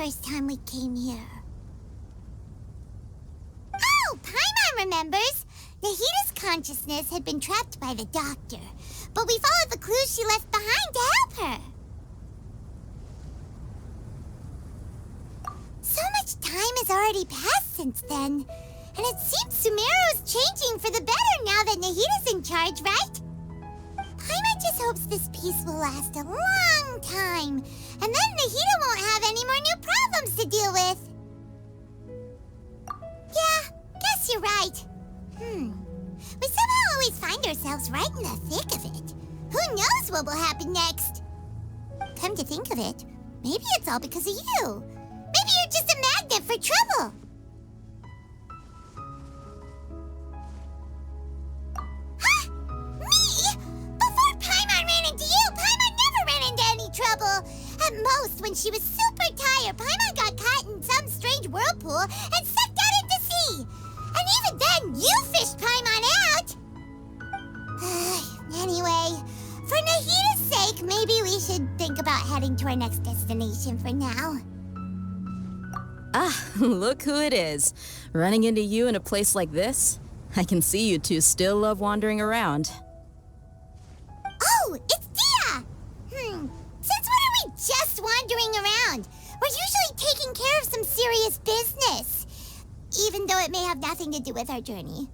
first time we came here. Oh, Paimon remembers! Nahita's consciousness had been trapped by the doctor, but we followed the clues she left behind to help her. So much time has already passed since then, and it seems Sumeru's changing for the better now that Nahita's in charge, right? Paimon just hopes this peace will last a long time, and then Nahita won't have any more new problems to deal with. Yeah, guess you're right. We somehow always find ourselves right in the thick of it. Who knows what will happen next? Come to think of it, maybe it's all because of you. Maybe you're just a magnet for trouble. Huh? Me? Before Paimon ran into you, Paimon never ran into any trouble. At most, when she was super tired, Paimon got caught in some strange whirlpool and sucked out into sea. And even then, you fished Paimon out! Anyway, for Nahita's sake, maybe we should think about heading to our next destination for now. Ah, look who it is. Running into you in a place like this? I can see you two still love wandering around. Oh, it's Dia! Since when are we just wandering around? We're usually taking care of some serious business. Even though it may have nothing to do with our journey.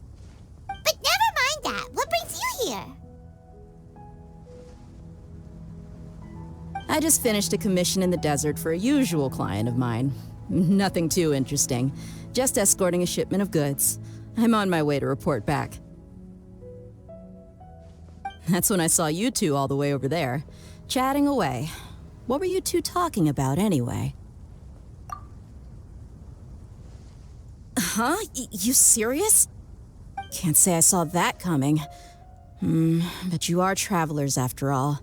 But never mind that. What brings you here? I just finished a commission in the desert for a usual client of mine. Nothing too interesting. Just escorting a shipment of goods. I'm on my way to report back. That's when I saw you two all the way over there, chatting away. What were you two talking about anyway? Huh? You serious? Can't say I saw that coming. But you are travelers after all.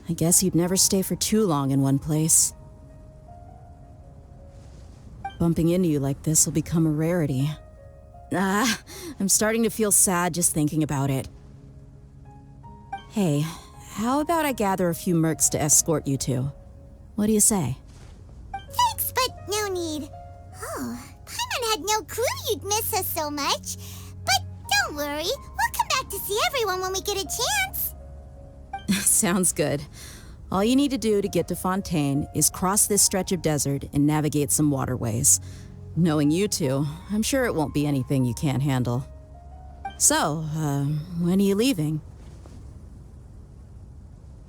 I guess you'd never stay for too long in one place. Bumping into you like this will become a rarity. I'm starting to feel sad just thinking about it. Hey, how about I gather a few mercs to escort you two? What do you say? Thanks, but no need. Oh, Paimon had no clue you'd miss us so much. But don't worry, we'll come back to see everyone when we get a chance. Sounds good. All you need to do to get to Fontaine is cross this stretch of desert and navigate some waterways. Knowing you two, I'm sure it won't be anything you can't handle. So, when are you leaving?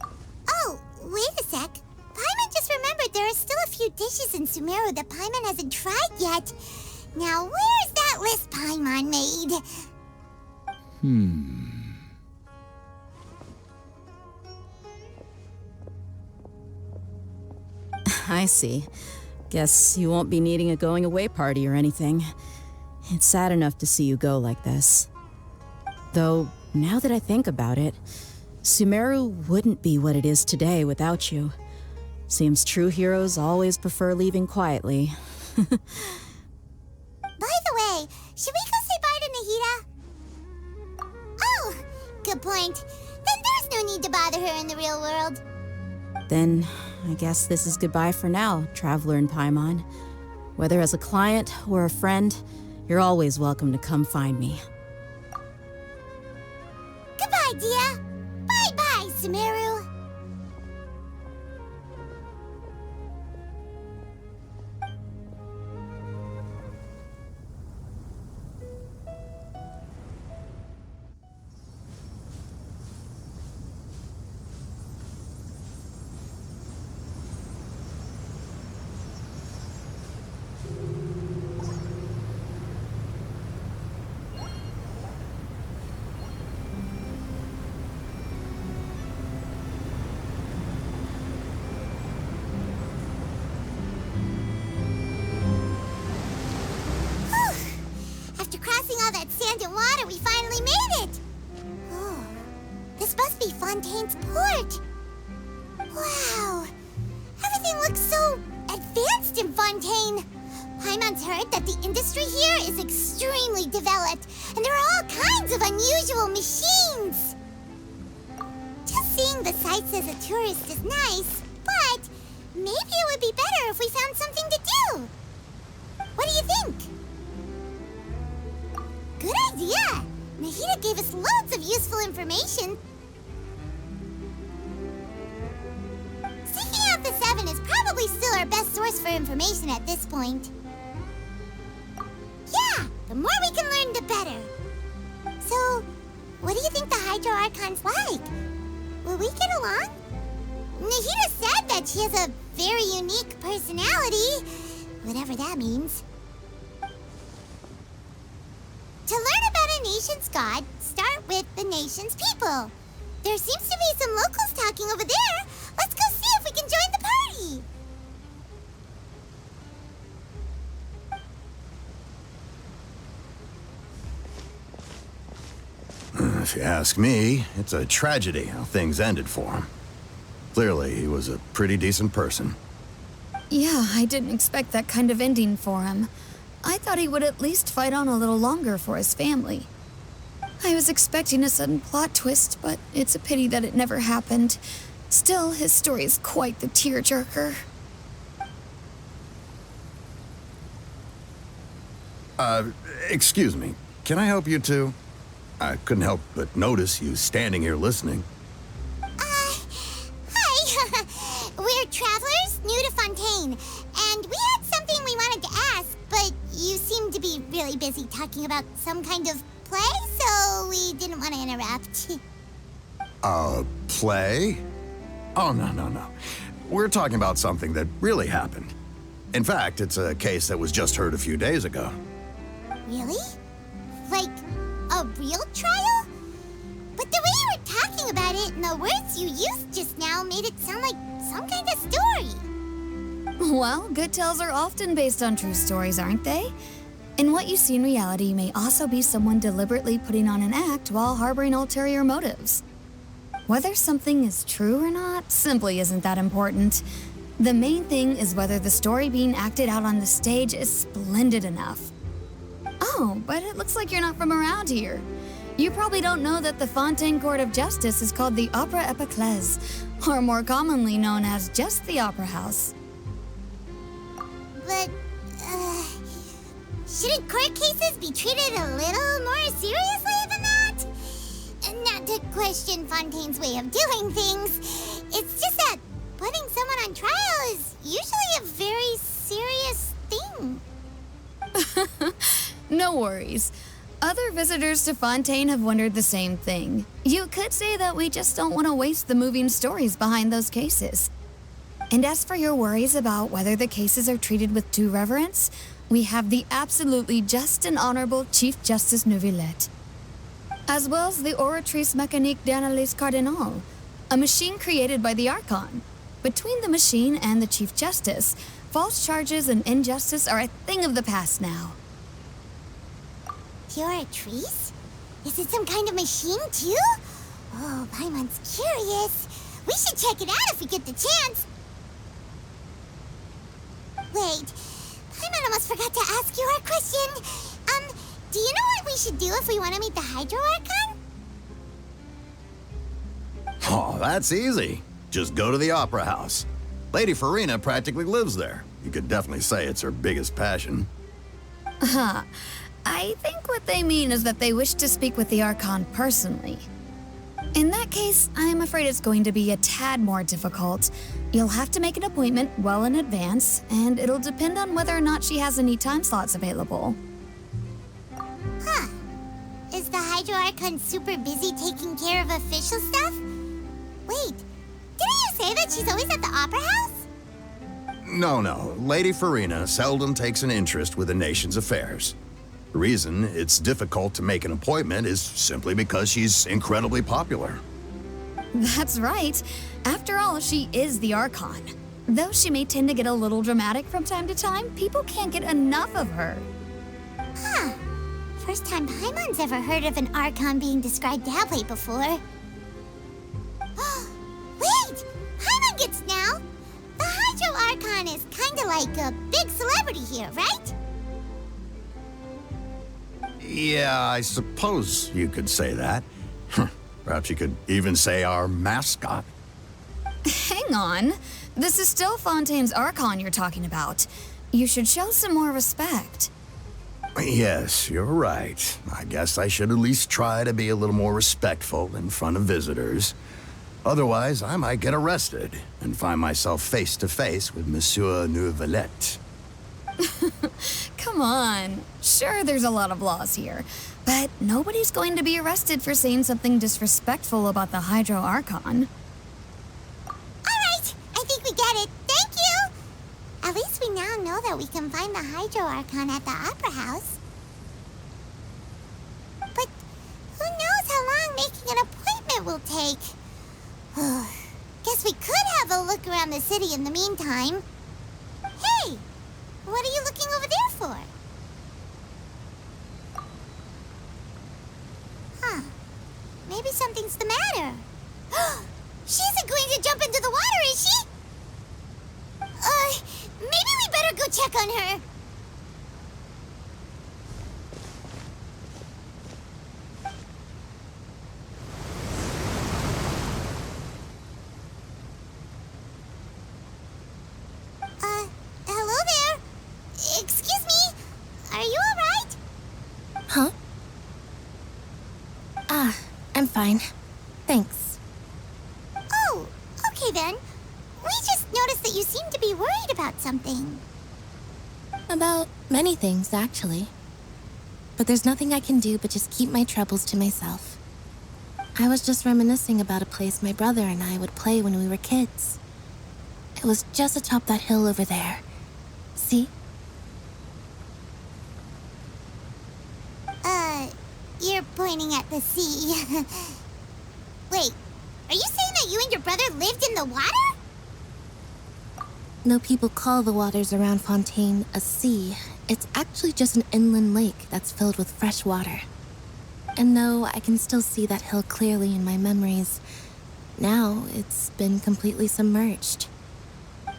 Oh, wait a sec. Paimon just remembered there are still a few dishes in Sumeru that Paimon hasn't tried yet. Now, where's that list Paimon made? I see. Guess you won't be needing a going-away party or anything. It's sad enough to see you go like this. Though, now that I think about it, Sumeru wouldn't be what it is today without you. Seems true heroes always prefer leaving quietly. By the way, should we go say bye to Nahita? Oh, good point. Then there's no need to bother her in the real world. Then, I guess this is goodbye for now, Traveler and Paimon. Whether as a client or a friend, you're always welcome to come find me. Goodbye, Dia. Bye-bye, Sumeru. After crossing all that sand and water, we finally made it! Oh, this must be Fontaine's port. Wow, everything looks so advanced in Fontaine. Paimon's heard that the industry here is extremely developed, and there are all kinds of unusual machines. Just seeing the sights as a tourist is nice, but maybe it would be better if we found something to do. What do you think? Good idea! Nahida gave us loads of useful information. Seeking out the Seven is probably still our best source for information at this point. Yeah, the more we can learn, the better. So, what do you think the Hydro Archon's like? Will we get along? Nahida said that she has a very unique personality, whatever that means. To learn about a nation's god, start with the nation's people. There seems to be some locals talking over there. Let's go see if we can join the party. If you ask me, it's a tragedy how things ended for him. Clearly, he was a pretty decent person. Yeah, I didn't expect that kind of ending for him. I thought he would at least fight on a little longer for his family. I was expecting a sudden plot twist, but it's a pity that it never happened. Still, his story is quite the tearjerker. Excuse me. Can I help you two? I couldn't help but notice you standing here listening. Hi. We're travelers new to Fontaine, and we had something we wanted to ask, but you seem to be really busy talking about some kind of play, so we didn't want to interrupt. Play? Oh, no. We're talking about something that really happened. In fact, it's a case that was just heard a few days ago. Really? Like, a real trial? But the way you were talking about it and the words you used just now made it sound like some kind of story. Well, good tales are often based on true stories, aren't they? And what you see in reality may also be someone deliberately putting on an act while harboring ulterior motives. Whether something is true or not simply isn't that important. The main thing is whether the story being acted out on the stage is splendid enough. Oh, but it looks like you're not from around here. You probably don't know that the Fontaine Court of Justice is called the Opera Epiclese, or more commonly known as just the Opera House. But, shouldn't court cases be treated a little more seriously than that? Not to question Fontaine's way of doing things. It's just that putting someone on trial is usually a very serious thing. No worries. Other visitors to Fontaine have wondered the same thing. You could say that we just don't want to waste the moving stories behind those cases. And as for your worries about whether the cases are treated with due reverence, we have the absolutely just and honorable Chief Justice Neuvillette, as well as the Oratrice Mécanique d'Analyse Cardinal, a machine created by the Archon. Between the machine and the Chief Justice, false charges and injustice are a thing of the past now. Oratrice? Is it some kind of machine, too? Oh, Paimon's curious. We should check it out if we get the chance. Wait, Paimon almost forgot to ask you our question. Do you know what we should do if we want to meet the Hydro Archon? Oh, that's easy. Just go to the Opera House. Lady Farina practically lives there. You could definitely say it's her biggest passion. I think what they mean is that they wish to speak with the Archon personally. In that case, I'm afraid it's going to be a tad more difficult. You'll have to make an appointment well in advance, and it'll depend on whether or not she has any time slots available. Huh. Is the Hydro Archon super busy taking care of official stuff? Wait, didn't you say that she's always at the Opera House? No. Lady Farina seldom takes an interest with the nation's affairs. The reason it's difficult to make an appointment is simply because she's incredibly popular. That's right. After all, she is the Archon. Though she may tend to get a little dramatic from time to time, people can't get enough of her. Huh. First time Paimon's ever heard of an Archon being described that way before. Wait! Paimon gets now! The Hydro Archon is kinda like a big celebrity here, right? Yeah, I suppose you could say that. Perhaps you could even say our mascot. Hang on. This is still Fontaine's Archon you're talking about. You should show some more respect. Yes, you're right. I guess I should at least try to be a little more respectful in front of visitors. Otherwise, I might get arrested and find myself face to face with Monsieur Neuvillette. Come on. Sure, there's a lot of laws here, but nobody's going to be arrested for saying something disrespectful about the Hydro Archon. Alright, I think we get it. Thank you! At least we now know that we can find the Hydro Archon at the Opera House. But who knows how long making an appointment will take? Guess we could have a look around the city in the meantime. Hey! What are you looking over there for? Huh. Maybe something's the matter. She isn't going to jump into the water, is she? Maybe we better go check on her. Hello there. Excuse me. Are you alright? Huh? I'm fine. Thanks. Oh, okay then. We just noticed that you seem to be worried about something. About many things, actually. But there's nothing I can do but just keep my troubles to myself. I was just reminiscing about a place my brother and I would play when we were kids. It was just atop that hill over there. See? You're pointing at the sea. Wait, are you saying that you and your brother lived in the water? No people call the waters around Fontaine a sea. It's actually just an inland lake that's filled with fresh water. And though I can still see that hill clearly in my memories, now it's been completely submerged.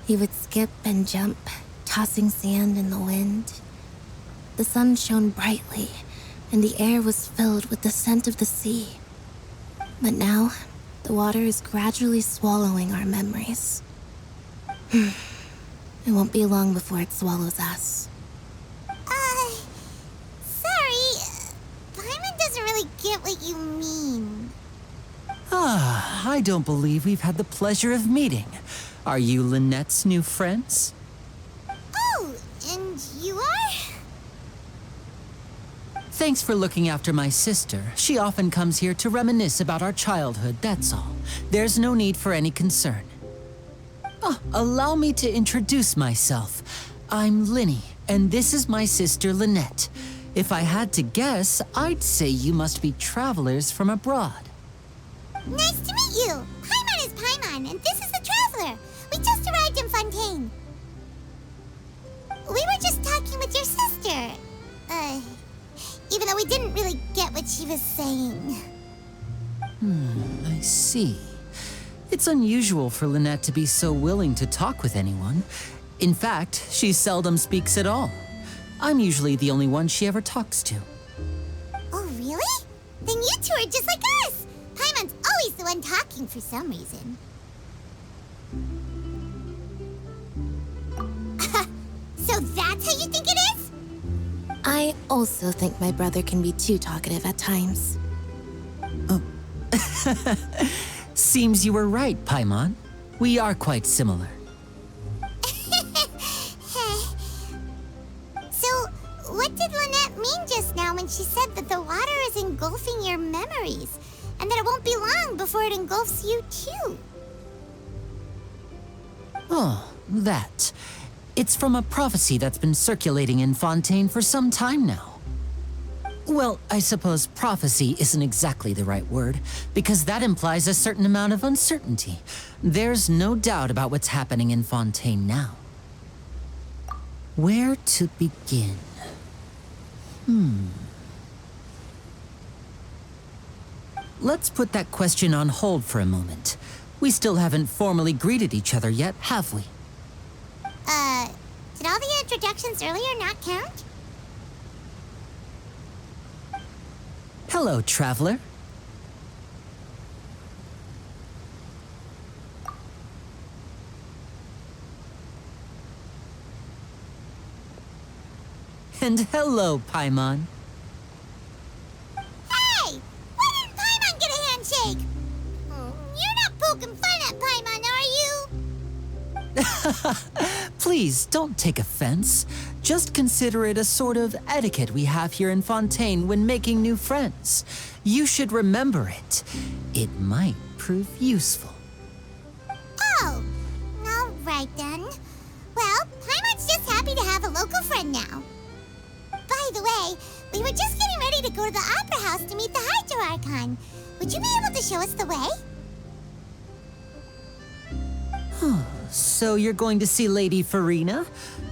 He would skip and jump, tossing sand in the wind. The sun shone brightly, and the air was filled with the scent of the sea. But now, the water is gradually swallowing our memories. It won't be long before it swallows us. Sorry. Paimon doesn't really get what you mean. I don't believe we've had the pleasure of meeting. Are you Lynette's new friends? Oh, and you are? Thanks for looking after my sister. She often comes here to reminisce about our childhood, that's all. There's no need for any concern. Oh, allow me to introduce myself. I'm Linny, and this is my sister Lynette. If I had to guess, I'd say you must be travelers from abroad. Nice to meet you. Paimon is Paimon, and this is the Traveler. We just arrived in Fontaine. We were just talking with your sister. Even though we didn't really get what she was saying. I see. It's unusual for Lynette to be so willing to talk with anyone. In fact, she seldom speaks at all. I'm usually the only one she ever talks to. Oh, really? Then you two are just like us. Paimon's always the one talking for some reason. So that's how you think it is? I also think my brother can be too talkative at times. Seems you were right, Paimon. We are quite similar. So, what did Lynette mean just now when she said that the water is engulfing your memories, and that it won't be long before it engulfs you too? Oh, that. It's from a prophecy that's been circulating in Fontaine for some time now. Well, I suppose prophecy isn't exactly the right word, because that implies a certain amount of uncertainty. There's no doubt about what's happening in Fontaine now. Where to begin? Let's put that question on hold for a moment. We still haven't formally greeted each other yet, have we? Did all the introductions earlier not count? Hello, traveler. And hello, Paimon. Hey! Why didn't Paimon get a handshake? You're not poking fun at Paimon, are you? Please, don't take offense. Just consider it a sort of etiquette we have here in Fontaine when making new friends. You should remember it. It might prove useful. Oh, all right then. Well, Paimon's just happy to have a local friend now. By the way, we were just getting ready to go to the Opera House to meet the Hydro Archon. Would you be able to show us the way? So you're going to see Lady Farina?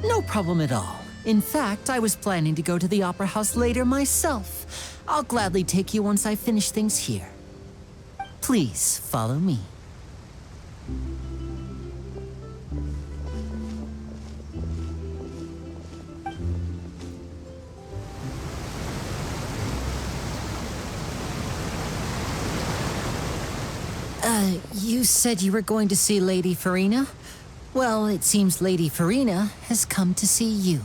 No problem at all. In fact, I was planning to go to the Opera House later myself. I'll gladly take you once I finish things here. Please, follow me. You said you were going to see Lady Farina? Well, it seems Lady Farina has come to see you.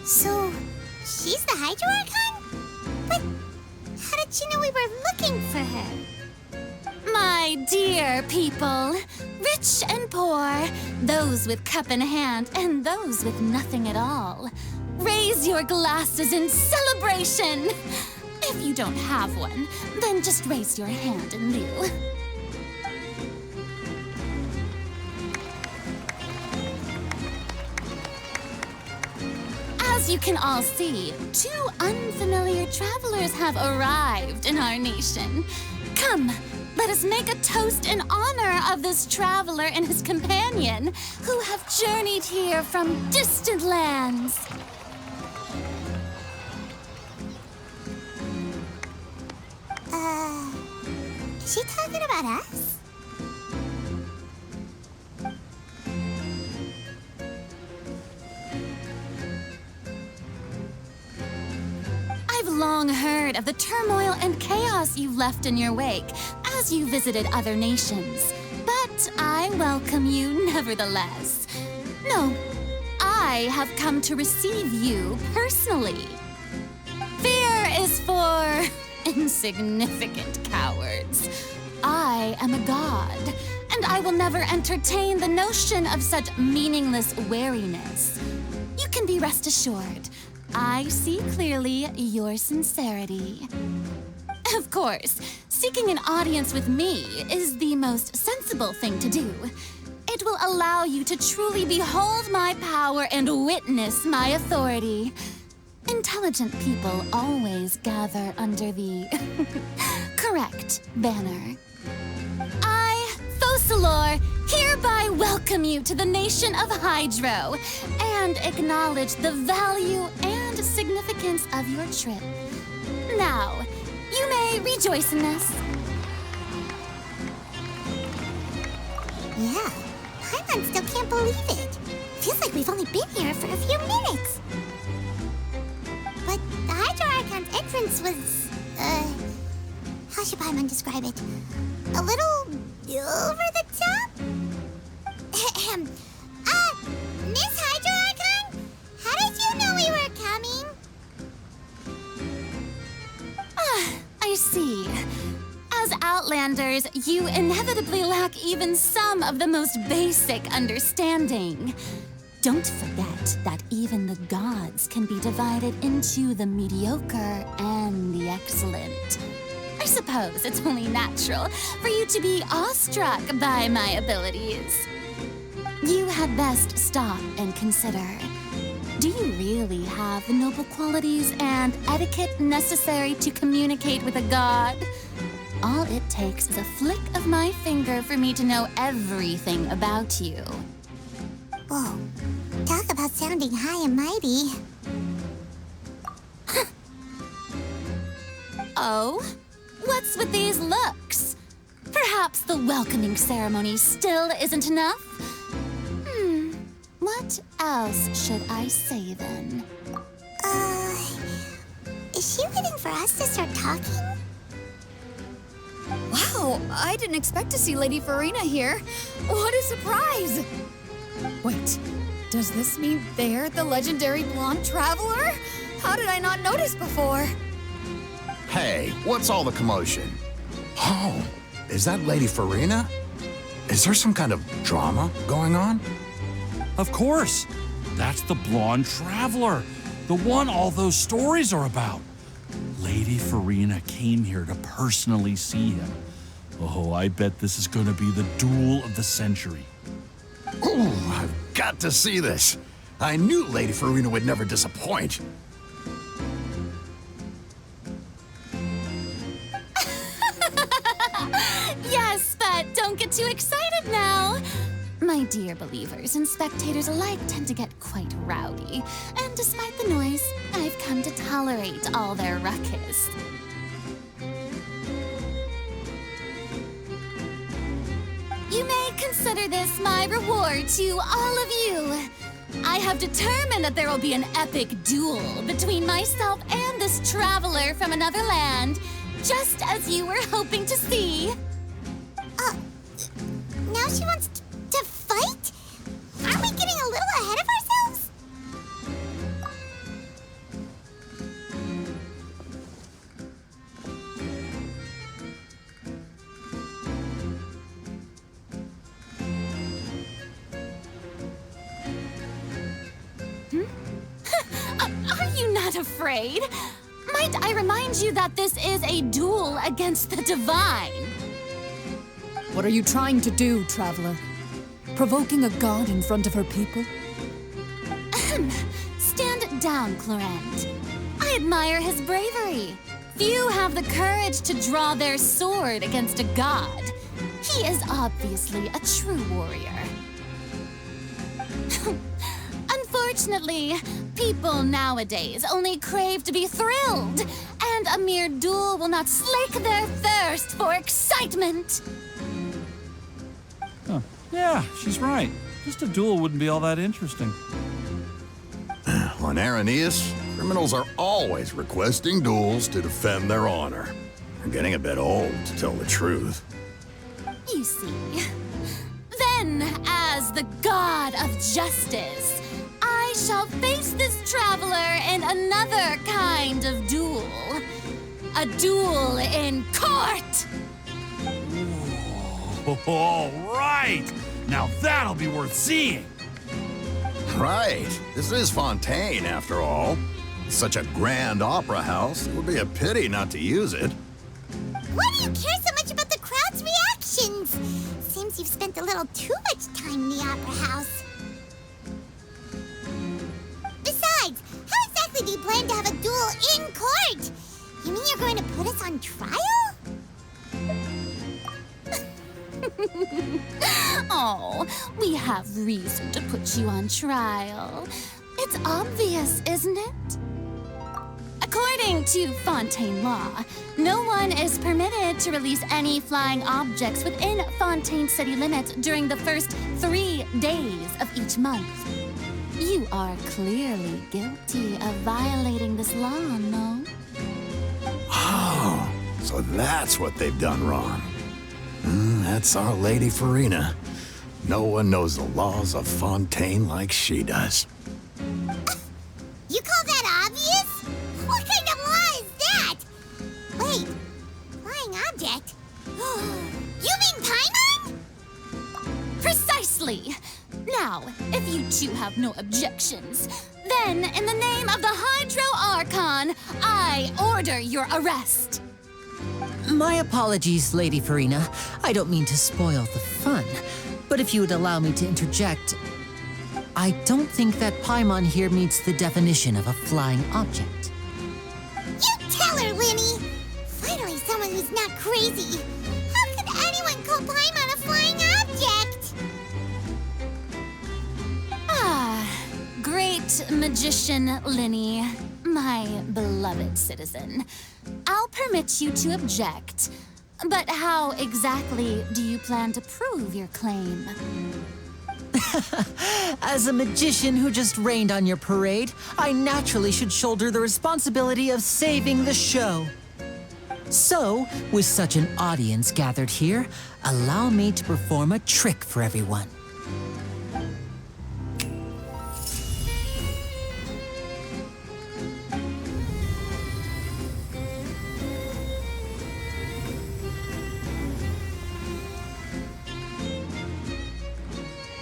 So, she's the Hydro Archon? But how did she know we were looking for her? My dear people, rich and poor, those with cup in hand and those with nothing at all, raise your glasses in celebration. If you don't have one, then just raise your hand in lieu. As you can all see, two unfamiliar travelers have arrived in our nation. Come, let us make a toast in honor of this traveler and his companion who have journeyed here from distant lands. Is she talking about us? I've long heard of the turmoil and chaos you've left in your wake as you visited other nations. But I welcome you nevertheless. No, I have come to receive you personally. Fear is for insignificant cowards. I am a god, and I will never entertain the notion of such meaningless wariness. You can be rest assured, I see clearly your sincerity. Of course, seeking an audience with me is the most sensible thing to do. It will allow you to truly behold my power and witness my authority. Intelligent people always gather under the correct banner. I, Focalor, hereby welcome you to the nation of Hydro and acknowledge the value and significance of your trip. Now, you may rejoice in this. Yeah, Paimon still can't believe it. Feels like we've only been here for a few minutes. But the Hydro Archon's entrance was, how should Paimon describe it? A little over the top? Miss Hydro Archon? How did you know we were coming? I see. As Outlanders, you inevitably lack even some of the most basic understanding. Don't forget that even the gods can be divided into the mediocre and the excellent. I suppose it's only natural for you to be awestruck by my abilities. You had best stop and consider. Do you really have the noble qualities and etiquette necessary to communicate with a god? All it takes is a flick of my finger for me to know everything about you. Whoa, talk about sounding high and mighty. Oh? What's with these looks? Perhaps the welcoming ceremony still isn't enough? What else should I say then? Is she waiting for us to start talking? Wow, I didn't expect to see Lady Farina here. What a surprise! Wait, does this mean they're the legendary blonde traveler? How did I not notice before? Hey, what's all the commotion? Oh, is that Lady Farina? Is there some kind of drama going on? Of course. That's the blonde traveler. The one all those stories are about. Lady Farina came here to personally see him. Oh, I bet this is going to be the duel of the century. Ooh, I've got to see this. I knew Lady Farina would never disappoint. Yes, but don't get too excited now. My dear believers and spectators alike tend to get quite rowdy, and despite the noise, I've come to tolerate all their ruckus. You may consider this my reward to all of you. I have determined that there will be an epic duel between myself and this traveler from another land, just as you were hoping to see. Now she wants to fight? Aren't we getting a little ahead of ourselves? Are you not afraid? Might I remind you that this is a duel against the divine? What are you trying to do, traveler? Provoking a god in front of her people? Stand down, Clorent. I admire his bravery. Few have the courage to draw their sword against a god. He is obviously a true warrior. Unfortunately, people nowadays only crave to be thrilled, and a mere duel will not slake their thirst for excitement. Huh. Yeah, she's right. Just a duel wouldn't be all that interesting. On Araneus, criminals are always requesting duels to defend their honor. They're getting a bit old, to tell the truth. You see. Then, as the god of justice, I shall face this traveler in another kind of duel. A duel in court! All right! Now that'll be worth seeing! Right. This is Fontaine, after all. It's such a grand opera house, it would be a pity not to use it. Why do you care so much about the crowd's reactions? Seems you've spent a little too much time in the opera house. Besides, how exactly do you plan to have a duel in court? You mean you're going to put us on trial? Oh, we have reason to put you on trial. It's obvious, isn't it? According to Fontaine law, no one is permitted to release any flying objects within Fontaine city limits during the first 3 days of each month. You are clearly guilty of violating this law, no? Oh, so that's what they've done wrong. That's our Lady Farina. No one knows the laws of Fontaine like she does. You call that obvious? What kind of law is that? Wait, flying object? You mean Paimon? Precisely! Now, if you two have no objections, then in the name of the Hydro Archon, I order your arrest. My apologies, Lady Farina. I don't mean to spoil the fun, but if you would allow me to interject, I don't think that Paimon here meets the definition of a flying object. You tell her, Linny! Finally someone who's not crazy. How could anyone call Paimon a flying object? Ah, great magician Linny, my beloved citizen. I'll permit you to object. But how exactly do you plan to prove your claim? As a magician who just rained on your parade, I naturally should shoulder the responsibility of saving the show. So, with such an audience gathered here, allow me to perform a trick for everyone.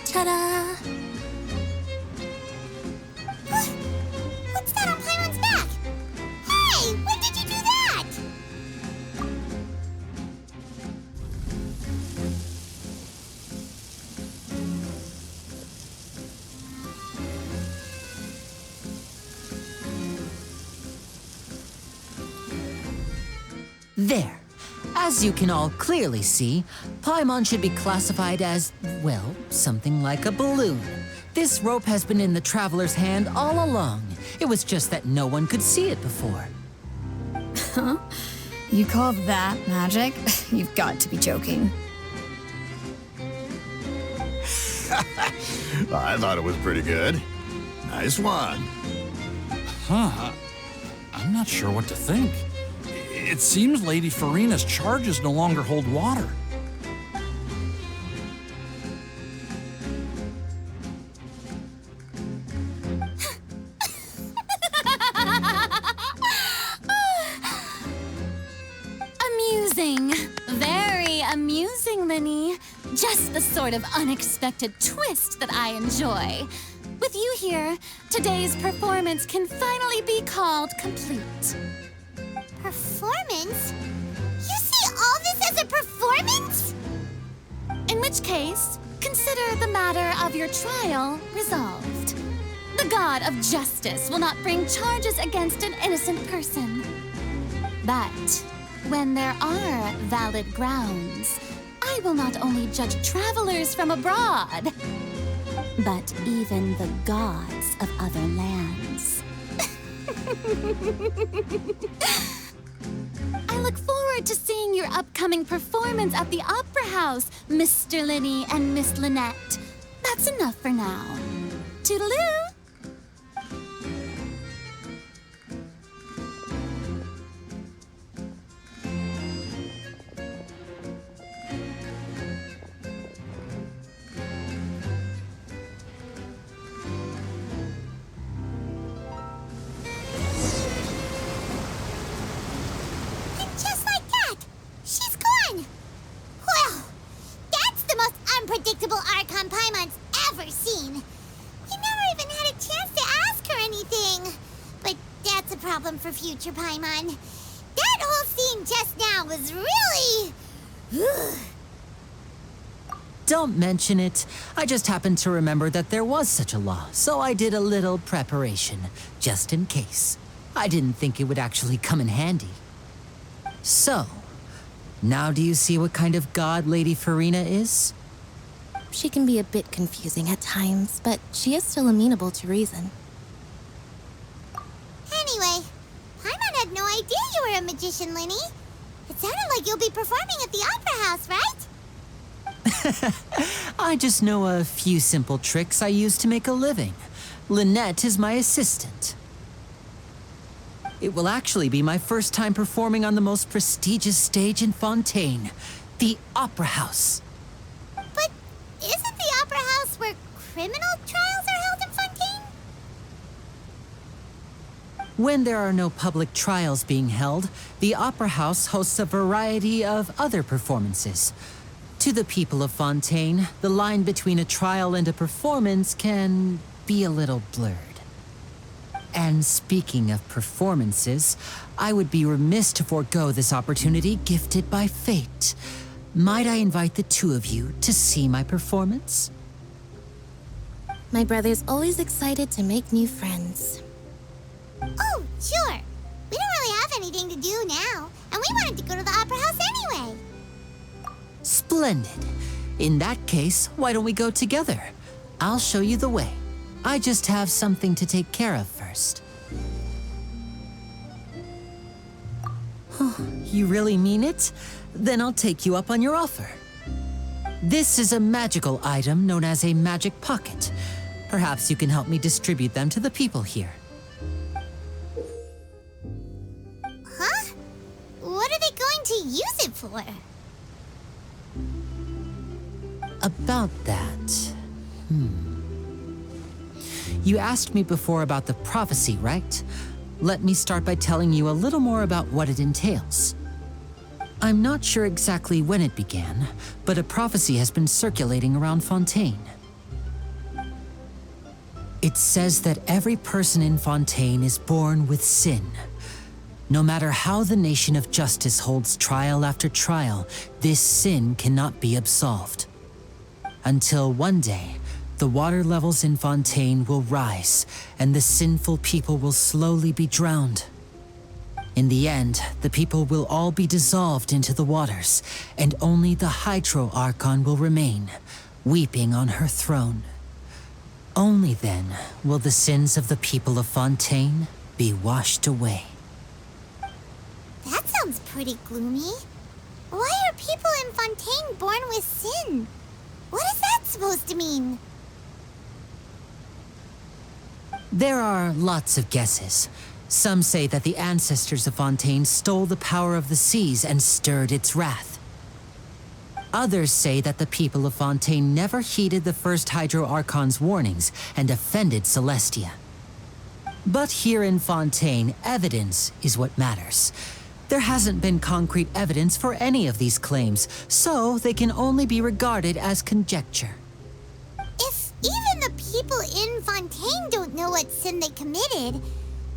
Ta-da! What's that on Paimon's back? Hey, when did you do that? There. As you can all clearly see, Paimon should be classified as, well, something like a balloon. This rope has been in the Traveler's hand all along. It was just that no one could see it before. Huh? You call that magic? You've got to be joking. I thought it was pretty good. Nice one. Huh. I'm not sure what to think. It seems Lady Farina's charges no longer hold water. Amusing. Very amusing, Linny. Just the sort of unexpected twist that I enjoy. With you here, today's performance can finally be called complete. Performance? You see all this as a performance? In which case, consider the matter of your trial resolved. The god of justice will not bring charges against an innocent person. But when there are valid grounds, I will not only judge travelers from abroad, but even the gods of other lands. I look forward to seeing your upcoming performance at the Opera House, Mr. Linny and Miss Lynette. That's enough for now. Toodaloo! Unpredictable Archon Paimon's ever seen. We never even had a chance to ask her anything. But that's a problem for future Paimon. That whole scene just now was really... Don't mention it. I just happened to remember that there was such a law, so I did a little preparation, just in case. I didn't think it would actually come in handy. So, now do you see what kind of god Lady Farina is? She can be a bit confusing at times, but she is still amenable to reason. Anyway, Paimon had no idea you were a magician, Linny. It sounded like you'll be performing at the Opera House, right? I just know a few simple tricks I use to make a living. Lynette is my assistant. It will actually be my first time performing on the most prestigious stage in Fontaine, the Opera House. But isn't the Opera House where criminal trials are held in Fontaine? When there are no public trials being held, the Opera House hosts a variety of other performances. To the people of Fontaine, the line between a trial and a performance can be a little blurred. And speaking of performances, I would be remiss to forego this opportunity gifted by fate. Might I invite the two of you to see my performance? My brother's always excited to make new friends. Oh, sure. We don't really have anything to do now, and we wanted to go to the Opera House anyway. Splendid. In that case, why don't we go together? I'll show you the way. I just have something to take care of first. You really mean it? Then I'll take you up on your offer. This is a magical item known as a magic pocket. Perhaps you can help me distribute them to the people here. Huh? What are they going to use it for? About that... You asked me before about the prophecy, right? Let me start by telling you a little more about what it entails. I'm not sure exactly when it began, but a prophecy has been circulating around Fontaine. It says that every person in Fontaine is born with sin. No matter how the nation of justice holds trial after trial, this sin cannot be absolved. Until one day, the water levels in Fontaine will rise, and the sinful people will slowly be drowned. In the end, the people will all be dissolved into the waters, and only the Hydro Archon will remain, weeping on her throne. Only then will the sins of the people of Fontaine be washed away. That sounds pretty gloomy. Why are people in Fontaine born with sin? What is that supposed to mean? There are lots of guesses. Some say that the ancestors of Fontaine stole the power of the seas and stirred its wrath. Others say that the people of Fontaine never heeded the first Hydro Archon's warnings and offended Celestia. But here in Fontaine, evidence is what matters. There hasn't been concrete evidence for any of these claims, so they can only be regarded as conjecture. If even the people in Fontaine don't know what sin they committed,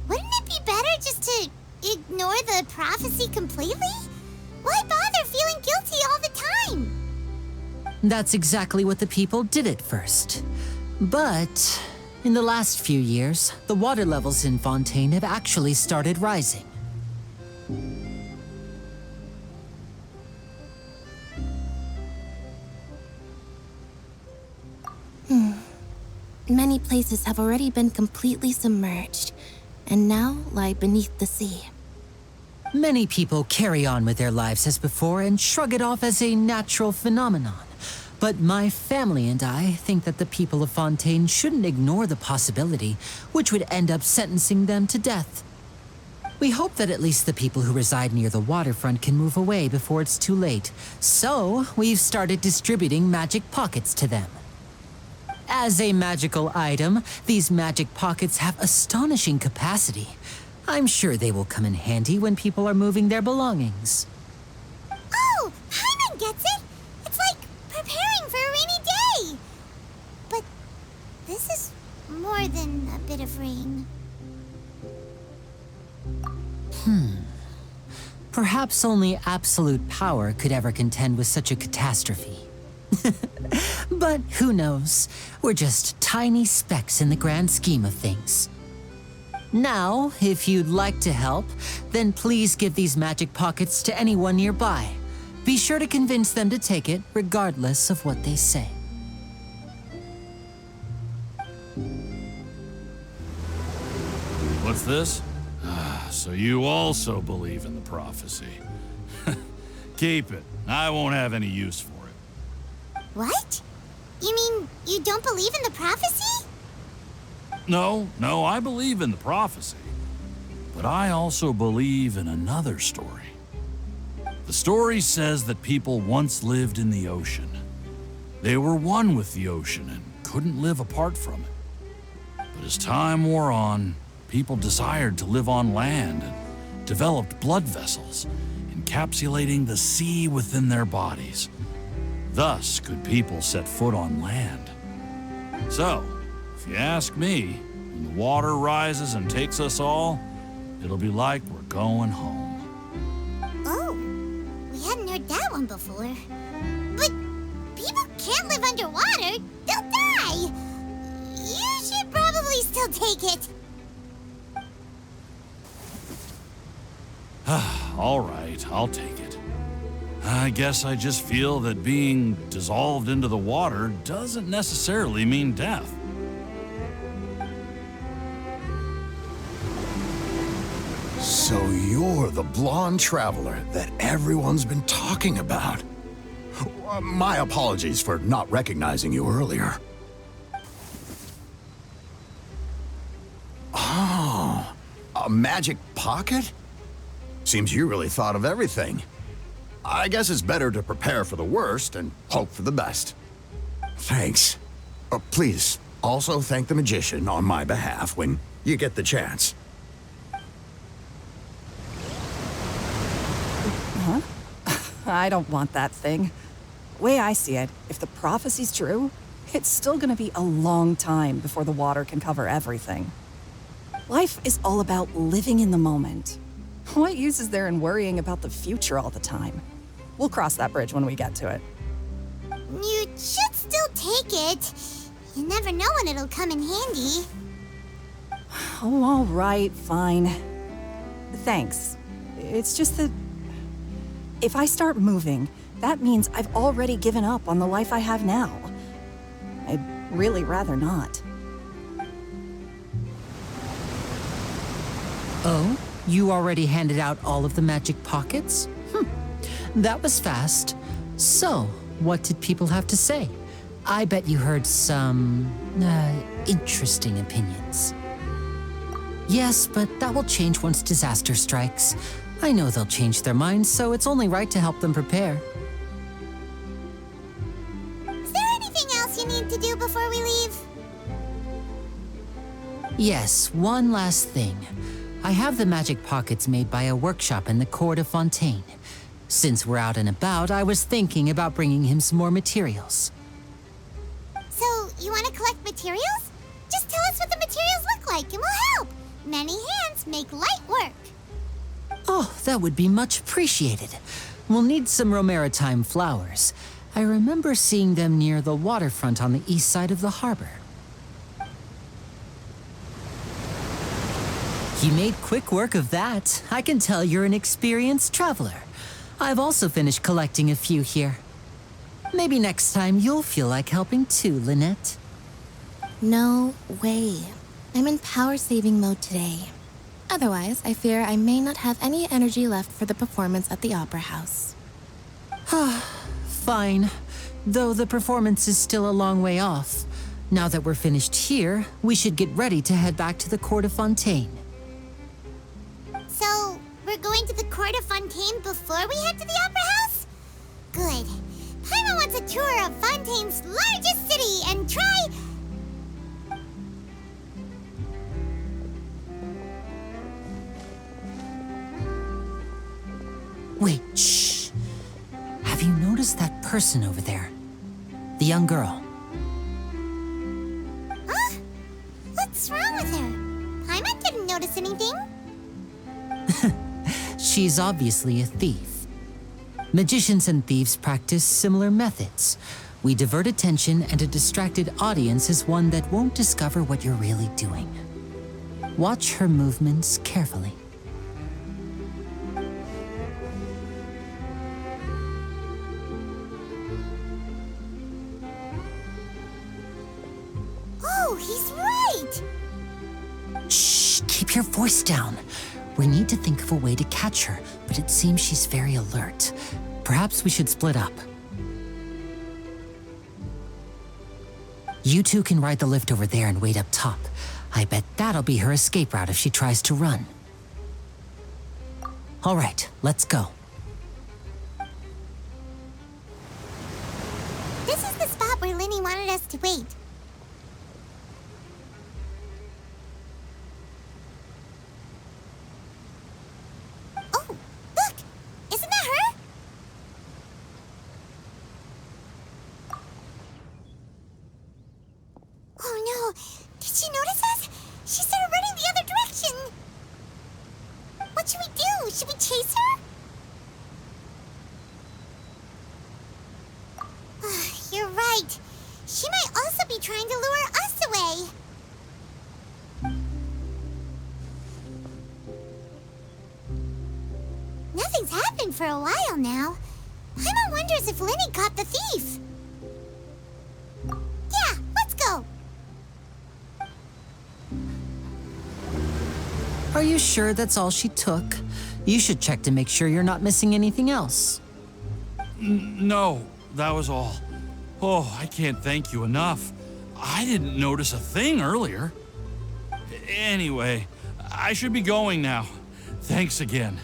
wouldn't it be better just to ignore the prophecy completely? Why bother feeling guilty all the time? That's exactly what the people did at first. But in the last few years, the water levels in Fontaine have actually started rising. Many places have already been completely submerged, and now lie beneath the sea. Many people carry on with their lives as before and shrug it off as a natural phenomenon. But my family and I think that the people of Fontaine shouldn't ignore the possibility, which would end up sentencing them to death. We hope that at least the people who reside near the waterfront can move away before it's too late. So, we've started distributing magic pockets to them. As a magical item, these magic pockets have astonishing capacity. I'm sure they will come in handy when people are moving their belongings. Oh, Paimon gets it! It's like preparing for a rainy day! But this is more than a bit of rain. Perhaps only absolute power could ever contend with such a catastrophe. But who knows? We're just tiny specks in the grand scheme of things. Now, if you'd like to help, then please give these magic pockets to anyone nearby. Be sure to convince them to take it, regardless of what they say. What's this? So you also believe in the prophecy. Keep it. I won't have any use for it. What? You mean you don't believe in the prophecy? No, I believe in the prophecy. But I also believe in another story. The story says that people once lived in the ocean. They were one with the ocean and couldn't live apart from it. But as time wore on, people desired to live on land and developed blood vessels, encapsulating the sea within their bodies. Thus could people set foot on land. So, if you ask me, when the water rises and takes us all, it'll be like we're going home. Oh, we hadn't heard that one before. But people can't live underwater. They'll die. You should probably still take it. All right, I'll take it. I guess I just feel that being dissolved into the water doesn't necessarily mean death. So So you're the blonde traveler that everyone's been talking about. My apologies for not recognizing you earlier. Oh, a magic pocket? Seems you really thought of everything. I guess it's better to prepare for the worst and hope for the best. Thanks. Please, also thank the magician on my behalf when you get the chance. Huh? I don't want that thing. Way I see it, if the prophecy's true, it's still gonna be a long time before the water can cover everything. Life is all about living in the moment. What use is there in worrying about the future all the time? We'll cross that bridge when we get to it. You should still take it. You never know when it'll come in handy. Oh, all right, fine. Thanks. It's just that if I start moving, that means I've already given up on the life I have now. I'd really rather not. Oh? You already handed out all of the magic pockets? That was fast. So, what did people have to say? I bet you heard some interesting opinions. Yes, but that will change once disaster strikes. I know they'll change their minds, so it's only right to help them prepare. Is there anything else you need to do before we leave? Yes, one last thing. I have the magic pockets made by a workshop in the court of Fontaine. Since we're out and about, I was thinking about bringing him some more materials. So, you want to collect materials? Just tell us what the materials look like and we'll help. Many hands make light work. Oh, that would be much appreciated. We'll need some Romaritime flowers. I remember seeing them near the waterfront on the east side of the harbor. You made quick work of that. I can tell you're an experienced traveler. I've also finished collecting a few here. Maybe next time you'll feel like helping too, Lynette. No way. I'm in power-saving mode today. Otherwise, I fear I may not have any energy left for the performance at the Opera House. Fine. Though the performance is still a long way off. Now that we're finished here, we should get ready to head back to the court of Fontaine. So, we're going to the court of Fontaine before we head to the Opera House? Good. Paimon wants a tour of Fontaine's largest city and try... Wait, shh. Have you noticed that person over there? The young girl. Huh? What's wrong with her? Paimon didn't notice anything. She's obviously a thief. Magicians and thieves practice similar methods. We divert attention, and a distracted audience is one that won't discover what you're really doing. Watch her movements carefully. Oh, he's right! Shh, keep your voice down. We need to think of a way to catch her, but it seems she's very alert. Perhaps we should split up. You two can ride the lift over there and wait up top. I bet that'll be her escape route if she tries to run. All right, let's go. This is the spot where Linny wanted us to wait. Oh, look! Isn't that her? Oh no! Did she notice us? She started running the other direction! What should we do? Should we chase her? You're right. She might also be trying to lure us away. Nothing's happened for a while now. Paimon wonders if Linny caught the thief. Yeah, let's go. Are Are you sure that's all she took? You should check to make sure you're not missing anything else. No, that was all. Oh, I can't thank you enough. I didn't notice a thing earlier. Anyway, I should be going now. Thanks again.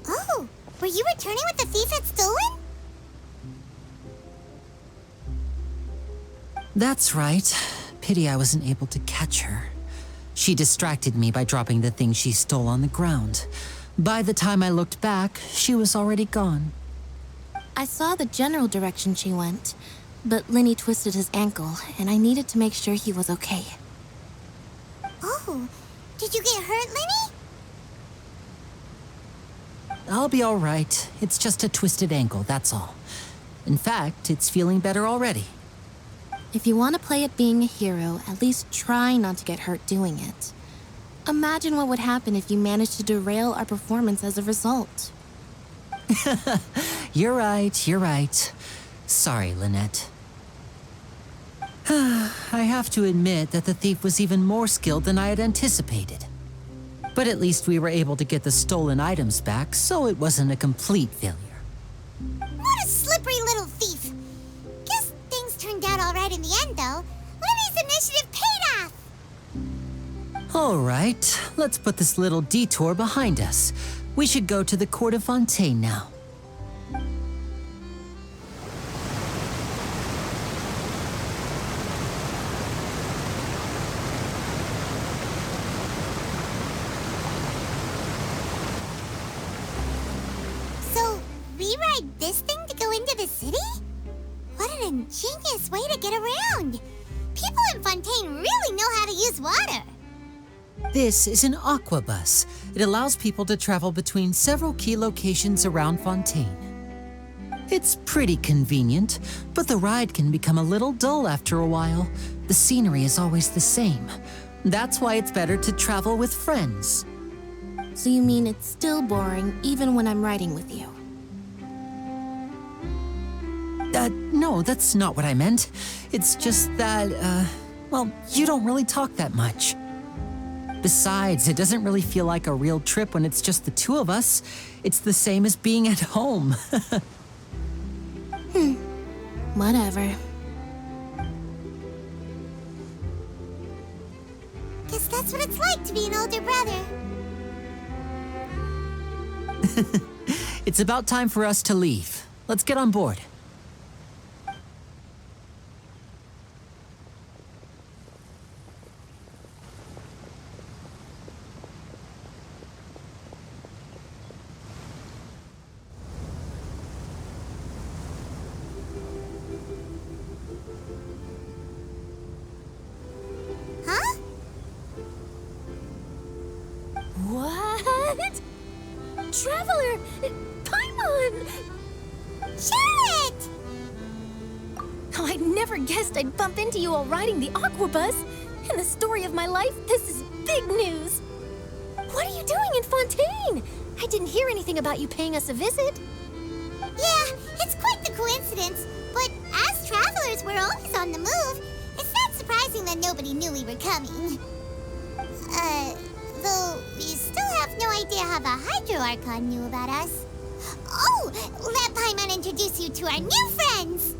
Oh, were you returning what the thief had stolen? That's right. Pity I wasn't able to catch her. She distracted me by dropping the thing she stole on the ground. By the time I looked back, she was already gone. I saw the general direction she went, but Lenny twisted his ankle, and I needed to make sure he was okay. Oh, did you get hurt, Lenny? I'll be all right. It's just a twisted ankle, that's all. In fact, it's feeling better already. If you want to play at being a hero, at least try not to get hurt doing it. Imagine what would happen if you managed to derail our performance as a result. You're right. Sorry, Lynette. I have to admit that the thief was even more skilled than I had anticipated. But at least we were able to get the stolen items back, so it wasn't a complete failure. What a slippery little thief! Guess things turned out all right in the end, though. Lenny's initiative paid off! All right, let's put this little detour behind us. We should go to the court of Fontaine now. So, rewrite this thing to go into the city? What an ingenious way to get around! People in Fontaine really know how to use water! This is an aquabus. It allows people to travel between several key locations around Fontaine. It's pretty convenient, but the ride can become a little dull after a while. The scenery is always the same. That's why it's better to travel with friends. So you mean it's still boring even when I'm riding with you? No, that's not what I meant. It's just that, well, you don't really talk that much. Besides, it doesn't really feel like a real trip when it's just the two of us. It's the same as being at home. Whatever. Guess that's what it's like to be an older brother. It's about time for us to leave. Let's get on board. Huh? What? Traveler! Paimon! Charlotte! Oh, I never guessed I'd bump into you while riding the aquabus. In the story of my life, this is big news. What are you doing in Fontaine? I didn't hear anything about you paying us a visit. Yeah, it's quite the coincidence, but as travelers, we're always on the move. It's not surprising that nobody knew we were coming. Though we still have no idea how the Hydro Archon knew about us. Oh, let Paimon introduce you to our new friends!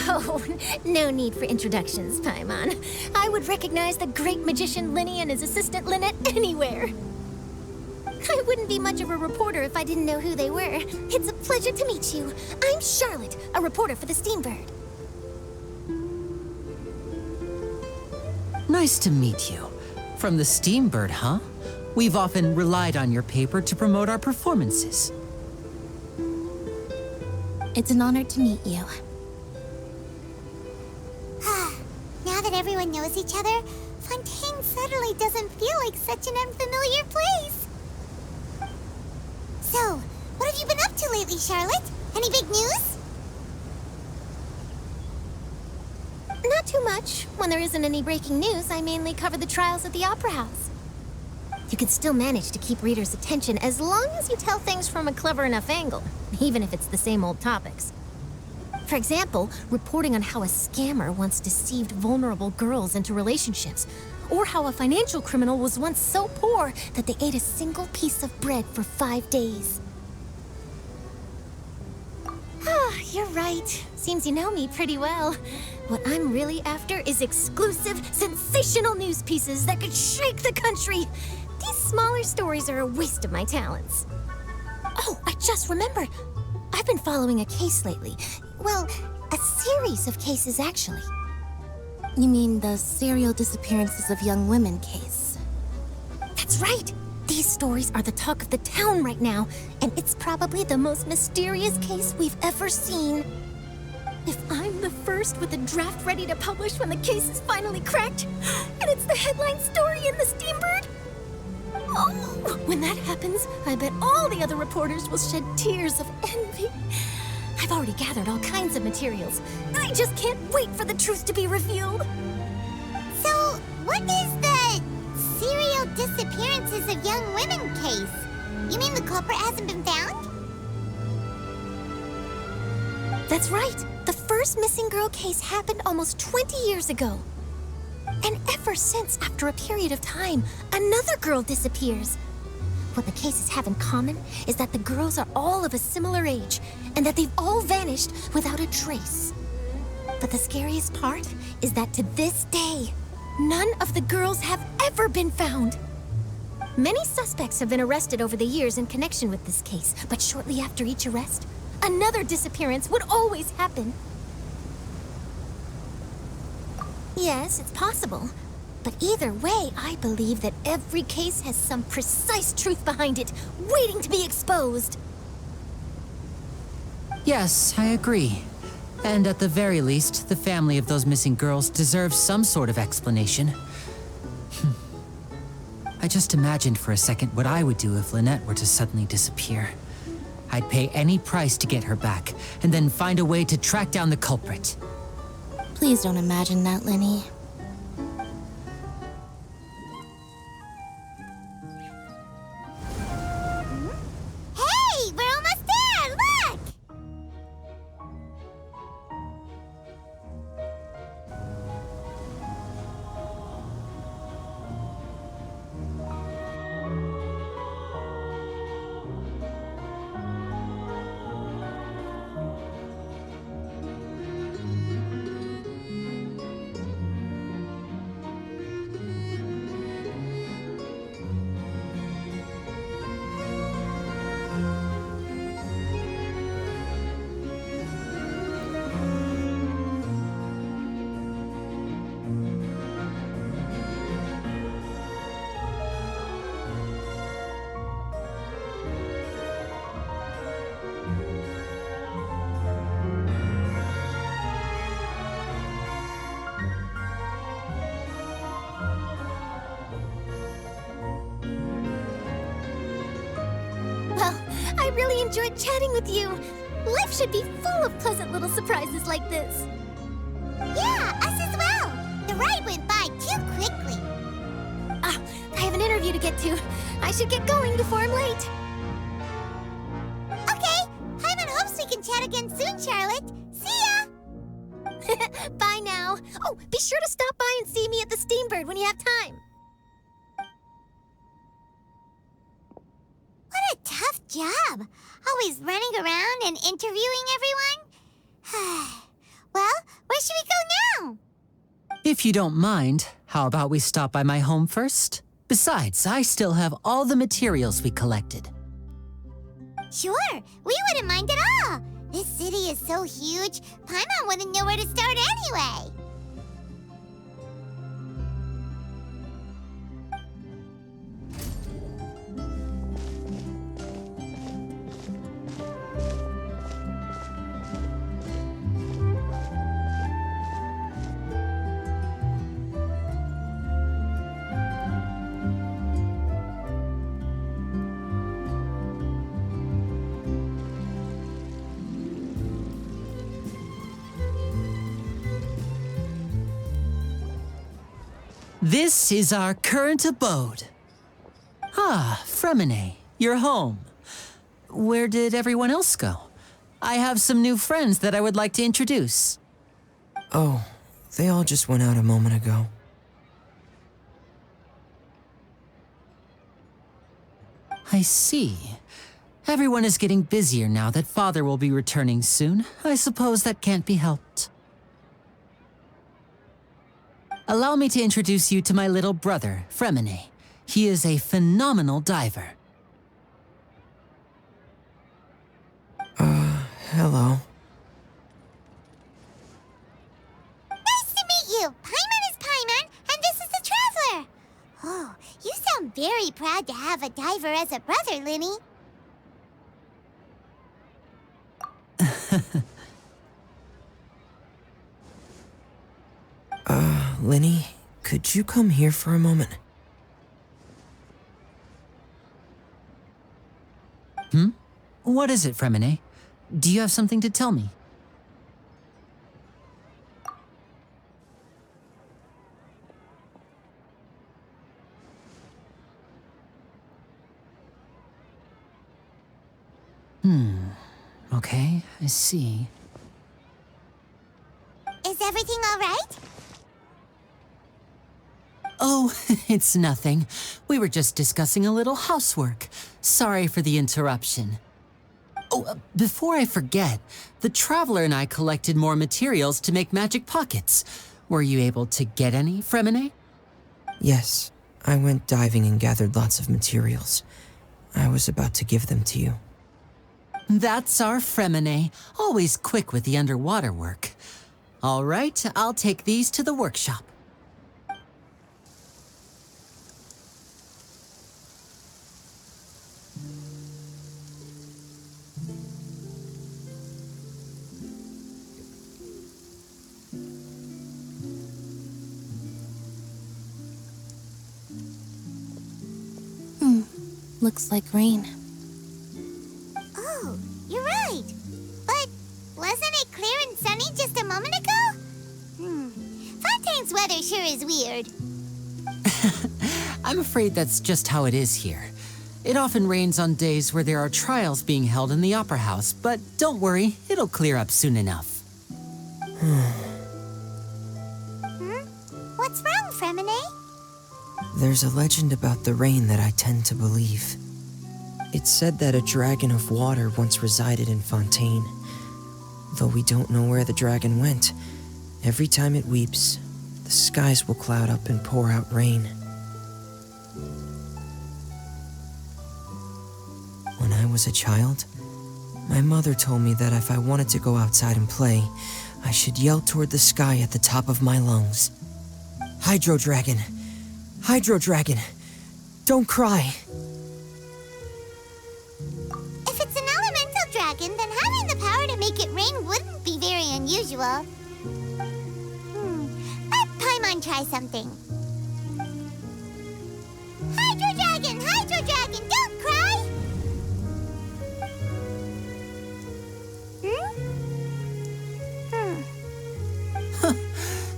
Oh, no need for introductions, Paimon. I would recognize the great magician Lenny and his assistant Lynette anywhere. I wouldn't be much of a reporter if I didn't know who they were. It's a pleasure to meet you. I'm Charlotte, a reporter for the Steambird. Nice to meet you. From the Steambird, huh? We've often relied on your paper to promote our performances. It's an honor to meet you. Now that everyone knows each other, Fontaine suddenly doesn't feel like such an unfamiliar place. So, what have you been up to lately, Charlotte? Any big news? Not too much. When there isn't any breaking news, I mainly cover the trials at the Opera House. You can still manage to keep readers' attention as long as you tell things from a clever enough angle, even if it's the same old topics. For example, reporting on how a scammer once deceived vulnerable girls into relationships, or how a financial criminal was once so poor that they ate a single piece of bread for 5 days. Ah, you're right. Seems you know me pretty well. What I'm really after is exclusive, sensational news pieces that could shake the country. These smaller stories are a waste of my talents. Oh, I just remembered. I've been following a case lately. Well, a series of cases, actually. You mean the serial disappearances of young women case? That's right! These stories are the talk of the town right now, and it's probably the most mysterious case we've ever seen. If I'm the first with a draft ready to publish when the case is finally cracked, and it's the headline story in the Steambird, oh, when that happens, I bet all the other reporters will shed tears of envy. I've already gathered all kinds of materials. I just can't wait for the truth to be revealed. So, what is the serial disappearances of young women case? You mean the culprit hasn't been found? That's right. The first missing girl case happened almost 20 years ago. And ever since, after a period of time, another girl disappears. What the cases have in common is that the girls are all of a similar age, and that they've all vanished without a trace. But the scariest part is that to this day, none of the girls have ever been found. Many suspects have been arrested over the years in connection with this case, but shortly after each arrest, another disappearance would always happen. Yes, it's possible. But either way, I believe that every case has some precise truth behind it, waiting to be exposed. Yes, I agree. And at the very least, the family of those missing girls deserves some sort of explanation. I just imagined for a second what I would do if Lynette were to suddenly disappear. I'd pay any price to get her back, and then find a way to track down the culprit. Please don't imagine that, Lenny. Hey, we're almost there! Look! I really enjoyed chatting with you. Life should be full of pleasant little surprises like this. Yeah, us as well. The ride went by too quickly. Ah, I have an interview to get to. I should get going before I'm late. Okay, Hyman hopes we can chat again soon, Charlotte. See ya! Bye now. Oh, be sure to stop by and see me at the Steambird when you have time. What a tough job. Always running around and interviewing everyone. Well, where should we go now? If you don't mind, how about we stop by my home first? Besides, I still have all the materials we collected. Sure, we wouldn't mind at all. This city is so huge, Paimon wouldn't know where to start anyway. This is our current abode. Ah, Fremine, you're home. Where did everyone else go? I have some new friends that I would like to introduce. Oh, they all just went out a moment ago. I see. Everyone is getting busier now that Father will be returning soon. I suppose that can't be helped. Allow me to introduce you to my little brother, Fremine. He is a phenomenal diver. Hello. Nice to meet you. Paimon is Paimon, and this is the Traveler. Oh, you sound very proud to have a diver as a brother, Linny. Linny, could you come here for a moment? What is it, Fremine? Do you have something to tell me? Okay, I see. Is everything all right? Oh, it's nothing. We were just discussing a little housework. Sorry for the interruption. Oh, before I forget, the Traveler and I collected more materials to make magic pockets. Were you able to get any, Fremine? Yes, I went diving and gathered lots of materials. I was about to give them to you. That's our Fremine, always quick with the underwater work. All right, I'll take these to the workshop. Looks like rain. Oh, you're right. But wasn't it clear and sunny just a moment ago? Fontaine's weather sure is weird. I'm afraid that's just how it is here. It often rains on days where there are trials being held in the Opera House, but don't worry, it'll clear up soon enough. What's wrong, Fremine? There's a legend about the rain that I tend to believe. It's said that a dragon of water once resided in Fontaine. Though we don't know where the dragon went, every time it weeps, the skies will cloud up and pour out rain. When I was a child, my mother told me that if I wanted to go outside and play, I should yell toward the sky at the top of my lungs. Hydro Dragon! Hydro Dragon! Don't cry! If it's an elemental dragon, then having the power to make it rain wouldn't be very unusual. Let Paimon try something. Hydro Dragon! Hydro Dragon! Don't cry!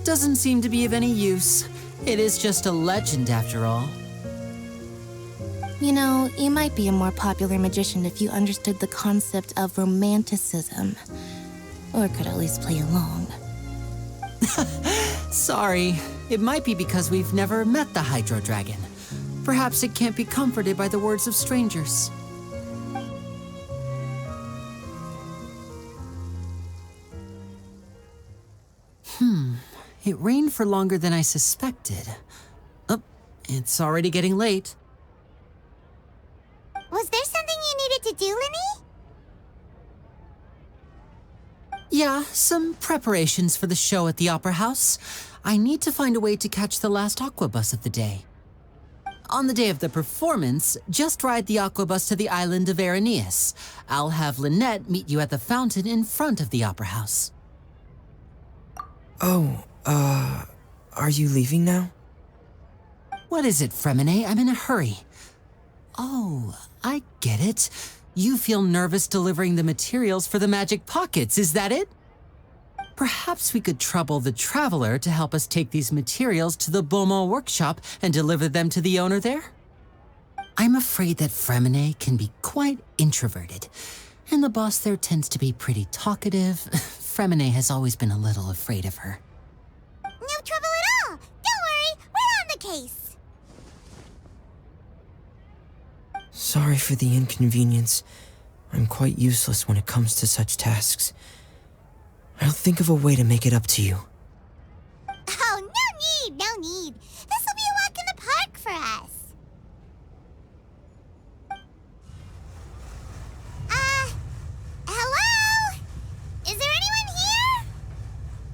Doesn't seem to be of any use. It is just a legend after all. You know, you might be a more popular magician if you understood the concept of romanticism. Or could at least play along. Sorry, it might be because we've never met the Hydro Dragon. Perhaps it can't be comforted by the words of strangers. It rained for longer than I suspected. Oh, it's already getting late. Was there something you needed to do, Linny? Yeah, some preparations for the show at the Opera House. I need to find a way to catch the last aquabus of the day. On the day of the performance, just ride the aquabus to the island of Araneus. I'll have Lynette meet you at the fountain in front of the Opera House. Oh, are you leaving now? What is it, Fremine? I'm in a hurry. Oh, I get it. You feel nervous delivering the materials for the magic pockets, is that it? Perhaps we could trouble the Traveler to help us take these materials to the Beaumont workshop and deliver them to the owner there? I'm afraid that Fremine can be quite introverted, and the boss there tends to be pretty talkative. Fremine has always been a little afraid of her. No trouble at all. Don't worry, we're on the case. Sorry for the inconvenience. I'm quite useless when it comes to such tasks. I'll think of a way to make it up to you. Oh, no need. This will be a walk in the park for us. Hello? Is there anyone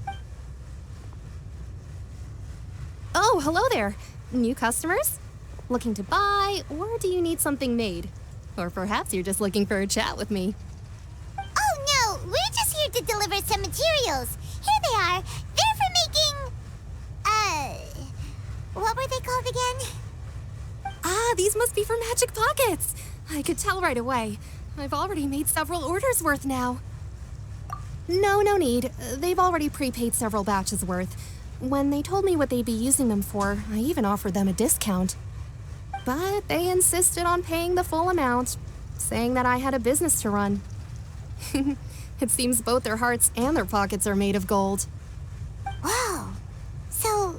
here? Oh, hello there. New customers? Looking to buy, or do you need something made? Or perhaps you're just looking for a chat with me. Oh, no. We're just here to deliver some materials. Here they are. They're for making... what were they called again? Ah, these must be for magic pockets. I could tell right away. I've already made several orders worth now. No need. They've already prepaid several batches worth. When they told me what they'd be using them for, I even offered them a discount. But they insisted on paying the full amount, saying that I had a business to run. It seems both their hearts and their pockets are made of gold. Whoa. So,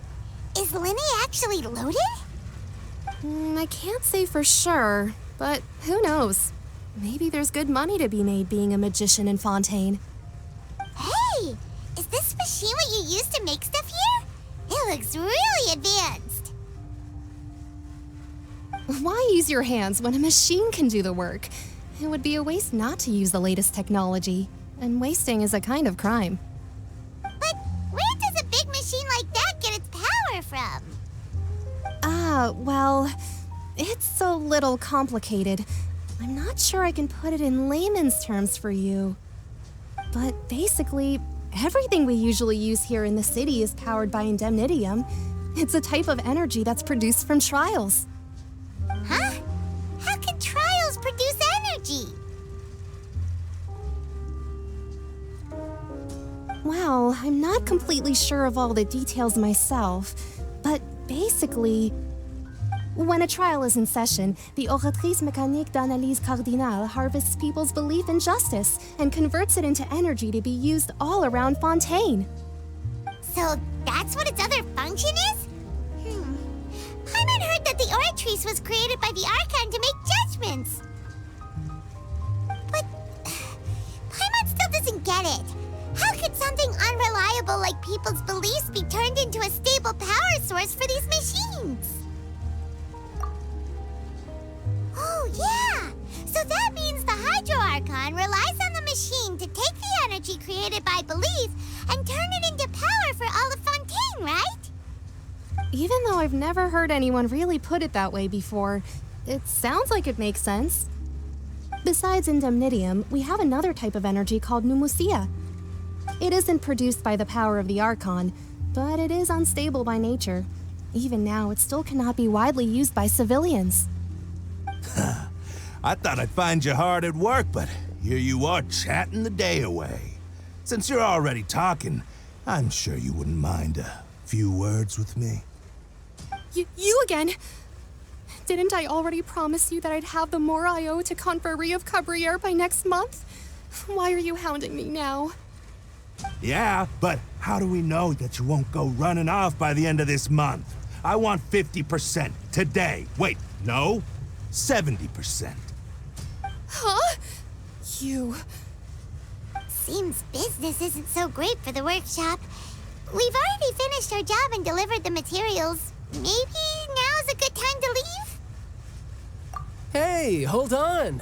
is Linny actually loaded? I can't say for sure, but who knows? Maybe there's good money to be made being a magician in Fontaine. Hey! Is this machine what you use to make stuff here? It looks really advanced. Why use your hands when a machine can do the work? It would be a waste not to use the latest technology, and wasting is a kind of crime. But where does a big machine like that get its power from? Well, it's a little complicated. I'm not sure I can put it in layman's terms for you. But basically, everything we usually use here in the city is powered by indemnitium. It's a type of energy that's produced from trials. Huh? How can trials produce energy? Well, I'm not completely sure of all the details myself, but basically, when a trial is in session, the Oratrice Mécanique d'Analyse Cardinale harvests people's belief in justice and converts it into energy to be used all around Fontaine. So that's what its other function is? Paimon heard that the Oratrice was created by the Archon to make judgments. But Paimon still doesn't get it. How could something unreliable like people's beliefs be turned into a stable power source for these machines? Oh, yeah! So that means the Hydro Archon relies on the machine to take the energy created by belief and turn it into power for all of Fontaine, right? Even though I've never heard anyone really put it that way before, it sounds like it makes sense. Besides indemnitium, we have another type of energy called pneumosia. It isn't produced by the power of the Archon, but it is unstable by nature. Even now, it still cannot be widely used by civilians. I thought I'd find you hard at work, but here you are chatting the day away. Since you're already talking, I'm sure you wouldn't mind a few words with me. You again? Didn't I already promise you that I'd have the more I owe to Confrérie of Cabriere by next month? Why are you hounding me now? Yeah, but how do we know that you won't go running off by the end of this month? I want 50% today. Wait, no, 70%. Huh? You... Seems business isn't so great for the workshop. We've already finished our job and delivered the materials. Maybe now's a good time to leave? Hey, hold on.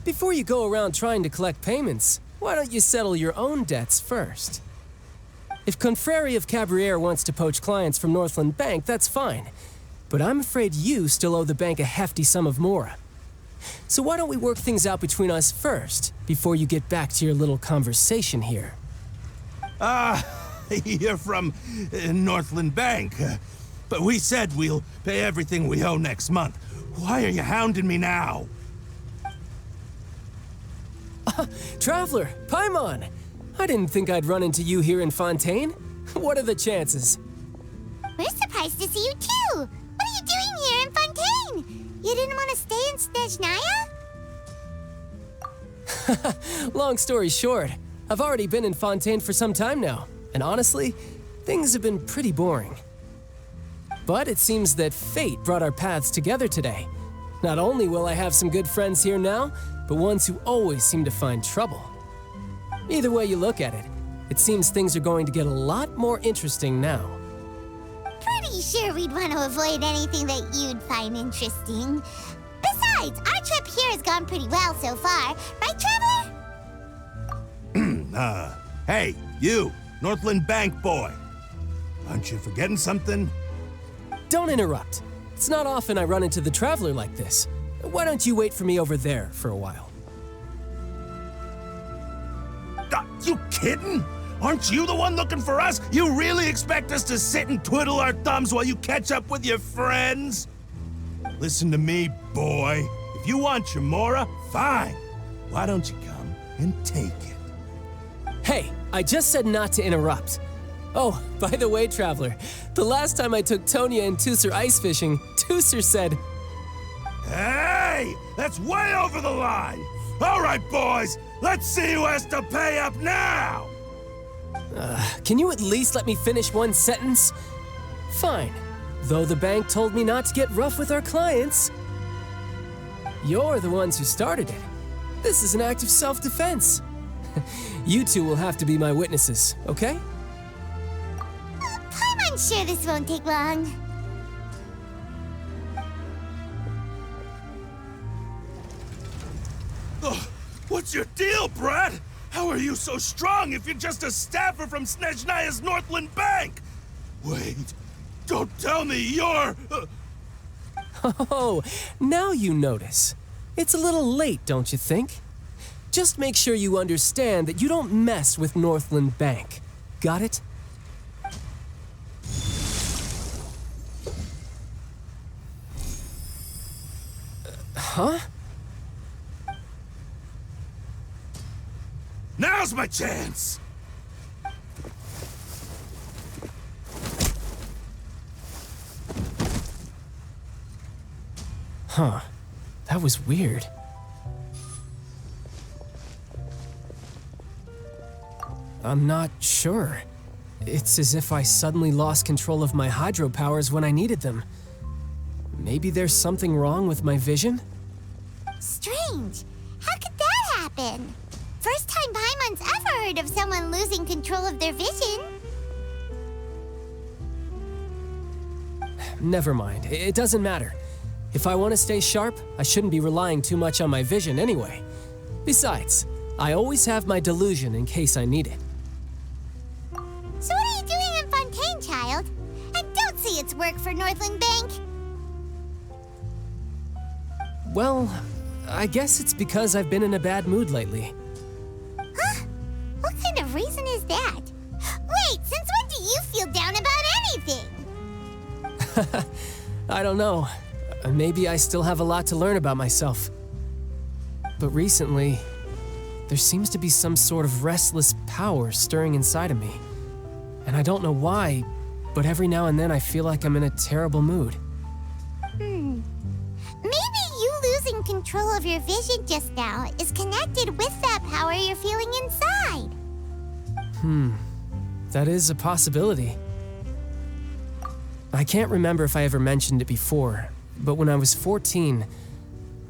Before you go around trying to collect payments, why don't you settle your own debts first? If Confrérie of Cabriere wants to poach clients from Northland Bank, that's fine. But I'm afraid you still owe the bank a hefty sum of mora. So why don't we work things out between us first, before you get back to your little conversation here? You're from Northland Bank. But we said we'll pay everything we owe next month. Why are you hounding me now? Traveler, Paimon! I didn't think I'd run into you here in Fontaine. What are the chances? We're surprised to see you too! What are you doing here in Fontaine? You didn't want to stay in Snezhnaya? Long story short, I've already been in Fontaine for some time now, and honestly, things have been pretty boring. But it seems that fate brought our paths together today. Not only will I have some good friends here now, but ones who always seem to find trouble. Either way you look at it, it seems things are going to get a lot more interesting now. Pretty sure we'd want to avoid anything that you'd find interesting. Besides, our trip here has gone pretty well so far. Right, Traveler? Hey, you, Northland Bank boy. Aren't you forgetting something? Don't interrupt. It's not often I run into the Traveler like this. Why don't you wait for me over there for a while? You kidding? Aren't you the one looking for us? You really expect us to sit and twiddle our thumbs while you catch up with your friends? Listen to me, boy. If you want your Mora, fine. Why don't you come and take it? Hey, I just said not to interrupt. Oh, by the way, Traveler, the last time I took Tonya and Tusser ice fishing, Tusser said, "Hey, that's way over the line! All right, boys, let's see who has to pay up now!" Can you at least let me finish one sentence? Fine, though the bank told me not to get rough with our clients. You're the ones who started it. This is an act of self-defense. You two will have to be my witnesses, okay? I'm sure this won't take long. What's your deal, Brad? How are you so strong if you're just a staffer from Snezhnaya's Northland Bank? Wait, don't tell me you're... Oh, now you notice. It's a little late, don't you think? Just make sure you understand that you don't mess with Northland Bank. Got it? Huh? Now's my chance! Huh. That was weird. I'm not sure. It's as if I suddenly lost control of my hydro powers when I needed them. Maybe there's something wrong with my vision? Strange. How could that happen? First time Paimon's ever heard of someone losing control of their vision. Never mind. It doesn't matter. If I want to stay sharp, I shouldn't be relying too much on my vision anyway. Besides, I always have my delusion in case I need it. So what are you doing in Fontaine, child? And don't say it's work for Northland Bank. Well, I guess it's because I've been in a bad mood lately. Huh? What kind of reason is that? Wait, since when do you feel down about anything? I don't know. Maybe I still have a lot to learn about myself. But recently, there seems to be some sort of restless power stirring inside of me. And I don't know why, but every now and then I feel like I'm in a terrible mood. Maybe you losing control of your vision just now is connected with that power you're feeling inside. That is a possibility. I can't remember if I ever mentioned it before, but when I was 14,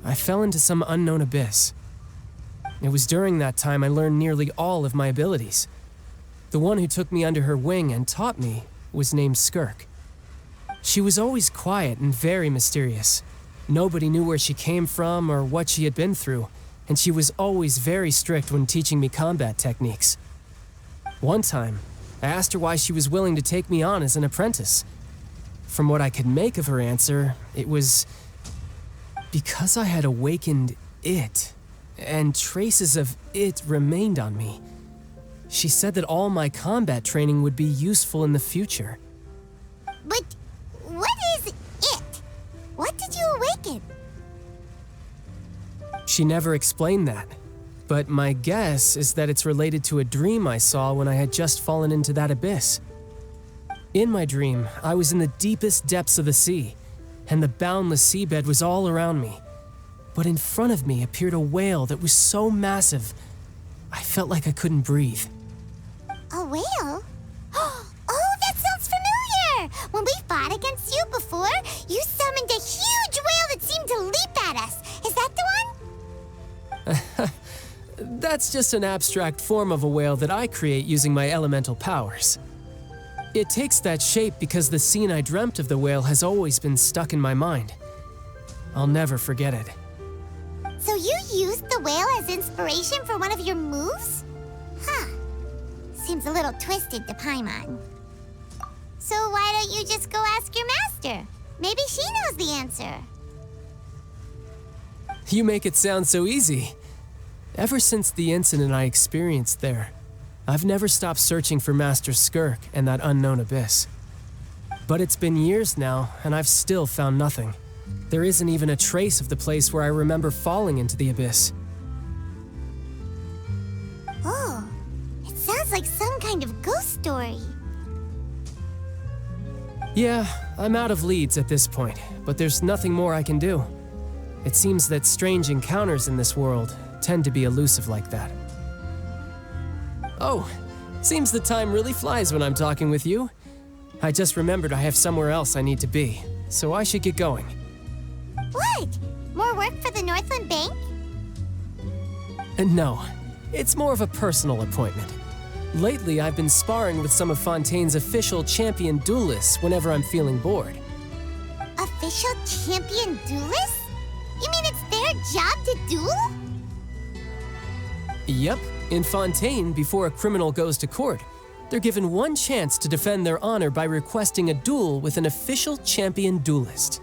I fell into some unknown abyss. It was during that time I learned nearly all of my abilities. The one who took me under her wing and taught me was named Skirk. She was always quiet and very mysterious. Nobody knew where she came from or what she had been through, and she was always very strict when teaching me combat techniques. One time, I asked her why she was willing to take me on as an apprentice. From what I could make of her answer, it was because I had awakened it, and traces of it remained on me. She said that all my combat training would be useful in the future. But what is it? What did you awaken? She never explained that, but my guess is that it's related to a dream I saw when I had just fallen into that abyss. In my dream, I was in the deepest depths of the sea, and the boundless seabed was all around me. But in front of me appeared a whale that was so massive, I felt like I couldn't breathe. A whale? Oh, that sounds familiar! When we fought against you before, you summoned a huge whale that seemed to leap That's just an abstract form of a whale that I create using my elemental powers. It takes that shape because the scene I dreamt of the whale has always been stuck in my mind. I'll never forget it. So you used the whale as inspiration for one of your moves? Huh. Seems a little twisted to Paimon. So why don't you just go ask your master? Maybe she knows the answer. You make it sound so easy. Ever since the incident I experienced there, I've never stopped searching for Master Skirk and that unknown abyss. But it's been years now, and I've still found nothing. There isn't even a trace of the place where I remember falling into the abyss. Oh, it sounds like some kind of ghost story. Yeah, I'm out of leads at this point, but there's nothing more I can do. It seems that strange encounters in this world tend to be elusive like that. Oh, seems the time really flies when I'm talking with you. I just remembered I have somewhere else I need to be, so I should get going. What? More work for the Northland Bank? And no, it's more of a personal appointment. Lately, I've been sparring with some of Fontaine's official champion duelists whenever I'm feeling bored. Official champion duelists? You mean it's their job to duel? Yep. In Fontaine, before a criminal goes to court, they're given one chance to defend their honor by requesting a duel with an official champion duelist.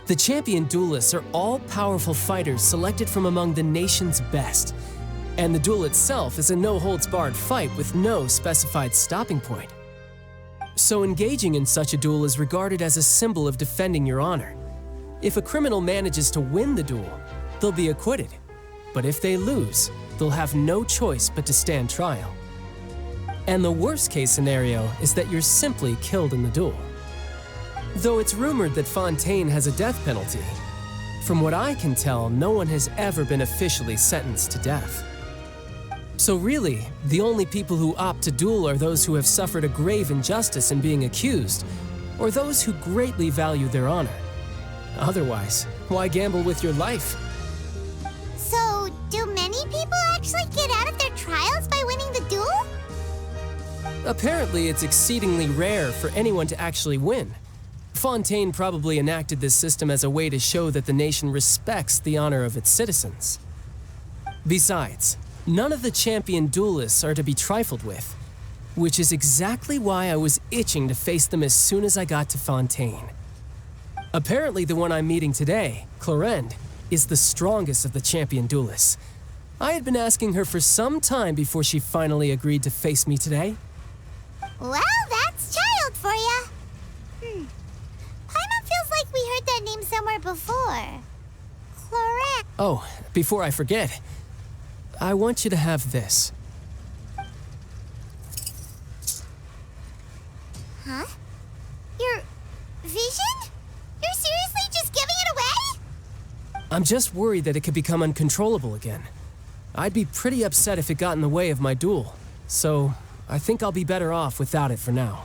The champion duelists are all-powerful fighters selected from among the nation's best, and the duel itself is a no-holds-barred fight with no specified stopping point. So engaging in such a duel is regarded as a symbol of defending your honor. If a criminal manages to win the duel, they'll be acquitted. But if they lose, they'll have no choice but to stand trial. And the worst-case scenario is that you're simply killed in the duel. Though it's rumored that Fontaine has a death penalty, from what I can tell, no one has ever been officially sentenced to death. So really, the only people who opt to duel are those who have suffered a grave injustice in being accused, or those who greatly value their honor. Otherwise, why gamble with your life? So, do many people actually get out of their trials by winning the duel? Apparently, it's exceedingly rare for anyone to actually win. Fontaine probably enacted this system as a way to show that the nation respects the honor of its citizens. Besides, none of the champion duelists are to be trifled with, which is exactly why I was itching to face them as soon as I got to Fontaine. Apparently, the one I'm meeting today, Clorinde, is the strongest of the champion duelists. I had been asking her for some time before she finally agreed to face me today. Well, that's child for ya. Paimon feels like we heard that name somewhere before. Clorinde. Oh, before I forget, I want you to have this. Huh? Your vision? You're seriously just giving it away? I'm just worried that it could become uncontrollable again. I'd be pretty upset if it got in the way of my duel, so I think I'll be better off without it for now.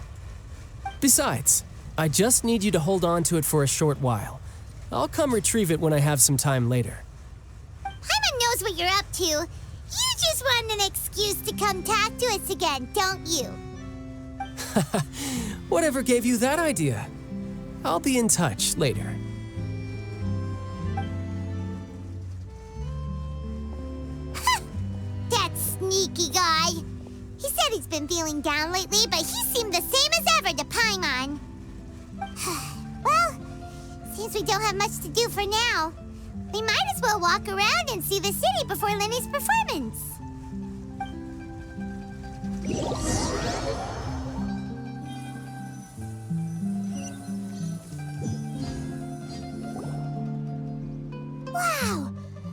Besides, I just need you to hold on to it for a short while. I'll come retrieve it when I have some time later. Paimon knows what you're up to. You just want an excuse to come talk to us again, don't you? Whatever gave you that idea? I'll be in touch later. That sneaky guy. He said he's been feeling down lately, but he seemed the same as ever to Paimon. Well, seems we don't have much to do for now. We might as well walk around and see the city before Lenny's performance. Wow!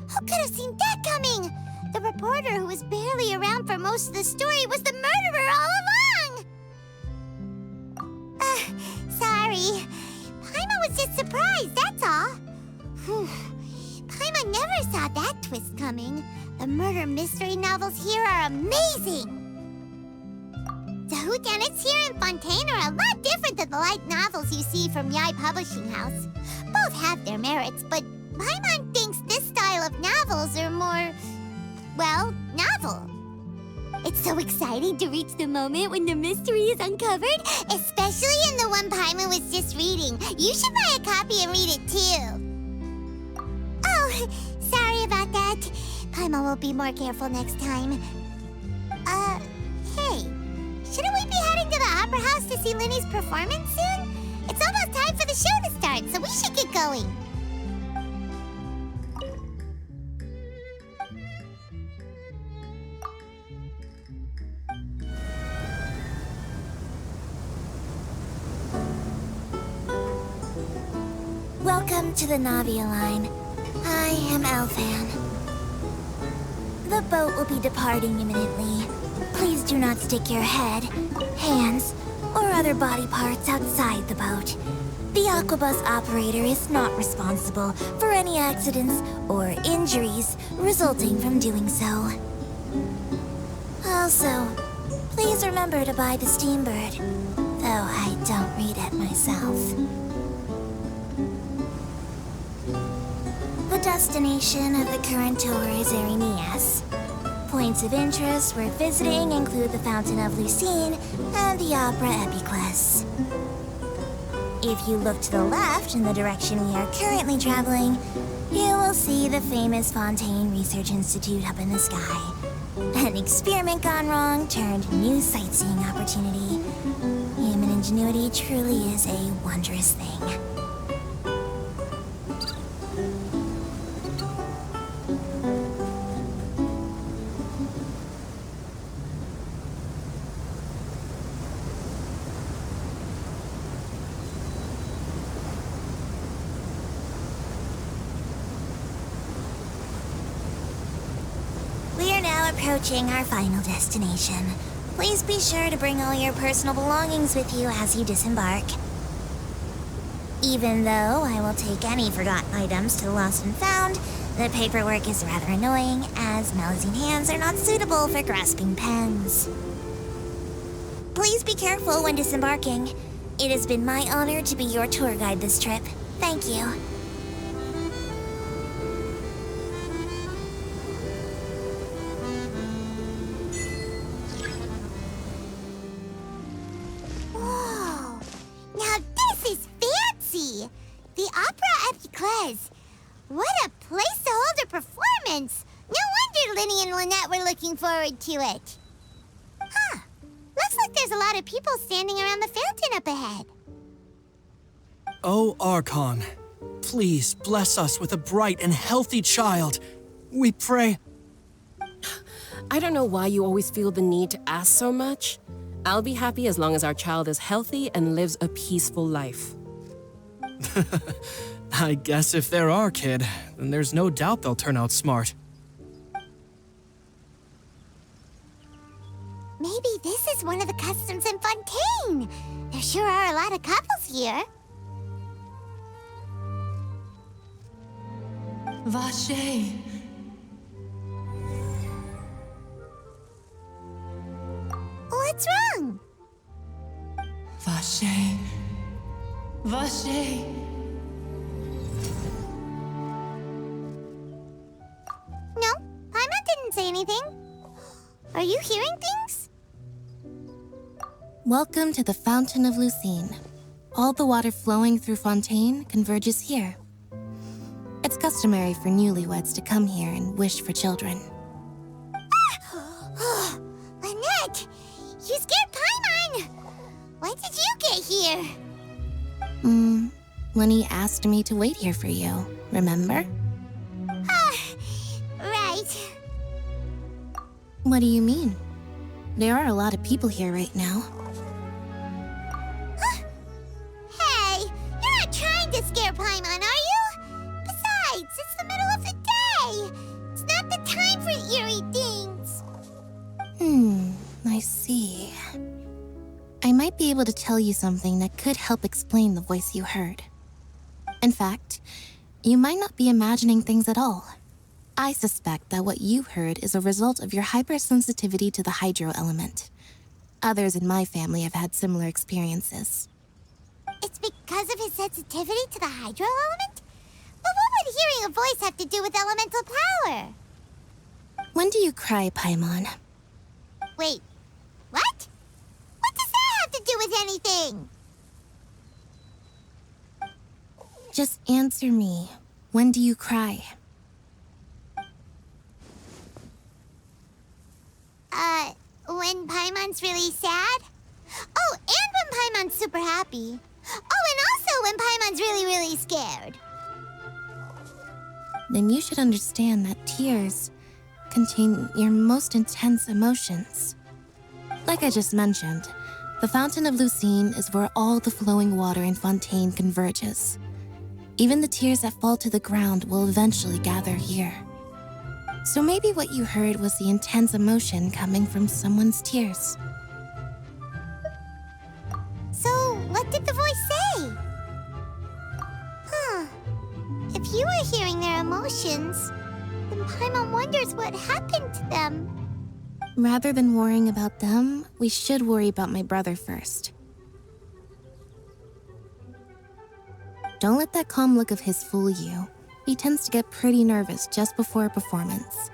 Who could have seen that coming? The reporter who was barely around for most of the story was the murderer all along! Sorry. Paimon was just surprised, that's all. Paimon never saw that twist coming. The murder mystery novels here are amazing! The whodunits here in Fontaine are a lot different than the light novels you see from Yai Publishing House. Both have their merits, but Paimon thinks this style of novels are more well, novel. It's so exciting to reach the moment when the mystery is uncovered, especially in the one Paimon was just reading. You should buy a copy and read it too. Oh, sorry about that. Paimon will be more careful next time. Hey, shouldn't we be heading to the Opera House to see Linny's performance soon? It's almost time for the show to start, so we should get going. Welcome to the Navia line. I am Alhaitham. The boat will be departing imminently. Please do not stick your head, hands, or other body parts outside the boat. The Aquabus operator is not responsible for any accidents or injuries resulting from doing so. Also, please remember to buy the Steambird, though I don't read it myself. The destination of the current tour is Erinias. Points of interest worth visiting include the Fountain of Lucine and the Opera Epiclese. If you look to the left in the direction we are currently traveling, you will see the famous Fontaine Research Institute up in the sky. An experiment gone wrong turned new sightseeing opportunity. Human ingenuity truly is a wondrous thing. Approaching our final destination. Please be sure to bring all your personal belongings with you as you disembark. Even though I will take any forgotten items to the lost and found, the paperwork is rather annoying, as Melusine hands are not suitable for grasping pens. Please be careful when disembarking. It has been my honor to be your tour guide this trip. Thank you. The Opera Epiclese! What a place to hold a performance! No wonder Linny and Lynette were looking forward to it. Huh. Looks like there's a lot of people standing around the fountain up ahead. Oh, Archon, please bless us with a bright and healthy child. We pray. I don't know why you always feel the need to ask so much. I'll be happy as long as our child is healthy and lives a peaceful life. I guess if they're our kid, then there's no doubt they'll turn out smart. Maybe this is one of the customs in Fontaine. There sure are a lot of couples here. Vache. What's wrong? Vache. Vache. No, Paimon didn't say anything. Are you hearing things? Welcome to the Fountain of Lucine. All the water flowing through Fontaine converges here. It's customary for newlyweds to come here and wish for children. Lynette! You scared Paimon! When did you get here? Lenny asked me to wait here for you, remember? Right. What do you mean? There are a lot of people here right now. Hey, you're not trying to scare Paimon, are you? Besides, it's the middle of the day. It's not the time for eerie things. I see. I might be able to tell you something that could help explain the voice you heard. In fact, you might not be imagining things at all. I suspect that what you heard is a result of your hypersensitivity to the hydro element. Others in my family have had similar experiences. It's because of his sensitivity to the hydro element? But what would hearing a voice have to do with elemental power? When do you cry, Paimon? Wait, what? What does that have to do with anything? Just answer me. When do you cry? When Paimon's really sad? Oh, and when Paimon's super happy. Oh, and also when Paimon's really, really scared. Then you should understand that tears contain your most intense emotions. Like I just mentioned, the Fountain of Lucine is where all the flowing water in Fontaine converges. Even the tears that fall to the ground will eventually gather here. So maybe what you heard was the intense emotion coming from someone's tears. So, what did the voice say? Huh. If you were hearing their emotions, then Paimon wonders what happened to them. Rather than worrying about them, we should worry about my brother first. Don't let that calm look of his fool you. He tends to get pretty nervous just before a performance.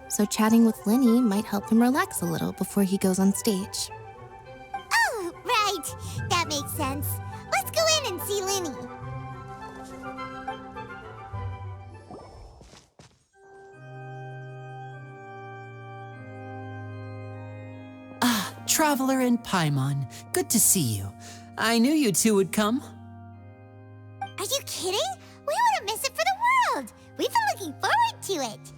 So chatting with Linny might help him relax a little before he goes on stage. Oh, right. That makes sense. Let's go in and see Linny. Traveler and Paimon, good to see you. I knew you two would come. Are you kidding? We wouldn't miss it for the world. We've been looking forward to it.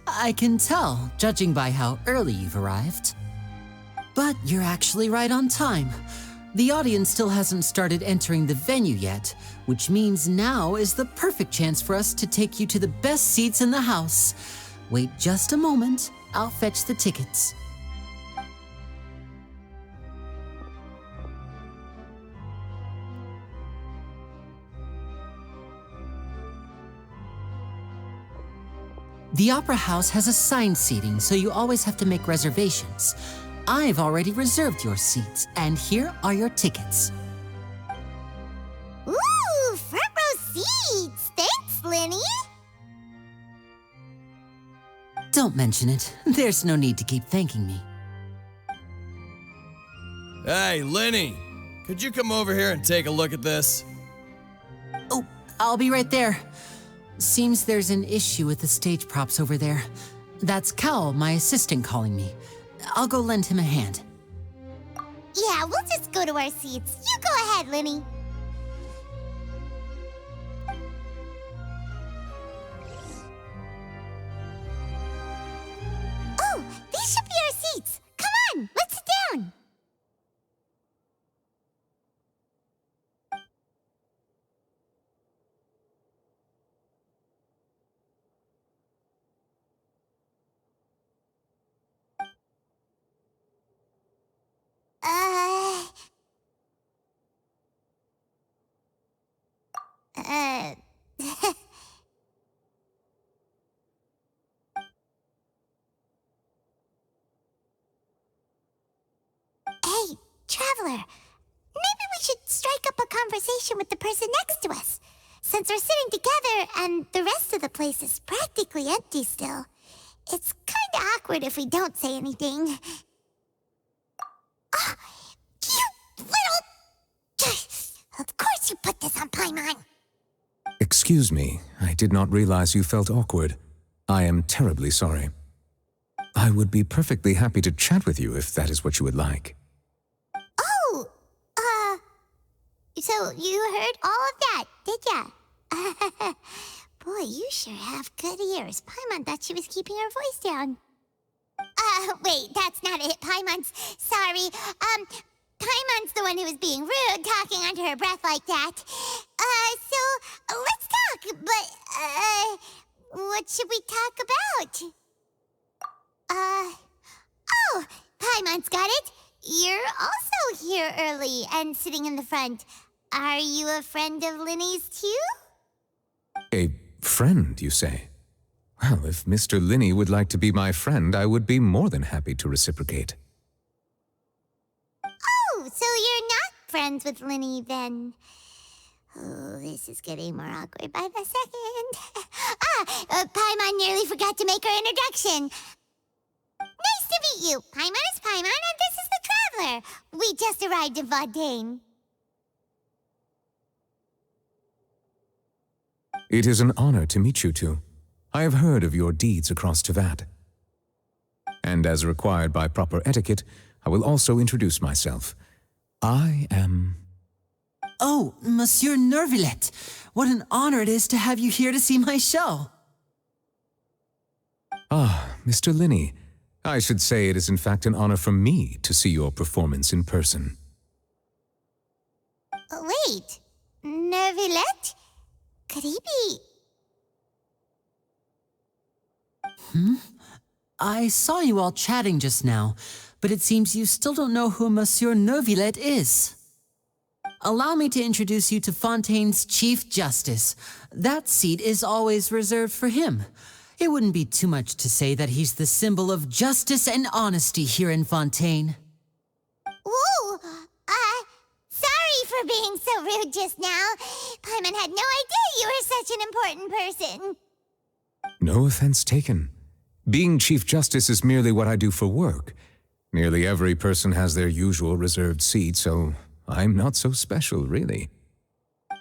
I can tell, judging by how early you've arrived. But you're actually right on time. The audience still hasn't started entering the venue yet, which means now is the perfect chance for us to take you to the best seats in the house. Wait just a moment. I'll fetch the tickets. The Opera House has assigned seating, so you always have to make reservations. I've already reserved your seats, and here are your tickets. Ooh, front row seats! Thanks, Linny! Don't mention it. There's no need to keep thanking me. Hey, Linny! Could you come over here and take a look at this? Oh, I'll be right there. Seems there's an issue with the stage props over there. That's Cal, my assistant, calling me. I'll go lend him a hand. Yeah, we'll just go to our seats. You go ahead, Linny. Oh, these should be our seats. Come on, let's sit down. Hey, Traveler. Maybe we should strike up a conversation with the person next to us. Since we're sitting together and the rest of the place is practically empty still, it's kinda awkward if we don't say anything. Oh, you little... Of course you put this on Paimon. Excuse me, I did not realize you felt awkward. I am terribly sorry. I would be perfectly happy to chat with you if that is what you would like. Oh, so you heard all of that, did ya? Boy, you sure have good ears. Paimon thought she was keeping her voice down. Wait, that's not it, Paimon's. Sorry, Paimon's the one who was being rude, talking under her breath like that. So, let's talk, but, what should we talk about? Oh, Paimon's got it. You're also here early and sitting in the front. Are you a friend of Linny's too? A friend, you say? Well, if Mr. Linny would like to be my friend, I would be more than happy to reciprocate. Oh, so you're not friends with Linny then? Oh, this is getting more awkward by the second. Paimon nearly forgot to make her introduction. Nice to meet you. Paimon is Paimon, and this is the Traveler. We just arrived in Fontaine. It is an honor to meet you two. I have heard of your deeds across Tevat. And as required by proper etiquette, I will also introduce myself. I am... Oh, Monsieur Neuvillette. What an honor it is to have you here to see my show. Ah, Mr. Linney. I should say it is in fact an honor for me to see your performance in person. Wait, Neuvillette? Could he be... I saw you all chatting just now, but it seems you still don't know who Monsieur Neuvillette is. Allow me to introduce you to Fontaine's Chief Justice. That seat is always reserved for him. It wouldn't be too much to say that he's the symbol of justice and honesty here in Fontaine. Ooh, sorry for being so rude just now. Paimon had no idea you were such an important person. No offense taken. Being Chief Justice is merely what I do for work. Nearly every person has their usual reserved seat, so I'm not so special, really.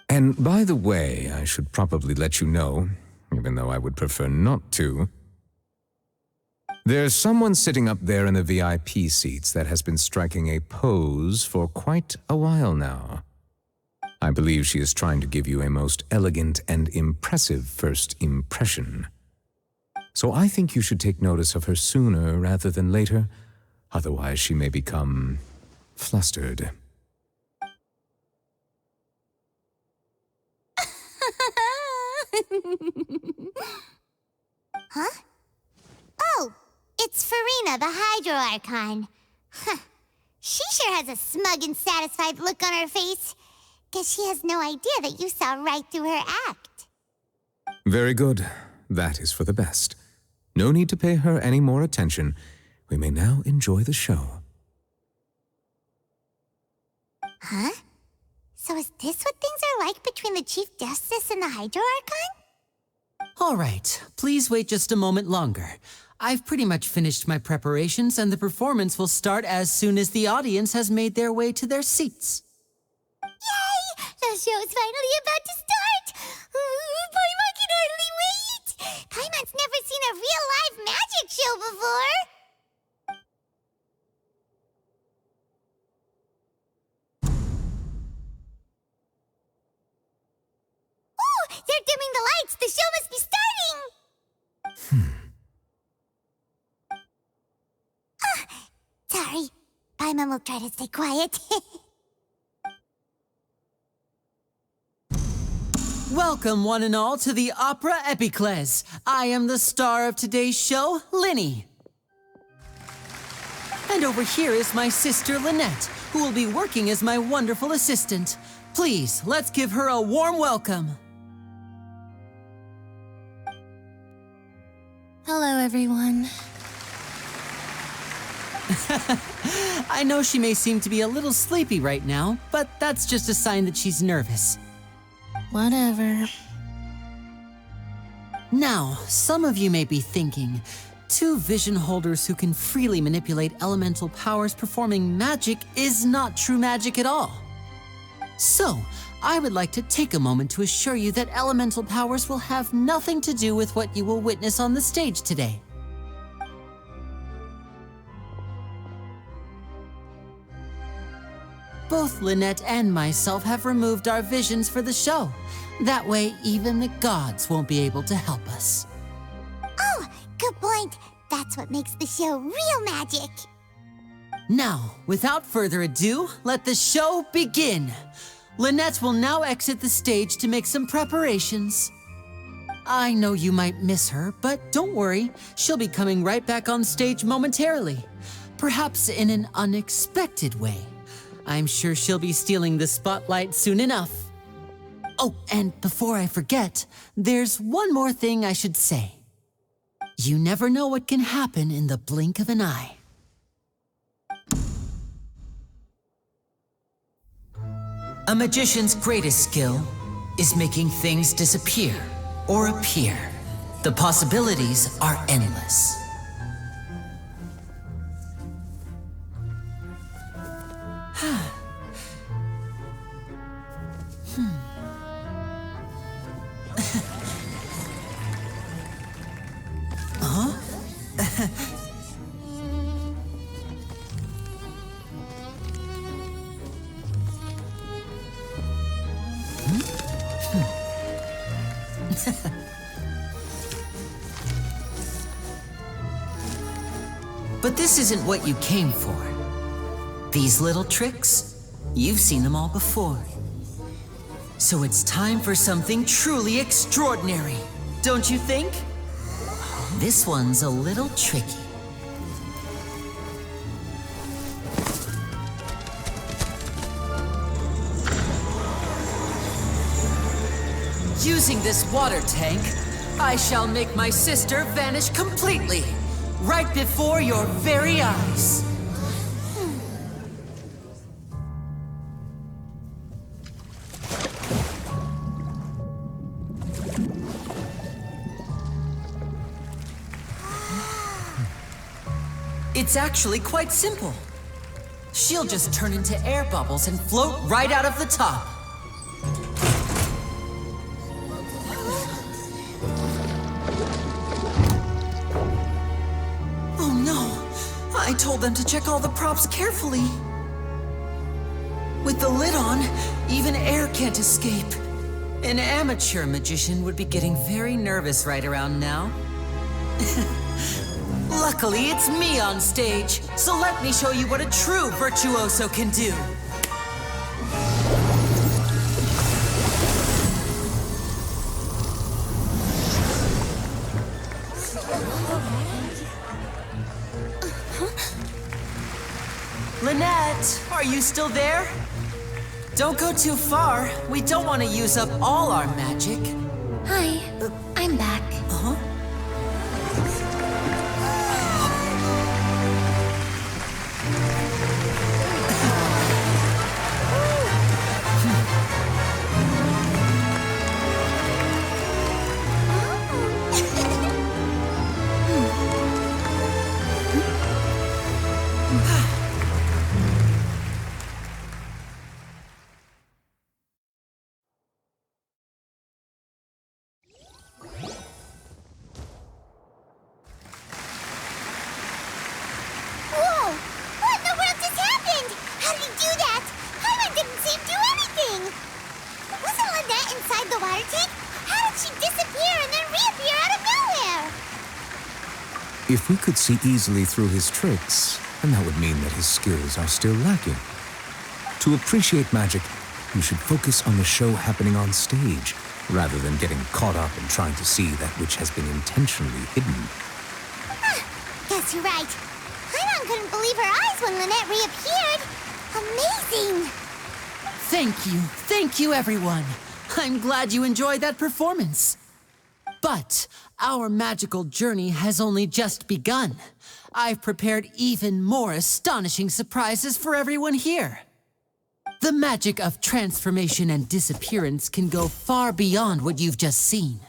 And by the way, I should probably let you know, even though I would prefer not to. There's someone sitting up there in the VIP seats that has been striking a pose for quite a while now. I believe she is trying to give you a most elegant and impressive first impression. So I think you should take notice of her sooner rather than later, otherwise she may become flustered. Huh? Oh, it's Farina, the Hydro Archon. Huh. She sure has a smug and satisfied look on her face. Guess she has no idea that you saw right through her act. Very good. That is for the best. No need to pay her any more attention. We may now enjoy the show. Huh? So is this what things are like between the Chief Justice and the Hydro Archon? All right, please wait just a moment longer. I've pretty much finished my preparations, and the performance will start as soon as the audience has made their way to their seats. Yay! The show's finally about to start! Paimon can hardly wait! Paimon's never seen a real live magic show before! Ooh! They're dimming the lights! The show must be starting! Sorry. Paimon will try to stay quiet. Welcome, one and all, to the Opera Epiclese. I am the star of today's show, Linny. And over here is my sister, Lynette, who will be working as my wonderful assistant. Please, let's give her a warm welcome. Hello, everyone. I know she may seem to be a little sleepy right now, but that's just a sign that she's nervous. Whatever. Now, some of you may be thinking, two vision holders who can freely manipulate elemental powers performing magic is not true magic at all. So, I would like to take a moment to assure you that elemental powers will have nothing to do with what you will witness on the stage today. Both Lynette and myself have removed our visions for the show. That way, even the gods won't be able to help us. Oh, good point. That's what makes the show real magic. Now, without further ado, let the show begin. Lynette will now exit the stage to make some preparations. I know you might miss her, but don't worry. She'll be coming right back on stage momentarily. Perhaps in an unexpected way. I'm sure she'll be stealing the spotlight soon enough. Oh, and before I forget, there's one more thing I should say. You never know what can happen in the blink of an eye. A magician's greatest skill is making things disappear or appear. The possibilities are endless. Huh? But this isn't what you came for. These little tricks, you've seen them all before. So it's time for something truly extraordinary, don't you think? This one's a little tricky. Using this water tank, I shall make my sister vanish completely, right before your very eyes. It's actually quite simple. She'll just turn into air bubbles and float right out of the top. Oh no! I told them to check all the props carefully. With the lid on, even air can't escape. An amateur magician would be getting very nervous right around now. Luckily, it's me on stage, so let me show you what a true virtuoso can do. Lynette, are you still there? Don't go too far. We don't want to use up all our magic. Hi, I'm back. Uh-huh. If we could see easily through his tricks, then that would mean that his skills are still lacking. To appreciate magic, you should focus on the show happening on stage, rather than getting caught up in trying to see that which has been intentionally hidden. Guess you're right. Paimon couldn't believe her eyes when Lynette reappeared. Amazing! Thank you everyone. I'm glad you enjoyed that performance. But our magical journey has only just begun. I've prepared even more astonishing surprises for everyone here. The magic of transformation and disappearance can go far beyond what you've just seen.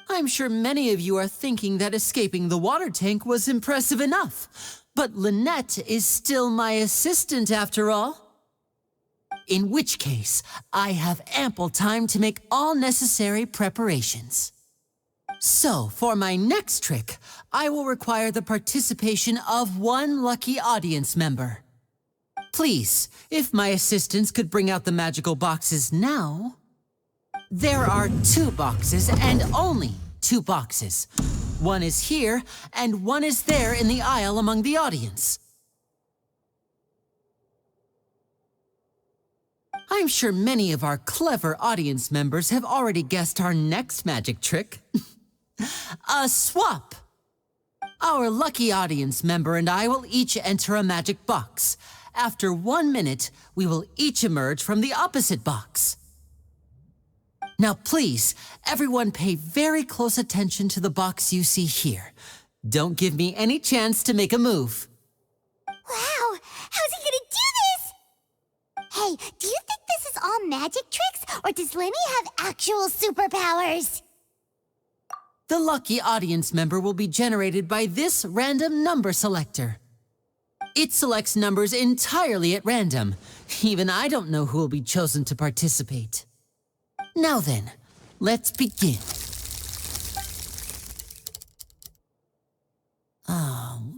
I'm sure many of you are thinking that escaping the water tank was impressive enough, but Lynette is still my assistant after all. In which case, I have ample time to make all necessary preparations. So, for my next trick, I will require the participation of one lucky audience member. Please, if my assistants could bring out the magical boxes now. There are 2 boxes and only 2 boxes. One is here, and one is there in the aisle among the audience. I'm sure many of our clever audience members have already guessed our next magic trick. A swap! Our lucky audience member and I will each enter a magic box. After 1 minute, we will each emerge from the opposite box. Now please, everyone pay very close attention to the box you see here. Don't give me any chance to make a move. Wow! How's he gonna do this? Hey, do you think all magic tricks, or does Lenny have actual superpowers? The lucky audience member will be generated by this random number selector. It selects numbers entirely at random. Even I don't know who will be chosen to participate. Now then, let's begin.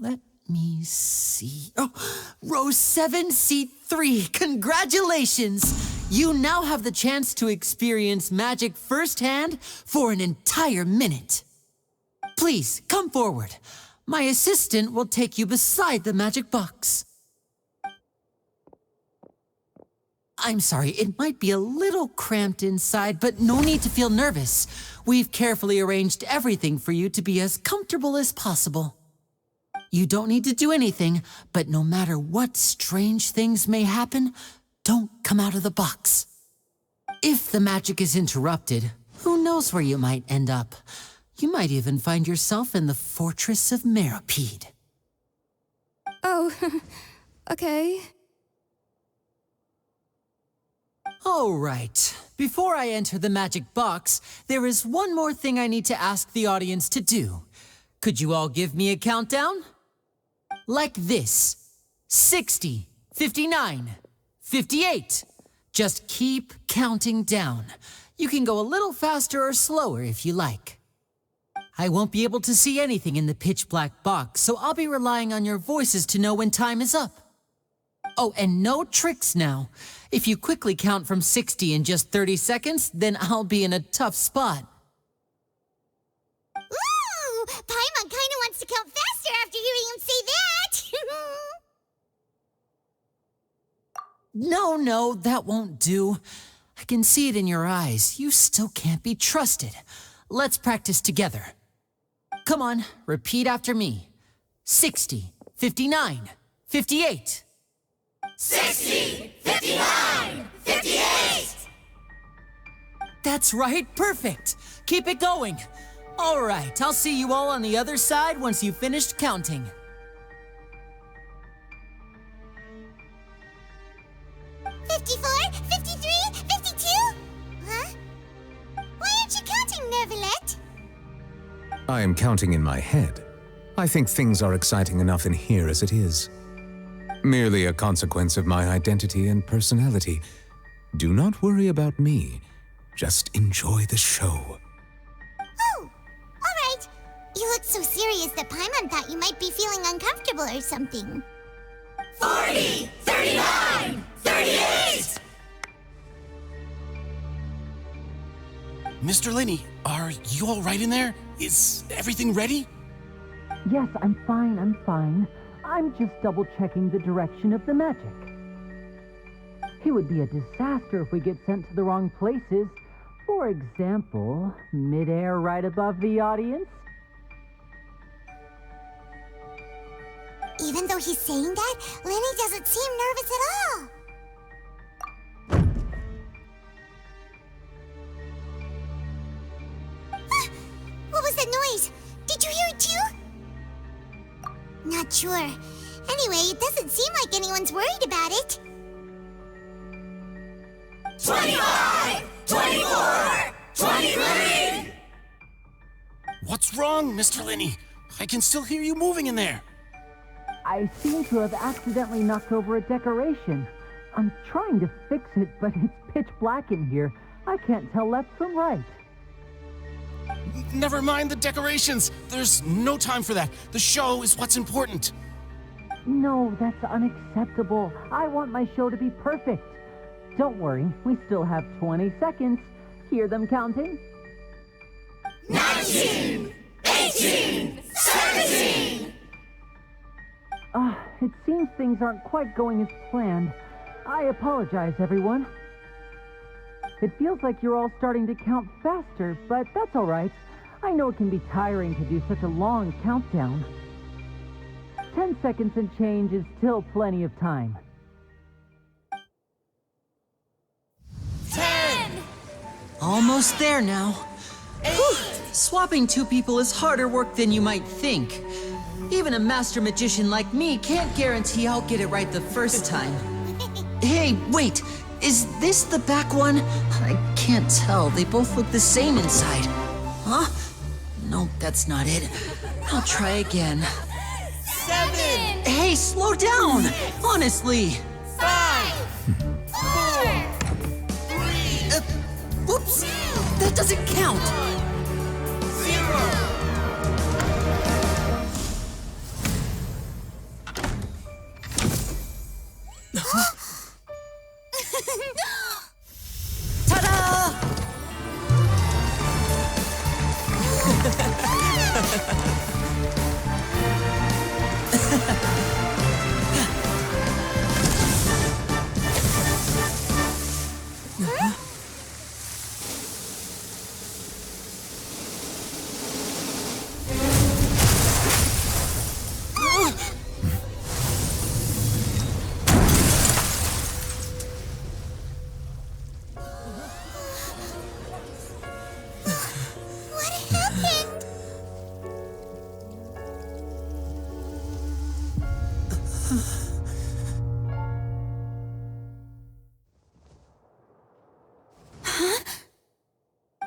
Let me see. Oh, row 7, seat 3. Congratulations! You now have the chance to experience magic firsthand for an entire minute. Please, come forward. My assistant will take you beside the magic box. I'm sorry, it might be a little cramped inside, but no need to feel nervous. We've carefully arranged everything for you to be as comfortable as possible. You don't need to do anything, but no matter what strange things may happen, don't come out of the box. If the magic is interrupted, who knows where you might end up? You might even find yourself in the Fortress of Meropide. Oh, okay. All right. Before I enter the magic box, there is one more thing I need to ask the audience to do. Could you all give me a countdown? Like this. 60, 59, 58. Just keep counting down. You can go a little faster or slower if you like. I won't be able to see anything in the pitch black box, so I'll be relying on your voices to know when time is up. Oh, and no tricks now. If you quickly count from 60 in just 30 seconds, then I'll be in a tough spot. Ooh! Paimon kinda wants to count faster after hearing him say that! No, that won't do. I can see it in your eyes. You still can't be trusted. Let's practice together. Come on, repeat after me. 60, 59, 58. 60, 59, 58! That's right, perfect. Keep it going. All right, I'll see you all on the other side once you've finished counting. 54, 53, 52? Huh? Why aren't you counting, Neuvillette? I am counting in my head. I think things are exciting enough in here as it is. Merely a consequence of my identity and personality. Do not worry about me. Just enjoy the show. Oh, all right. You look so serious that Paimon thought you might be feeling uncomfortable or something. 40, 39, 38! Mr. Lenny, are you all right in there? Is everything ready? Yes, I'm fine. I'm just double-checking the direction of the magic. It would be a disaster if we get sent to the wrong places. For example, mid-air right above the audience. Even though he's saying that, Lenny doesn't seem nervous at all. What was that noise? Did you hear it too? Not sure. Anyway, it doesn't seem like anyone's worried about it. 25, 24, 23! What's wrong, Mr. Lenny? I can still hear you moving in there. I seem to have accidentally knocked over a decoration. I'm trying to fix it, but it's pitch black in here. I can't tell left from right. Never mind the decorations. There's no time for that. The show is what's important. No, that's unacceptable. I want my show to be perfect. Don't worry, we still have 20 seconds. Hear them counting? 19, 18, 17! It seems things aren't quite going as planned. I apologize, everyone. It feels like you're all starting to count faster, but that's all right. I know it can be tiring to do such a long countdown. 10 seconds and change is still plenty of time. 10! Almost there now. Whew. Swapping two people is harder work than you might think. Even a master magician like me can't guarantee I'll get it right the first time. Hey, wait! Is this the back one? I can't tell. They both look the same inside. Huh? No, that's not it. I'll try again. 7. Hey, slow down! Honestly. 5. 4. 3. Whoops! That doesn't count! 0. Ta-da!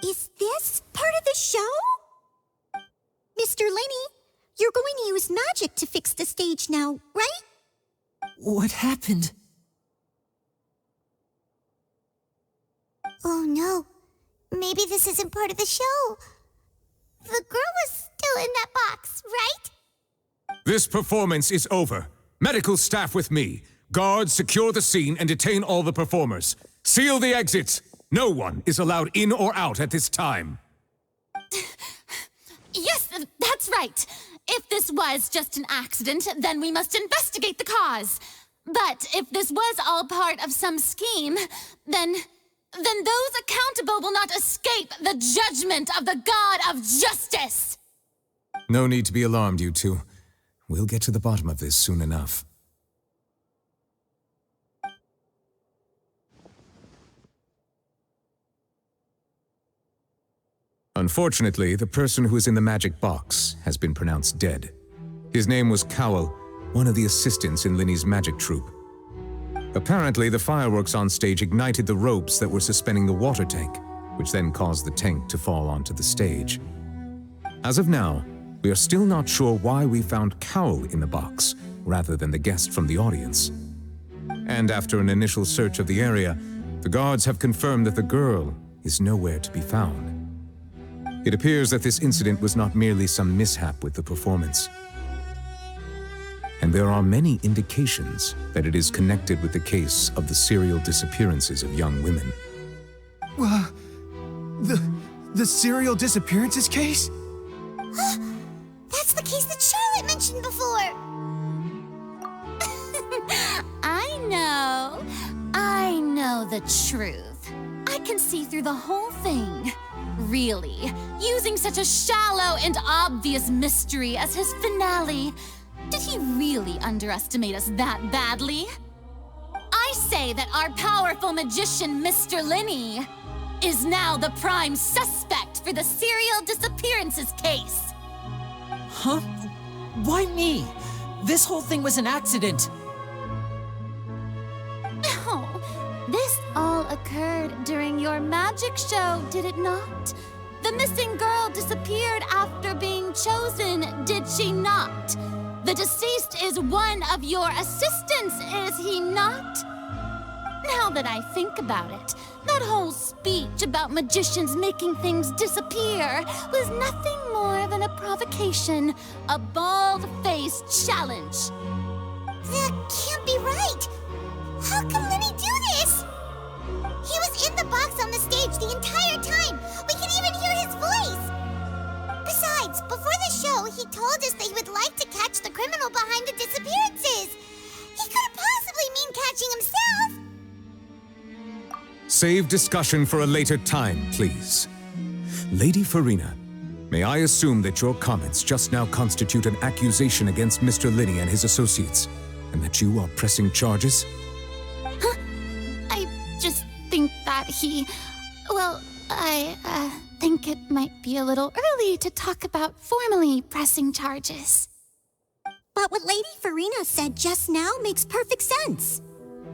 Is this part of the show? Mr. Lenny, you're going to use magic to fix the stage now, right? What happened? Oh no, maybe this isn't part of the show. The girl was still in that box, right? This performance is over. Medical staff with me. Guards, secure the scene and detain all the performers. Seal the exits. No one is allowed in or out at this time. Yes, that's right. If this was just an accident, then we must investigate the cause. But if this was all part of some scheme, then those accountable will not escape the judgment of the God of Justice. No need to be alarmed, you two. We'll get to the bottom of this soon enough. Unfortunately, the person who is in the magic box has been pronounced dead. His name was Cowell, one of the assistants in Linny's magic troupe. Apparently, the fireworks on stage ignited the ropes that were suspending the water tank, which then caused the tank to fall onto the stage. As of now, we are still not sure why we found Cowell in the box, rather than the guest from the audience. And after an initial search of the area, the guards have confirmed that the girl is nowhere to be found. It appears that this incident was not merely some mishap with the performance. And there are many indications that it is connected with the case of the serial disappearances of young women. The serial disappearances case? That's the case that Charlotte mentioned before. I know the truth. I can see through the whole thing. Really, using such a shallow and obvious mystery as his finale. Did he really underestimate us that badly? I say that our powerful magician, Mr. Linny, is now the prime suspect for the serial disappearances case. Huh? Why me? This whole thing was an accident. No, this all occurred during your magic show, did it not? The missing girl disappeared after being chosen, did she not? The deceased is one of your assistants, is he not? Now that I think about it, that whole speech about magicians making things disappear was nothing more than a provocation, a bald-faced challenge. That can't be right. How can Linny do this? He was in the box on the stage the entire time. We can even hear his voice. Besides, before the show, he told us that he would like to catch the criminal behind the disappearances. He couldn't possibly mean catching himself. Save discussion for a later time, please. Lady Farina, may I assume that your comments just now constitute an accusation against Mr. Linny and his associates, and that you are pressing charges? Huh? I just think that I think it might be a little early to talk about formally pressing charges. But what Lady Farina said just now makes perfect sense.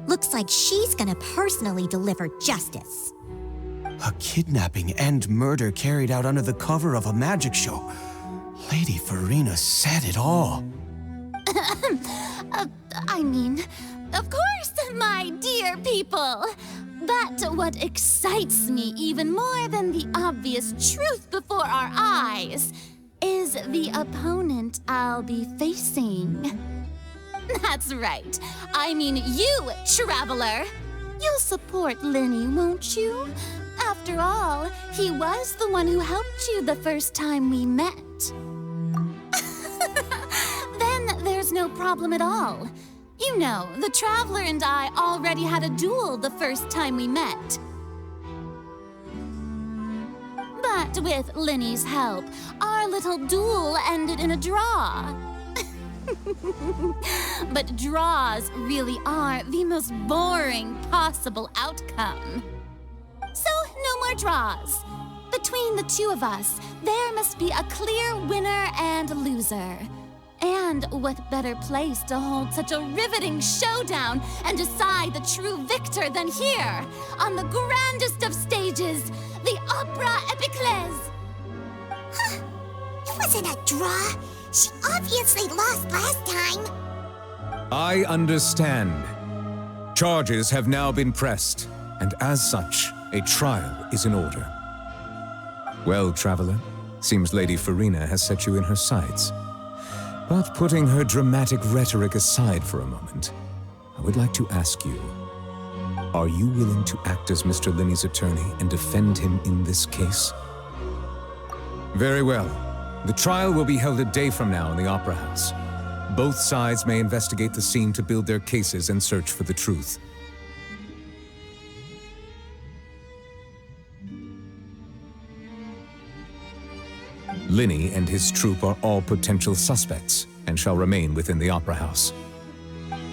Looks like she's gonna personally deliver justice. A kidnapping and murder carried out under the cover of a magic show. Lady Farina said it all. I mean, of course, my dear people. But what excites me even more than the obvious truth before our eyes is the opponent I'll be facing. That's right. I mean you, Traveler. You'll support Lenny, won't you? After all, he was the one who helped you the first time we met. Then there's no problem at all. You know, the Traveler and I already had a duel the first time we met. But with Lenny's help, our little duel ended in a draw. But draws really are the most boring possible outcome. So, no more draws. Between the two of us, there must be a clear winner and loser. And what better place to hold such a riveting showdown and decide the true victor than here, on the grandest of stages, the Opera Epiclese. Huh. It wasn't a draw. She obviously lost last time. I understand. Charges have now been pressed, and as such, a trial is in order. Well, Traveler, seems Lady Farina has set you in her sights. But putting her dramatic rhetoric aside for a moment, I would like to ask you, are you willing to act as Mr. Lenny's attorney and defend him in this case? Very well. The trial will be held a day from now in the Opera House. Both sides may investigate the scene to build their cases and search for the truth. Lenny and his troupe are all potential suspects and shall remain within the Opera House.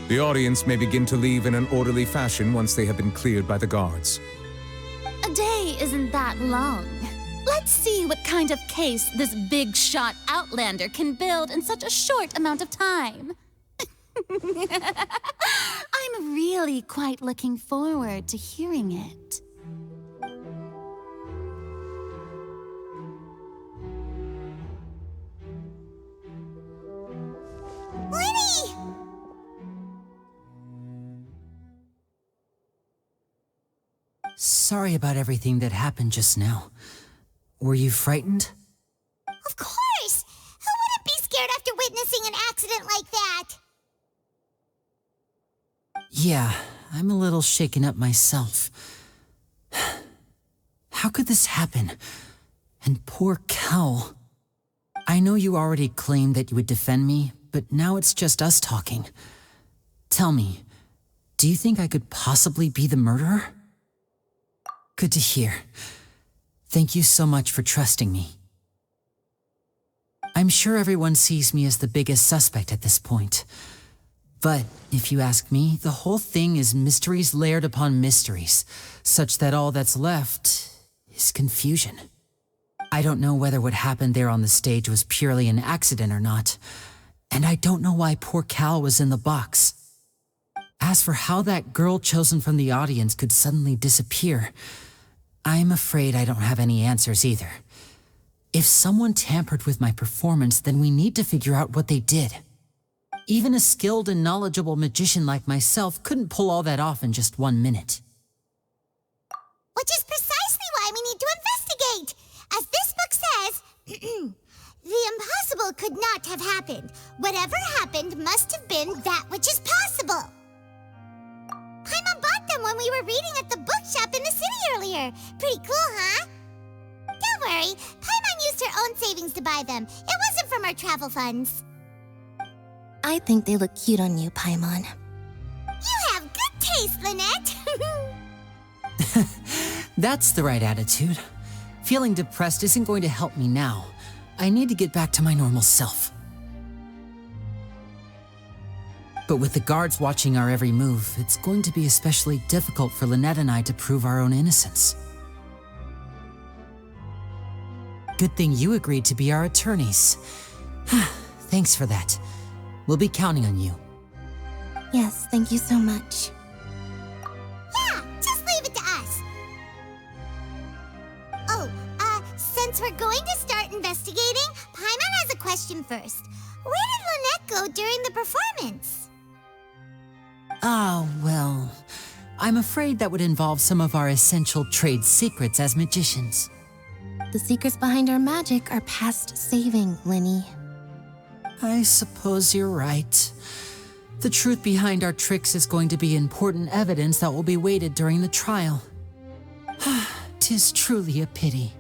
The audience may begin to leave in an orderly fashion once they have been cleared by the guards. A day isn't that long. Let's see what kind of case this big-shot outlander can build in such a short amount of time. I'm really quite looking forward to hearing it. Lenny! Sorry about everything that happened just now. Were you frightened? Of course! Who wouldn't be scared after witnessing an accident like that? Yeah, I'm a little shaken up myself. How could this happen? And poor Kel. I know you already claimed that you would defend me, but now it's just us talking. Tell me, do you think I could possibly be the murderer? Good to hear. Thank you so much for trusting me. I'm sure everyone sees me as the biggest suspect at this point. But if you ask me, the whole thing is mysteries layered upon mysteries, such that all that's left is confusion. I don't know whether what happened there on the stage was purely an accident or not, and I don't know why poor Cal was in the box. As for how that girl chosen from the audience could suddenly disappear, I'm afraid I don't have any answers either. If someone tampered with my performance, then we need to figure out what they did. Even a skilled and knowledgeable magician like myself couldn't pull all that off in just 1 minute. Which is precisely why we need to investigate. As this book says, the impossible could not have happened. Whatever happened must have been that which is possible. Paimon bought them when we were reading at the bookshop in the city earlier. Pretty cool, huh? Don't worry, Paimon used her own savings to buy them. It wasn't from our travel funds. I think they look cute on you, Paimon. You have good taste, Lynette. That's the right attitude. Feeling depressed isn't going to help me now. I need to get back to my normal self. But with the guards watching our every move, it's going to be especially difficult for Lynette and I to prove our own innocence. Good thing you agreed to be our attorneys. Thanks for that. We'll be counting on you. Yes, thank you so much. first. Where did Lynette go during the performance? Ah, well, I'm afraid that would involve some of our essential trade secrets as magicians. The secrets behind our magic are past saving, Linny. I suppose you're right. The truth behind our tricks is going to be important evidence that will be weighted during the trial. 'Tis truly a pity.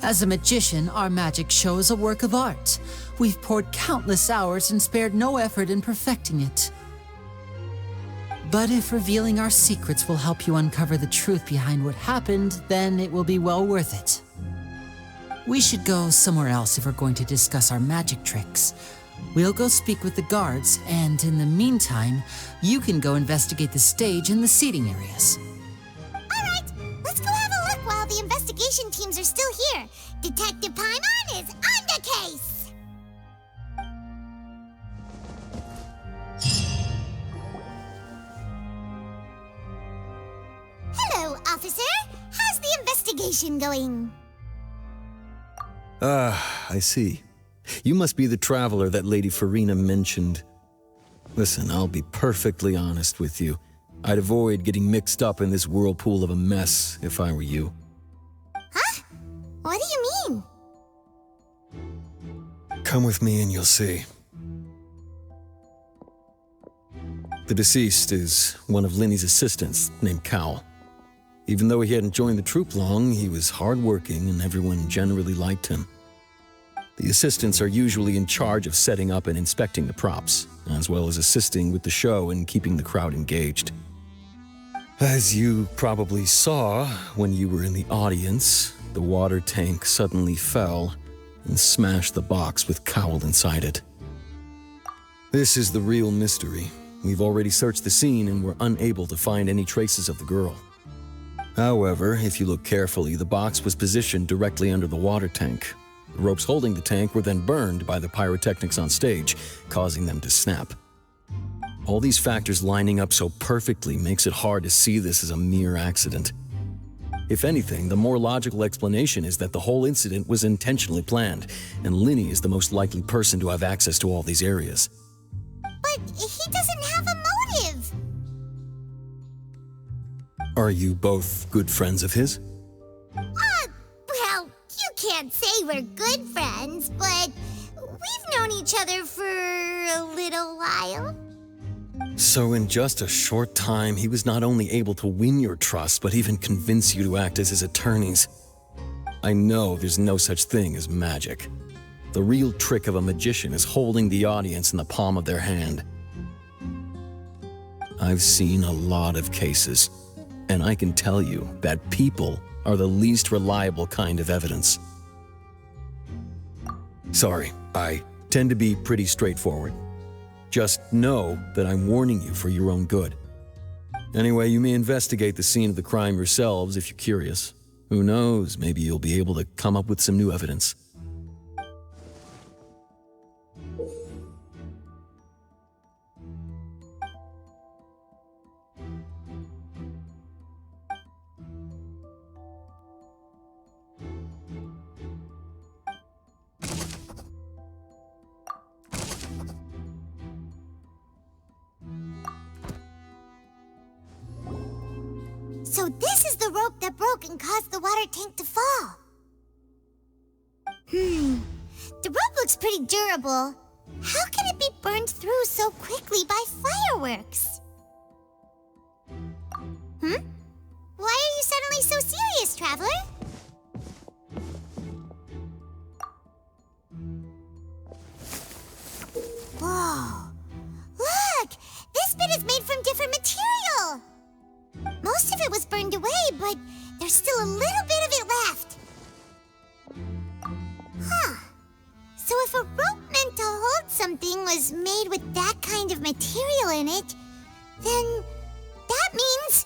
As a magician, our magic show is a work of art. We've poured countless hours and spared no effort in perfecting it. But if revealing our secrets will help you uncover the truth behind what happened, then it will be well worth it. We should go somewhere else if we're going to discuss our magic tricks. We'll go speak with the guards, and in the meantime, you can go investigate the stage and the seating areas. Alright, let's go have a look while the investigation teams are still here. Detective Paimon is on the case! Hello, officer. How's the investigation going? I see. You must be the traveler that Lady Farina mentioned. Listen, I'll be perfectly honest with you. I'd avoid getting mixed up in this whirlpool of a mess if I were you. Huh? What do you mean? Come with me and you'll see. The deceased is one of Linny's assistants named Cal. Even though he hadn't joined the troupe long, he was hardworking and everyone generally liked him. The assistants are usually in charge of setting up and inspecting the props, as well as assisting with the show and keeping the crowd engaged. As you probably saw when you were in the audience, the water tank suddenly fell and smashed the box with Cowl inside it. This is the real mystery. We've already searched the scene and were unable to find any traces of the girl. However, if you look carefully, the box was positioned directly under the water tank. The ropes holding the tank were then burned by the pyrotechnics on stage, causing them to snap. All these factors lining up so perfectly makes it hard to see this as a mere accident. If anything, the more logical explanation is that the whole incident was intentionally planned, and Linny is the most likely person to have access to all these areas. But he doesn't have a motive! Are you both good friends of his? Well, you can't say we're good friends, but we've known each other for a little while. So in just a short time, he was not only able to win your trust, but even convince you to act as his attorneys. I know there's no such thing as magic. The real trick of a magician is holding the audience in the palm of their hand. I've seen a lot of cases, and I can tell you that people are the least reliable kind of evidence. Sorry, I tend to be pretty straightforward. Just know that I'm warning you for your own good. Anyway, you may investigate the scene of the crime yourselves if you're curious. Who knows, maybe you'll be able to come up with some new evidence. So this is the rope that broke and caused the water tank to fall. The rope looks pretty durable. How can it be burned through so quickly by fireworks? Why are you suddenly so serious, Traveler? Whoa. Look! This bit is made from different material! Most of it was burned away, but there's still a little bit of it left. Huh. So if a rope meant to hold something was made with that kind of material in it, then that means...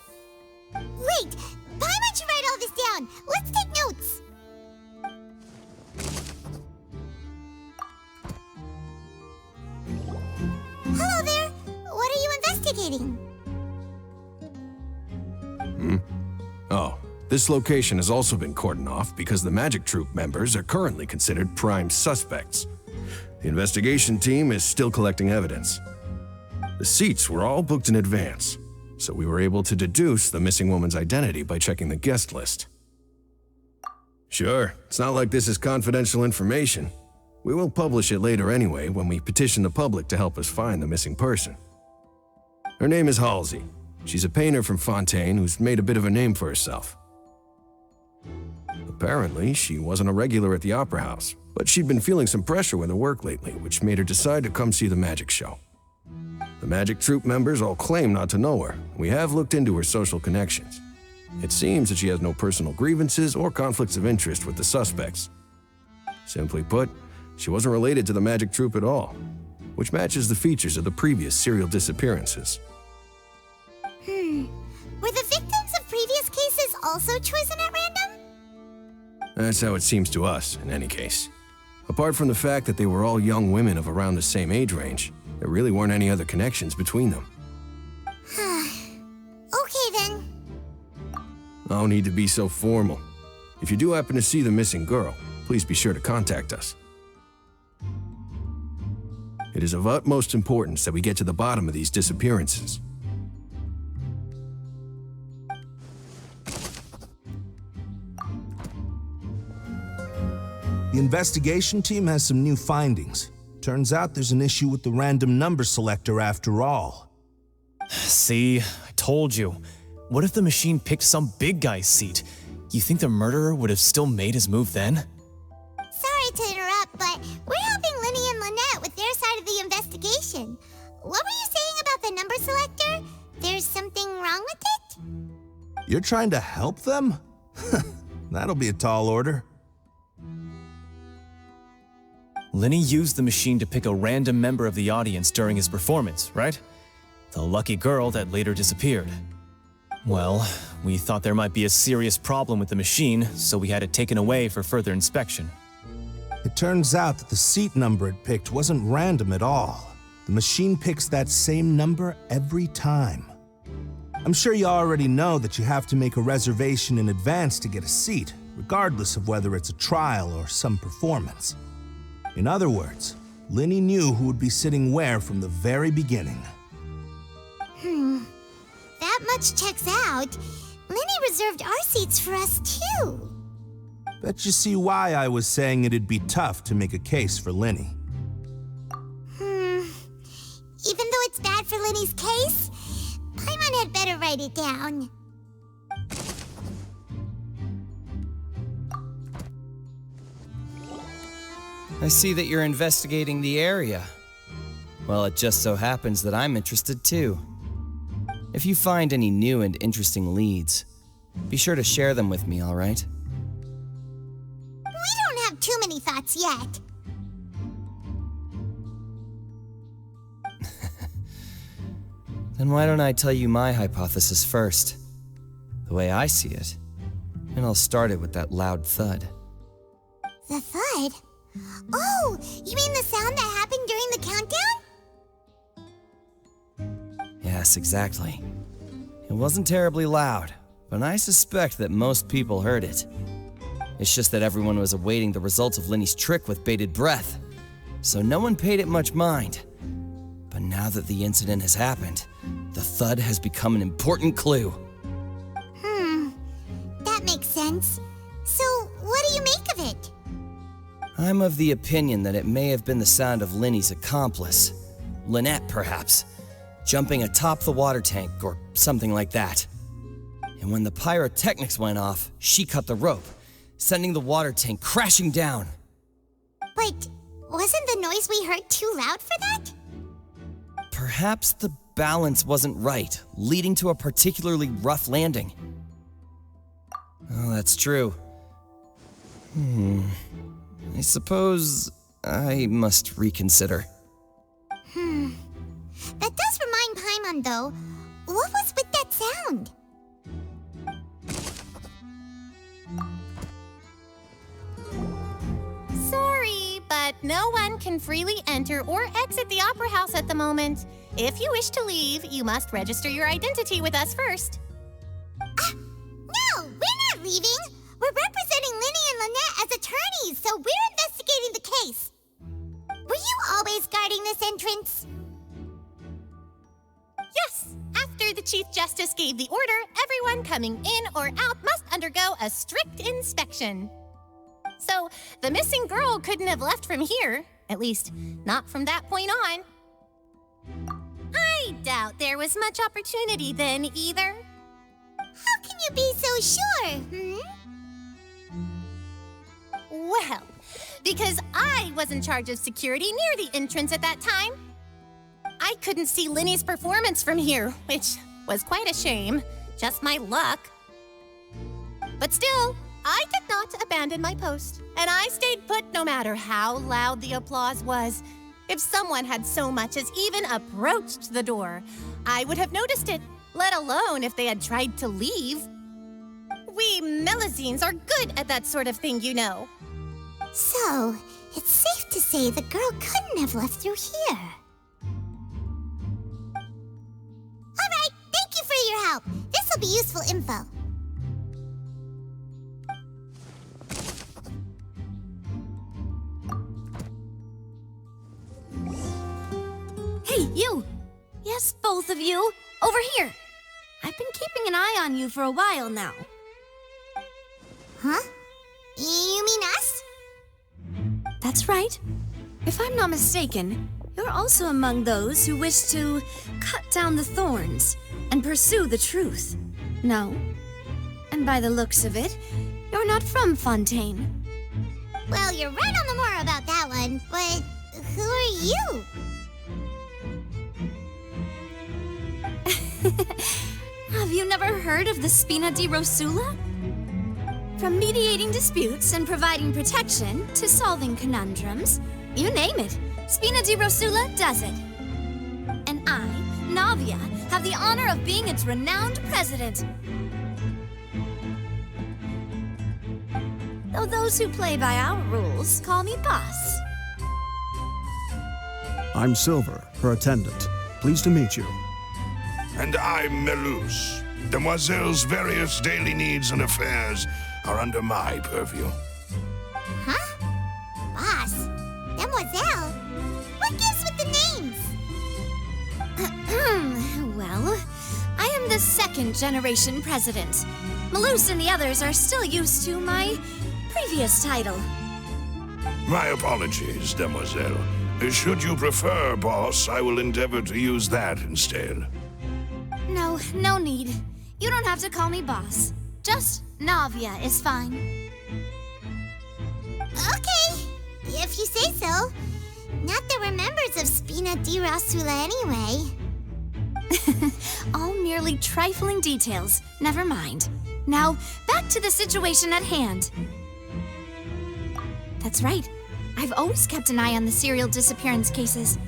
Wait! Why don't you write all this down? Let's take notes! Hello there! What are you investigating? Oh, this location has also been cordoned off because the magic troupe members are currently considered prime suspects. The investigation team is still collecting evidence. The seats were all booked in advance, so we were able to deduce the missing woman's identity by checking the guest list. Sure, it's not like this is confidential information. We will publish it later anyway when we petition the public to help us find the missing person. Her name is Halsey. She's a painter from Fontaine who's made a bit of a name for herself. Apparently, she wasn't a regular at the Opera House, but she'd been feeling some pressure with her work lately, which made her decide to come see the magic show. The magic troupe members all claim not to know her. We have looked into her social connections. It seems that she has no personal grievances or conflicts of interest with the suspects. Simply put, she wasn't related to the magic troupe at all, which matches the features of the previous serial disappearances. Were the victims of previous cases also chosen at random? That's how it seems to us, in any case. Apart from the fact that they were all young women of around the same age range, there really weren't any other connections between them. Okay then. No need to be so formal. If you do happen to see the missing girl, please be sure to contact us. It is of utmost importance that we get to the bottom of these disappearances. The investigation team has some new findings. Turns out there's an issue with the random number selector after all. See, I told you. What if the machine picked some big guy's seat? You think the murderer would have still made his move then? Sorry to interrupt, but we're helping Linny and Lynette with their side of the investigation. What were you saying about the number selector? There's something wrong with it? You're trying to help them? That'll be a tall order. Linny used the machine to pick a random member of the audience during his performance, right? The lucky girl that later disappeared. Well, we thought there might be a serious problem with the machine, so we had it taken away for further inspection. It turns out that the seat number it picked wasn't random at all. The machine picks that same number every time. I'm sure you already know that you have to make a reservation in advance to get a seat, regardless of whether it's a trial or some performance. In other words, Linny knew who would be sitting where from the very beginning. That much checks out. Linny reserved our seats for us too. Bet you see why I was saying it'd be tough to make a case for Linny. Even though it's bad for Linny's case, Paimon had better write it down. I see that you're investigating the area. Well, it just so happens that I'm interested too. If you find any new and interesting leads, be sure to share them with me, all right? We don't have too many thoughts yet. Then why don't I tell you my hypothesis first? The way I see it. And I'll start it with that loud thud. The thud? Oh, you mean the sound that happened during the countdown? Yes, exactly. It wasn't terribly loud, but I suspect that most people heard it. It's just that everyone was awaiting the results of Linny's trick with bated breath, so no one paid it much mind. But now that the incident has happened, the thud has become an important clue. That makes sense. So, what do you make of it? I'm of the opinion that it may have been the sound of Linny's accomplice, Lynette perhaps, jumping atop the water tank or something like that. And when the pyrotechnics went off, she cut the rope, sending the water tank crashing down. But wasn't the noise we heard too loud for that? Perhaps the balance wasn't right, leading to a particularly rough landing. Oh, that's true. I suppose I must reconsider. That does remind Paimon, though. What was with that sound? Sorry, but no one can freely enter or exit the Opera House at the moment. If you wish to leave, you must register your identity with us first. No, we're not leaving. We're representing Linny and Lynette as attorneys, so we're investigating the case. Were you is guarding this entrance? Yes, after the Chief Justice gave the order, everyone coming in or out must undergo a strict inspection. So, the missing girl couldn't have left from here, at least not from that point on. I doubt there was much opportunity then either. How can you be so sure, Well, because I was in charge of security near the entrance at that time. I couldn't see Linny's performance from here, which was quite a shame. Just my luck. But still, I did not abandon my post, and I stayed put no matter how loud the applause was. If someone had so much as even approached the door, I would have noticed it, let alone if they had tried to leave. We Melusines are good at that sort of thing, you know. So, it's safe to say the girl couldn't have left through here. Alright, thank you for your help. This'll be useful info. Hey, you! Yes, both of you! Over here! I've been keeping an eye on you for a while now. Huh? You mean us? That's right. If I'm not mistaken, you're also among those who wish to cut down the thorns and pursue the truth. No? And by the looks of it, you're not from Fontaine. Well, you're right on the moor about that one, but who are you? Have you never heard of the Spina di Rosula? From mediating disputes and providing protection to solving conundrums, you name it, Spina di Rosula does it. And I, Navia, have the honor of being its renowned president. Though those who play by our rules call me boss. I'm Silver, her attendant. Pleased to meet you. And I'm Melus. Demoiselle's various daily needs and affairs are under my purview. Huh? Boss? Demoiselle? What gives with the names? Well, I am the second generation president. Melus and the others are still used to my previous title. My apologies, Demoiselle. Should you prefer, boss, I will endeavor to use that instead. No need. You don't have to call me boss. Just Navia is fine. Okay, if you say so. Not that we're members of Spina di Rosula anyway. All merely trifling details. Never mind. Now, back to the situation at hand. That's right. I've always kept an eye on the serial disappearance cases.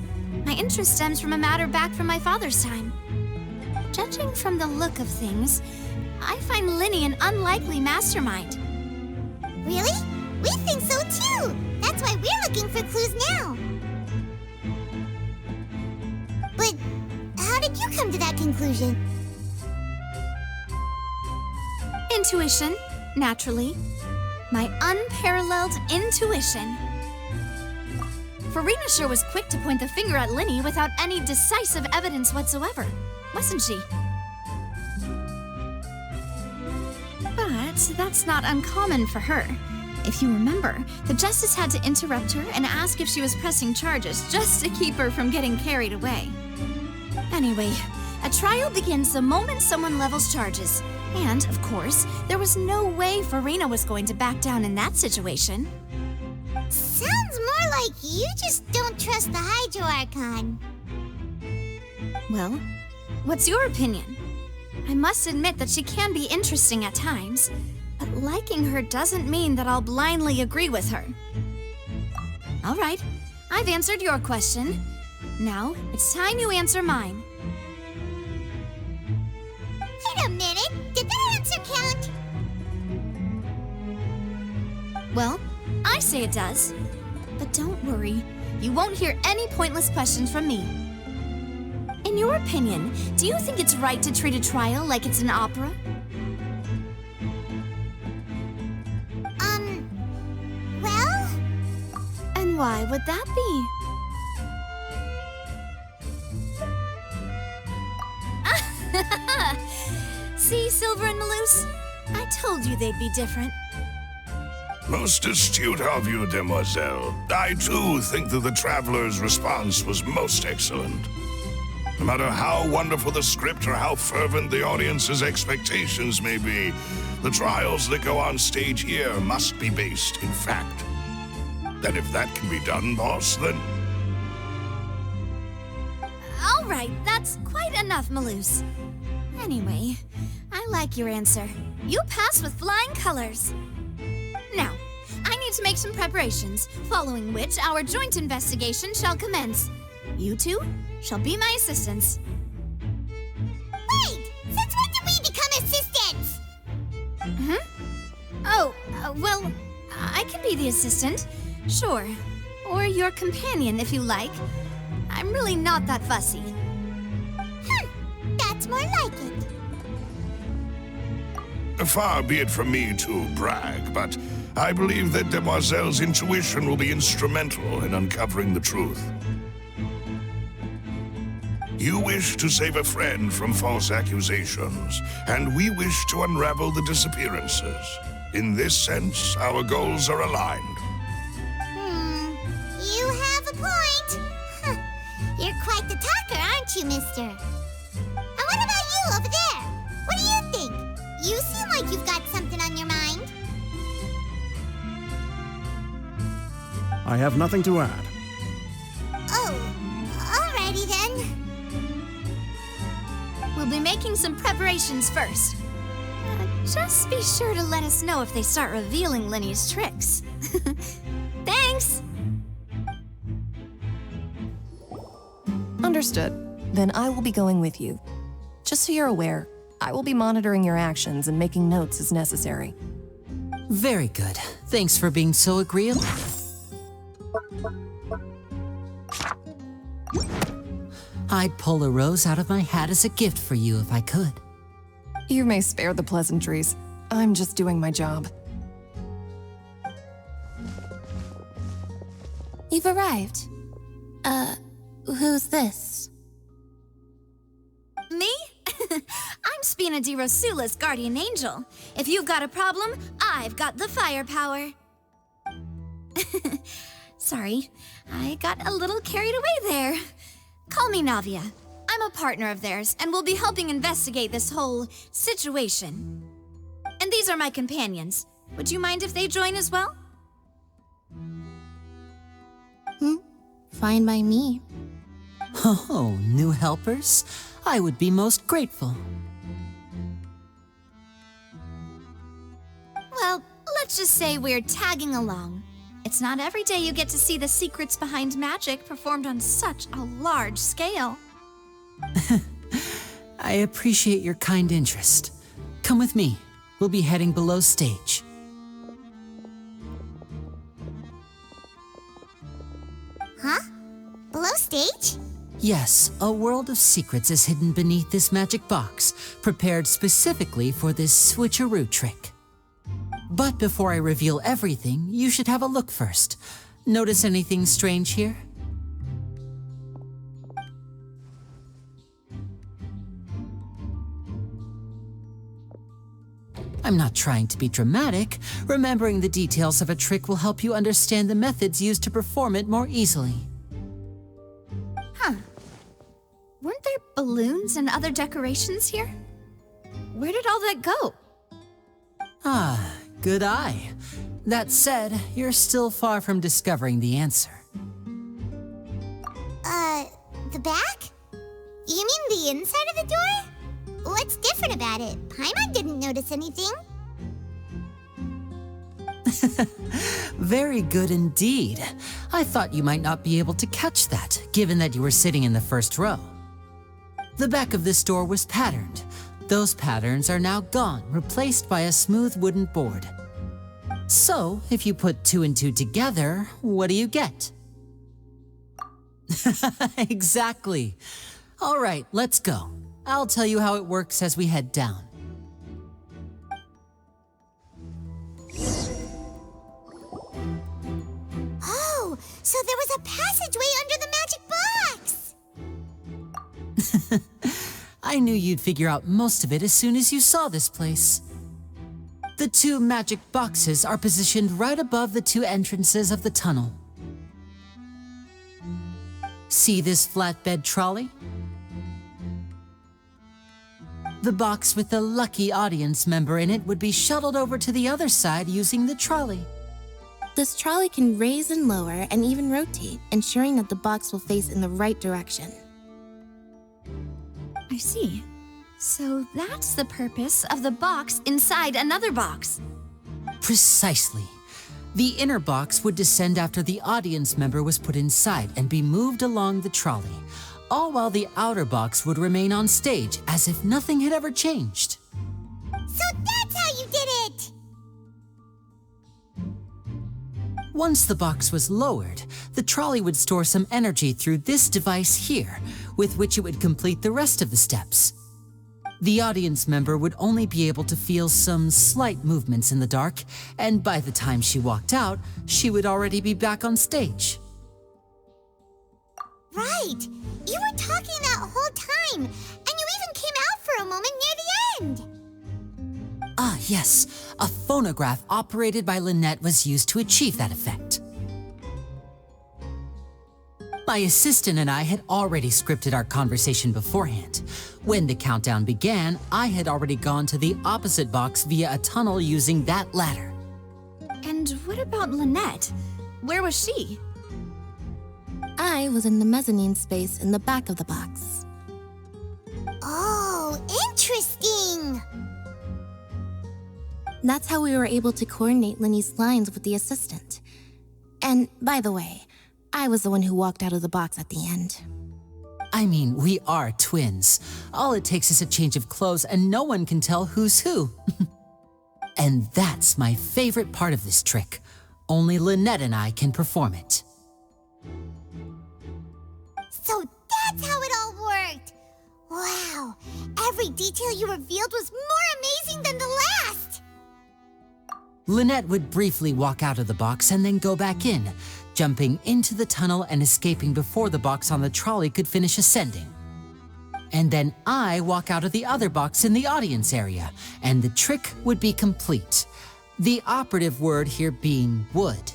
My interest stems from a matter back from my father's time. Judging from the look of things, I find Linny an unlikely mastermind. Really? We think so too! That's why we're looking for clues now. But how did you come to that conclusion? Intuition, naturally. My unparalleled intuition. Farina sure was quick to point the finger at Linny without any decisive evidence whatsoever, wasn't she? But that's not uncommon for her. If you remember, the Justice had to interrupt her and ask if she was pressing charges just to keep her from getting carried away. Anyway, a trial begins the moment someone levels charges. And, of course, there was no way Farina was going to back down in that situation. Sounds more like you just don't trust the Hydro Archon. Well, what's your opinion? I must admit that she can be interesting at times, but liking her doesn't mean that I'll blindly agree with her. All right, I've answered your question. Now, it's time you answer mine. Wait a minute, did that answer count? Well, I say it does. But don't worry, you won't hear any pointless questions from me. In your opinion, do you think it's right to treat a trial like it's an opera? Well? And why would that be? See, Silver and Maloose? I told you they'd be different. Most astute of you, demoiselle. I too think that the traveler's response was most excellent. No matter how wonderful the script or how fervent the audience's expectations may be, the trials that go on stage here must be based in fact. And if that can be done, boss, then... All right, that's quite enough, Maloose. Anyway, I like your answer. You pass with flying colors. Now, I need to make some preparations, following which our joint investigation shall commence. You two shall be my assistants. Wait! Since when did we become assistants? Oh, well, I can be the assistant, sure. Or your companion, if you like. I'm really not that fussy. That's more like it. Far be it from me to brag, but I believe that Demoiselle's intuition will be instrumental in uncovering the truth. You wish to save a friend from false accusations, and we wish to unravel the disappearances. In this sense, our goals are aligned. You have a point. You're quite the talker, aren't you, mister? And what about you over there? What do you think? You seem like you've got something on your mind. I have nothing to add. Oh, alrighty then. We'll be making some preparations first. Just be sure to let us know if they start revealing Linny's tricks. Thanks! Understood. Then I will be going with you. Just so you're aware, I will be monitoring your actions and making notes as necessary. Very good. Thanks for being so agreeable. I'd pull a rose out of my hat as a gift for you if I could. You may spare the pleasantries. I'm just doing my job. You've arrived. Who's this? Me? I'm Spina di Rosula's guardian angel. If you've got a problem, I've got the firepower. Sorry, I got a little carried away there. Call me Navia. I'm a partner of theirs, and we'll be helping investigate this whole situation. And these are my companions. Would you mind if they join as well? Fine by me. Oh, new helpers? I would be most grateful. Well, let's just say we're tagging along. It's not every day you get to see the secrets behind magic performed on such a large scale. I appreciate your kind interest. Come with me. We'll be heading below stage. Huh? Below stage? Yes, a world of secrets is hidden beneath this magic box, prepared specifically for this switcheroo trick. But before I reveal everything, you should have a look first. Notice anything strange here? I'm not trying to be dramatic. Remembering the details of a trick will help you understand the methods used to perform it more easily. Huh. Weren't there balloons and other decorations here? Where did all that go? Ah, good eye. That said, you're still far from discovering the answer. The back? You mean the inside of the door? What's different about it? Paimon didn't notice anything. Very good indeed. I thought you might not be able to catch that, given that you were sitting in the first row. The back of this door was patterned. Those patterns are now gone, replaced by a smooth wooden board. So, if you put 2 and 2 together, what do you get? Exactly. All right, let's go. I'll tell you how it works as we head down. Oh, so there was a passageway under the magic box! I knew you'd figure out most of it as soon as you saw this place. The 2 magic boxes are positioned right above the 2 entrances of the tunnel. See this flatbed trolley? The box with the lucky audience member in it would be shuttled over to the other side using the trolley. This trolley can raise and lower and even rotate, ensuring that the box will face in the right direction. I see. So that's the purpose of the box inside another box. Precisely. The inner box would descend after the audience member was put inside and be moved along the trolley, all while the outer box would remain on stage as if nothing had ever changed. So that's how you did it! Once the box was lowered, the trolley would store some energy through this device here, with which it would complete the rest of the steps. The audience member would only be able to feel some slight movements in the dark, and by the time she walked out, she would already be back on stage. Right! You were talking that whole time, and you even came out for a moment near the end! Ah, yes. A phonograph operated by Lynette was used to achieve that effect. My assistant and I had already scripted our conversation beforehand. When the countdown began, I had already gone to the opposite box via a tunnel using that ladder. And what about Lynette? Where was she? I was in the mezzanine space in the back of the box. Oh, interesting! That's how we were able to coordinate Linny's lines with the assistant. And, by the way, I was the one who walked out of the box at the end. I mean, we are twins. All it takes is a change of clothes and no one can tell who's who. And that's my favorite part of this trick. Only Lynette and I can perform it. So that's how it all worked! Wow, every detail you revealed was more amazing than the last! Lynette would briefly walk out of the box and then go back in, jumping into the tunnel and escaping before the box on the trolley could finish ascending. And then I walk out of the other box in the audience area, and the trick would be complete. The operative word here being would.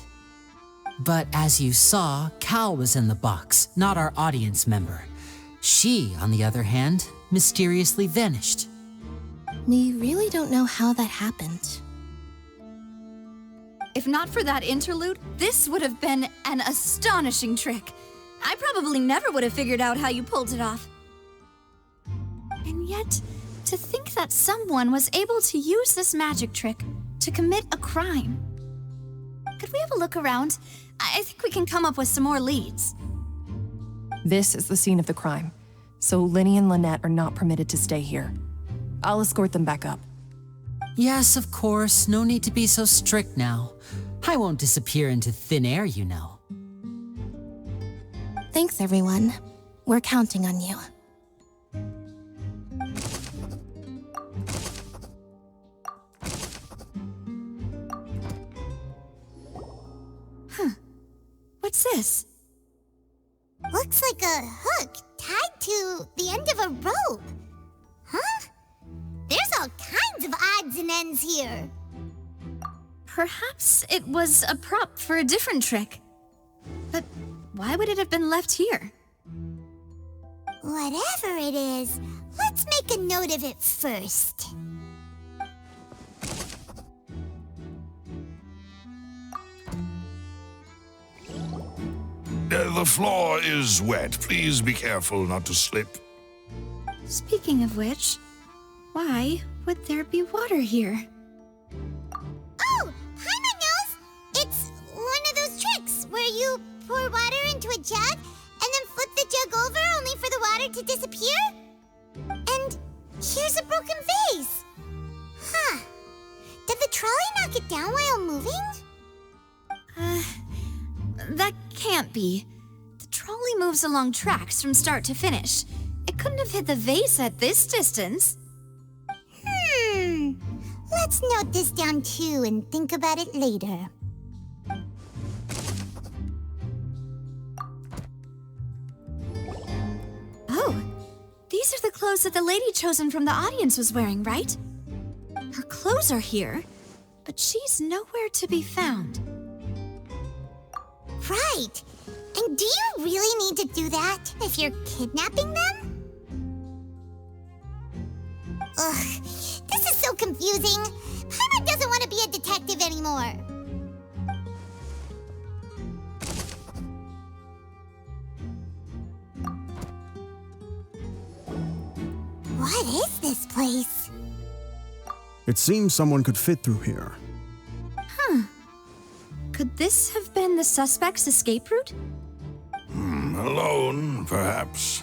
But as you saw, Cal was in the box, not our audience member. She, on the other hand, mysteriously vanished. We really don't know how that happened. If not for that interlude, this would have been an astonishing trick. I probably never would have figured out how you pulled it off. And yet, to think that someone was able to use this magic trick to commit a crime. Could we have a look around? I think we can come up with some more leads. This is the scene of the crime, so Linny and Lynette are not permitted to stay here. I'll escort them back up. Yes, of course. No need to be so strict now. I won't disappear into thin air, you know. Thanks, everyone. We're counting on you. What's this? Looks like a hook tied to the end of a rope. Huh? There's all kinds of odds and ends here. Perhaps it was a prop for a different trick. But why would it have been left here? Whatever it is, let's make a note of it first. The floor is wet. Please be careful not to slip. Speaking of which, why would there be water here? Oh, Paimon knows! It's one of those tricks where you pour water into a jug and then flip the jug over only for the water to disappear? And here's a broken vase. Huh. Did the trolley knock it down while moving? That can't be. The trolley moves along tracks from start to finish. It couldn't have hit the vase at this distance. Let's note this down too and think about it later. Oh, these These are the clothes that the lady chosen from the audience was wearing, right? Her clothes are here, but she's nowhere to be found. Right. And do you really need to do that if you're kidnapping them? Ugh, this is so confusing. Paimon doesn't want to be a detective anymore. What is this place? It seems someone could fit through here. Huh. Could this have been the suspect's escape route? Alone, perhaps.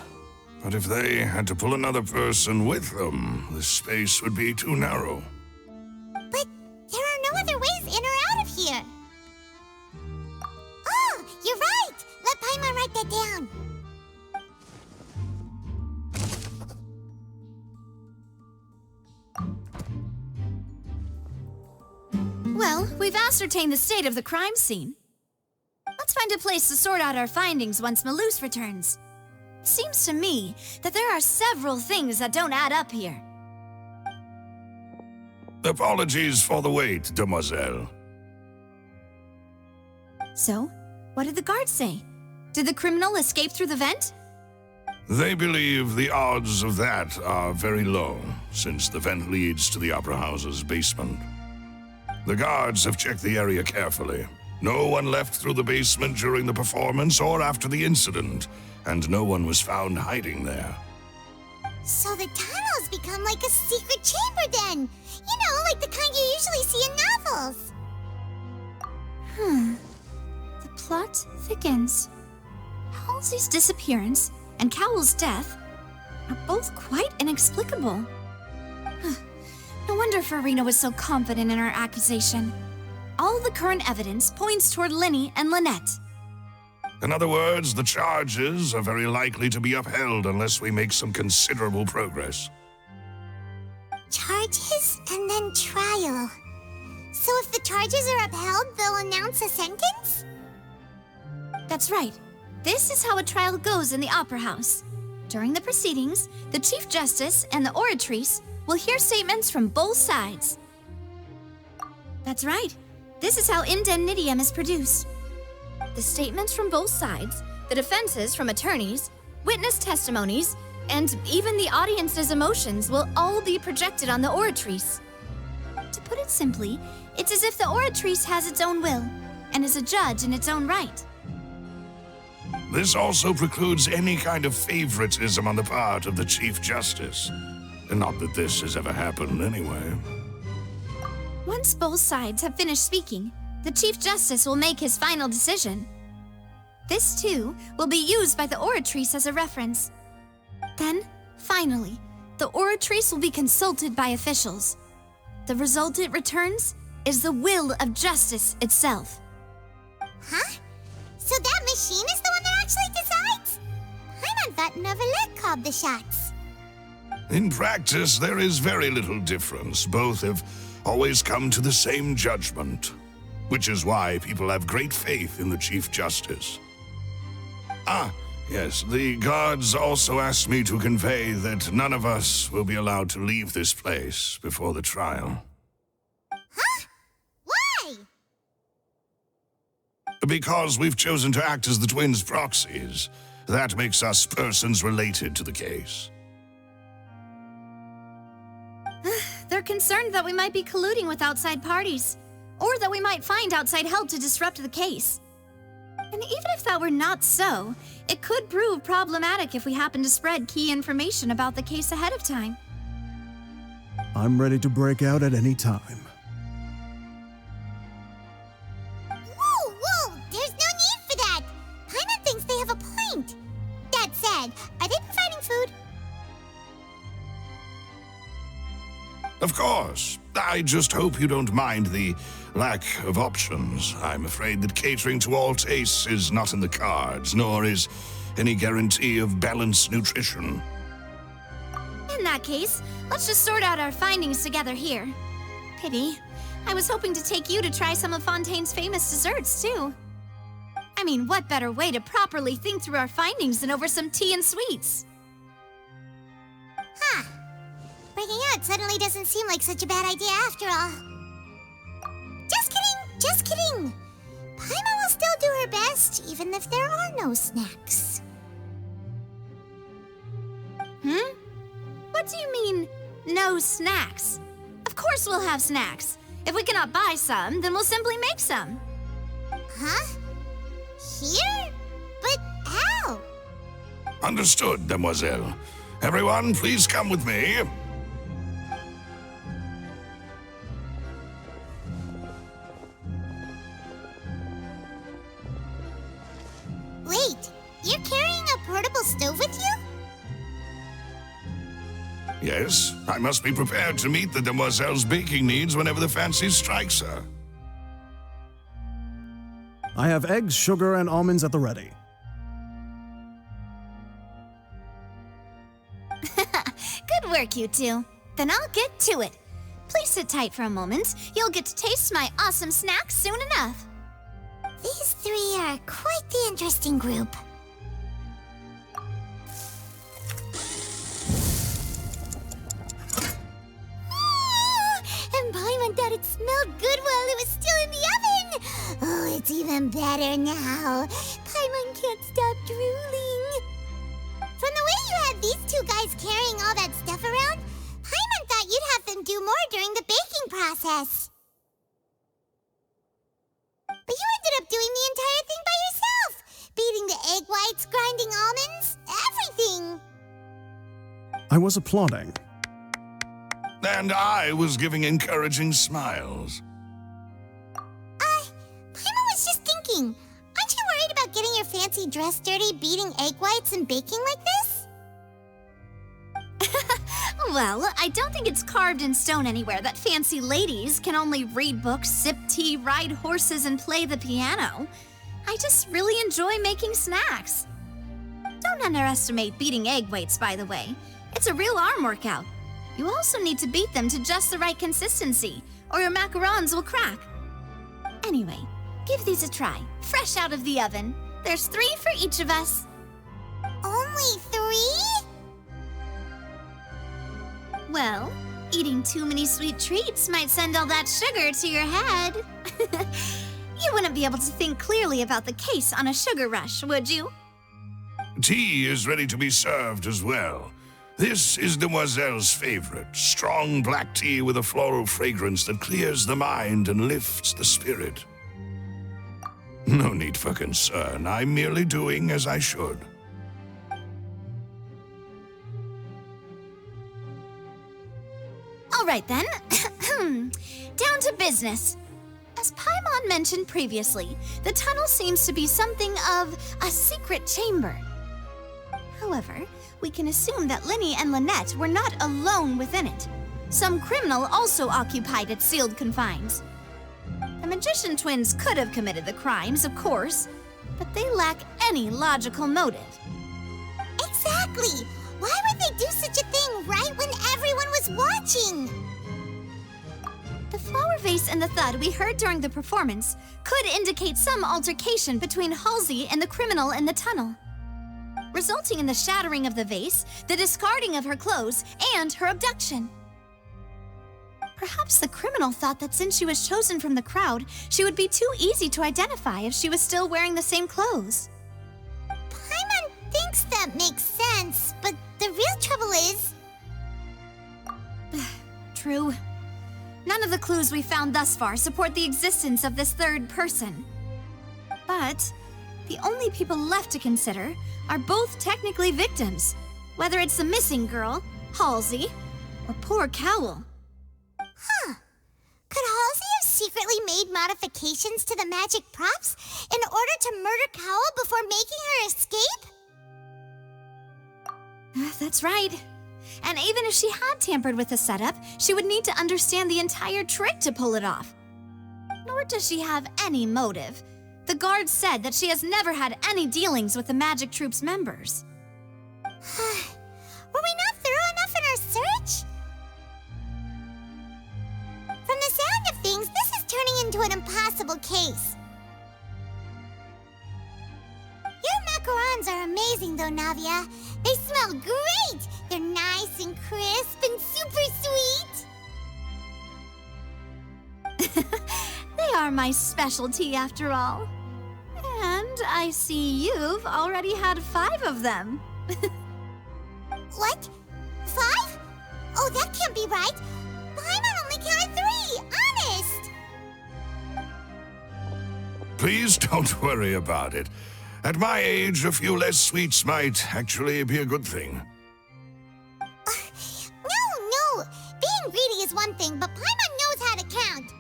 But if they had to pull another person with them, the space would be too narrow. But there are no other ways in or out of here. Oh, you're right! Let Paimon write that down. Well, we've ascertained the state of the crime scene. Let's find a place to sort out our findings once Malus returns. Seems to me that there are several things that don't add up here. Apologies for the wait, demoiselle. So, what did the guards say? Did the criminal escape through the vent? They believe the odds of that are very low, since the vent leads to the Opera House's basement. The guards have checked the area carefully. No one left through the basement during the performance or after the incident, and no one was found hiding there. So the tunnels become like a secret chamber then! You know, like the kind you usually see in novels! The plot thickens. Halsey's disappearance and Cowell's death are both quite inexplicable. No wonder Farina was so confident in her accusation. All the current evidence points toward Linny and Lynette. In other words, the charges are very likely to be upheld unless we make some considerable progress. Charges and then trial. So if the charges are upheld, they'll announce a sentence? That's right. This is how a trial goes in the Opera House. During the proceedings, the Chief Justice and the Oratrice will hear statements from both sides. That's right. This is how indemnitium is produced. The statements from both sides, the defenses from attorneys, witness testimonies, and even the audience's emotions will all be projected on the Oratrice. To put it simply, it's as if the Oratrice has its own will and is a judge in its own right. This also precludes any kind of favoritism on the part of the Chief Justice. And not that this has ever happened anyway. Once both sides have finished speaking, the Chief Justice will make his final decision. This, too, will be used by the Oratrice as a reference. Then, finally, the Oratrice will be consulted by officials. The result it returns is the will of justice itself. Huh? So that machine is the one that actually decides? Paimon thought Neuvillette called the shots. In practice, there is very little difference. Both have always come to the same judgment, which is why people have great faith in the Chief Justice. Ah, yes, the guards also asked me to convey that none of us will be allowed to leave this place before the trial. Huh? Why? Because we've chosen to act as the twins' proxies. That makes us persons related to the case. They're concerned that we might be colluding with outside parties, or that we might find outside help to disrupt the case. And even if that were not so, it could prove problematic if we happen to spread key information about the case ahead of time. I'm ready to break out at any time. Whoa! There's no need for that! Paimon thinks they have a point. That said, are they providing food? Of course. I just hope you don't mind the lack of options. I'm afraid that catering to all tastes is not in the cards, nor is any guarantee of balanced nutrition. In that case, let's just sort out our findings together here. Pity. I was hoping to take you to try some of Fontaine's famous desserts, too. I mean, what better way to properly think through our findings than over some tea and sweets? breaking out suddenly doesn't seem like such a bad idea after all. Just kidding, just kidding. Paimon will still do her best, even if there are no snacks. What do you mean, no snacks? Of course we'll have snacks. If we cannot buy some, then we'll simply make some. Huh? Here? But how? Understood, demoiselle. Everyone, please come with me. Wait, you're carrying a portable stove with you? Yes, I must be prepared to meet the demoiselle's baking needs whenever the fancy strikes her. I have eggs, sugar, and almonds at the ready. Good work, you two. Then I'll get to it. Please sit tight for a moment. You'll get to taste my awesome snacks soon enough. These three are quite the interesting group. And Paimon thought it smelled good while it was still in the oven. Oh, it's even better now. Paimon can't stop drooling. From the way you had these two guys carrying all that stuff around, Paimon thought you'd have them do more during the baking process. But you ended up doing the entire thing by yourself. Beating the egg whites, grinding almonds, everything. I was applauding. And I was giving encouraging smiles. Paimon was just thinking, aren't you worried about getting your fancy dress dirty beating egg whites and baking like this? Well, I don't think it's carved in stone anywhere that fancy ladies can only read books, sip tea, ride horses, and play the piano. I just really enjoy making snacks. Don't underestimate beating egg whites, by the way. It's a real arm workout. You also need to beat them to just the right consistency, or your macarons will crack. Anyway, give these a try, fresh out of the oven. There's 3 for each of us. Only 3? Well, eating too many sweet treats might send all that sugar to your head. You wouldn't be able to think clearly about the case on a sugar rush, would you? Tea is ready to be served as well. This is Demoiselle's favorite, strong black tea with a floral fragrance that clears the mind and lifts the spirit. No need for concern. I'm merely doing as I should. All right then. Down to business. As Paimon mentioned previously, the tunnel seems to be something of a secret chamber. However, we can assume that Lyney and Lynette were not alone within it. Some criminal also occupied its sealed confines. The magician twins could have committed the crimes, of course, but they lack any logical motive. Exactly! Why would they do such a thing right when everyone was watching? The flower vase and the thud we heard during the performance could indicate some altercation between Halsey and the criminal in the tunnel, resulting in the shattering of the vase, the discarding of her clothes, and her abduction. Perhaps the criminal thought that since she was chosen from the crowd, she would be too easy to identify if she was still wearing the same clothes. Paimon thinks that makes sense, but the real trouble is... True. None of the clues we found thus far support the existence of this third person. But the only people left to consider are both technically victims, whether it's the missing girl, Halsey, or poor Cowell. Huh. Could Halsey have secretly made modifications to the magic props in order to murder Cowell before making her escape? That's right. And even if she had tampered with the setup, she would need to understand the entire trick to pull it off. Nor does she have any motive. The guard said that she has never had any dealings with the Magic Troop's members. Were we not thorough enough in our search? From the sound of things, this is turning into an impossible case. Your macarons are amazing though, Navia. They smell great! They're nice and crisp and super are my specialty after all. And I see you've already had 5 of them. What? 5? Oh, that can't be right. Paimon only counted 3, honest! Please don't worry about it. At my age, a few less sweets might actually be a good thing. No. Being greedy is one thing, but Paimon knows how to count.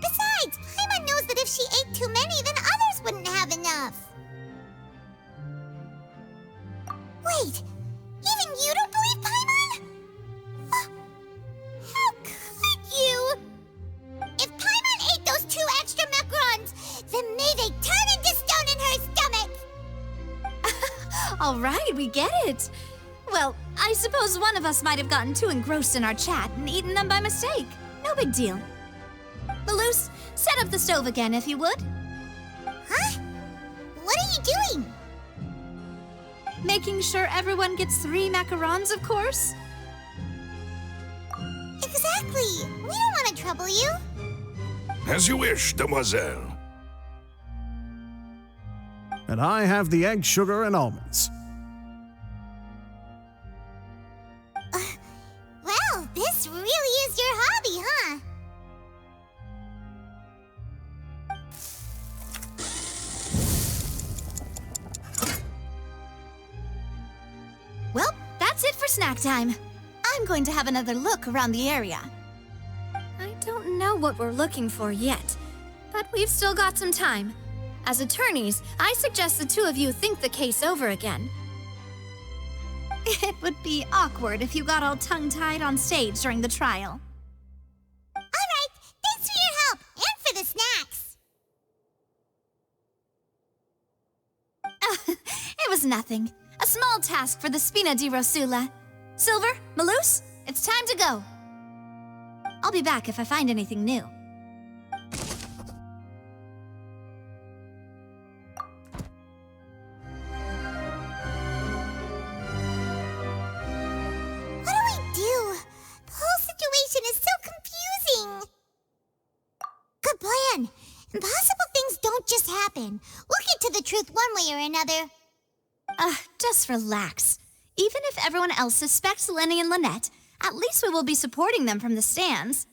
Besides, Paimon knows that if she ate too many, then others wouldn't have enough. Wait, even you don't believe Paimon? How could you? If Paimon ate those 2 extra macarons, then may they turn into stone in her stomach! All right, we get it. Well, I suppose one of us might have gotten too engrossed in our chat and eaten them by mistake. No big deal. Malus, set up the stove again, if you would. Huh? What are you doing? Making sure everyone gets 3 macarons, of course. Exactly. We don't want to trouble you. As you wish, demoiselle. And I have the egg, sugar, and almonds. Well, this really is your hobby, huh? Well, that's it for snack time. I'm going to have another look around the area. I don't know what we're looking for yet, but we've still got some time. As attorneys, I suggest the 2 of you think the case over again. It would be awkward if you got all tongue-tied on stage during the trial. All right, thanks for your help, and for the snacks. It was nothing. A small task for the Spina di Rosula. Silver, Malus, it's time to go. I'll be back if I find anything new. What do we do? The whole situation is so confusing. Good plan. Impossible things don't just happen. We'll get to the truth one way or another. Just relax. Even if everyone else suspects Lenny and Lynette, at least we will be supporting them from the stands.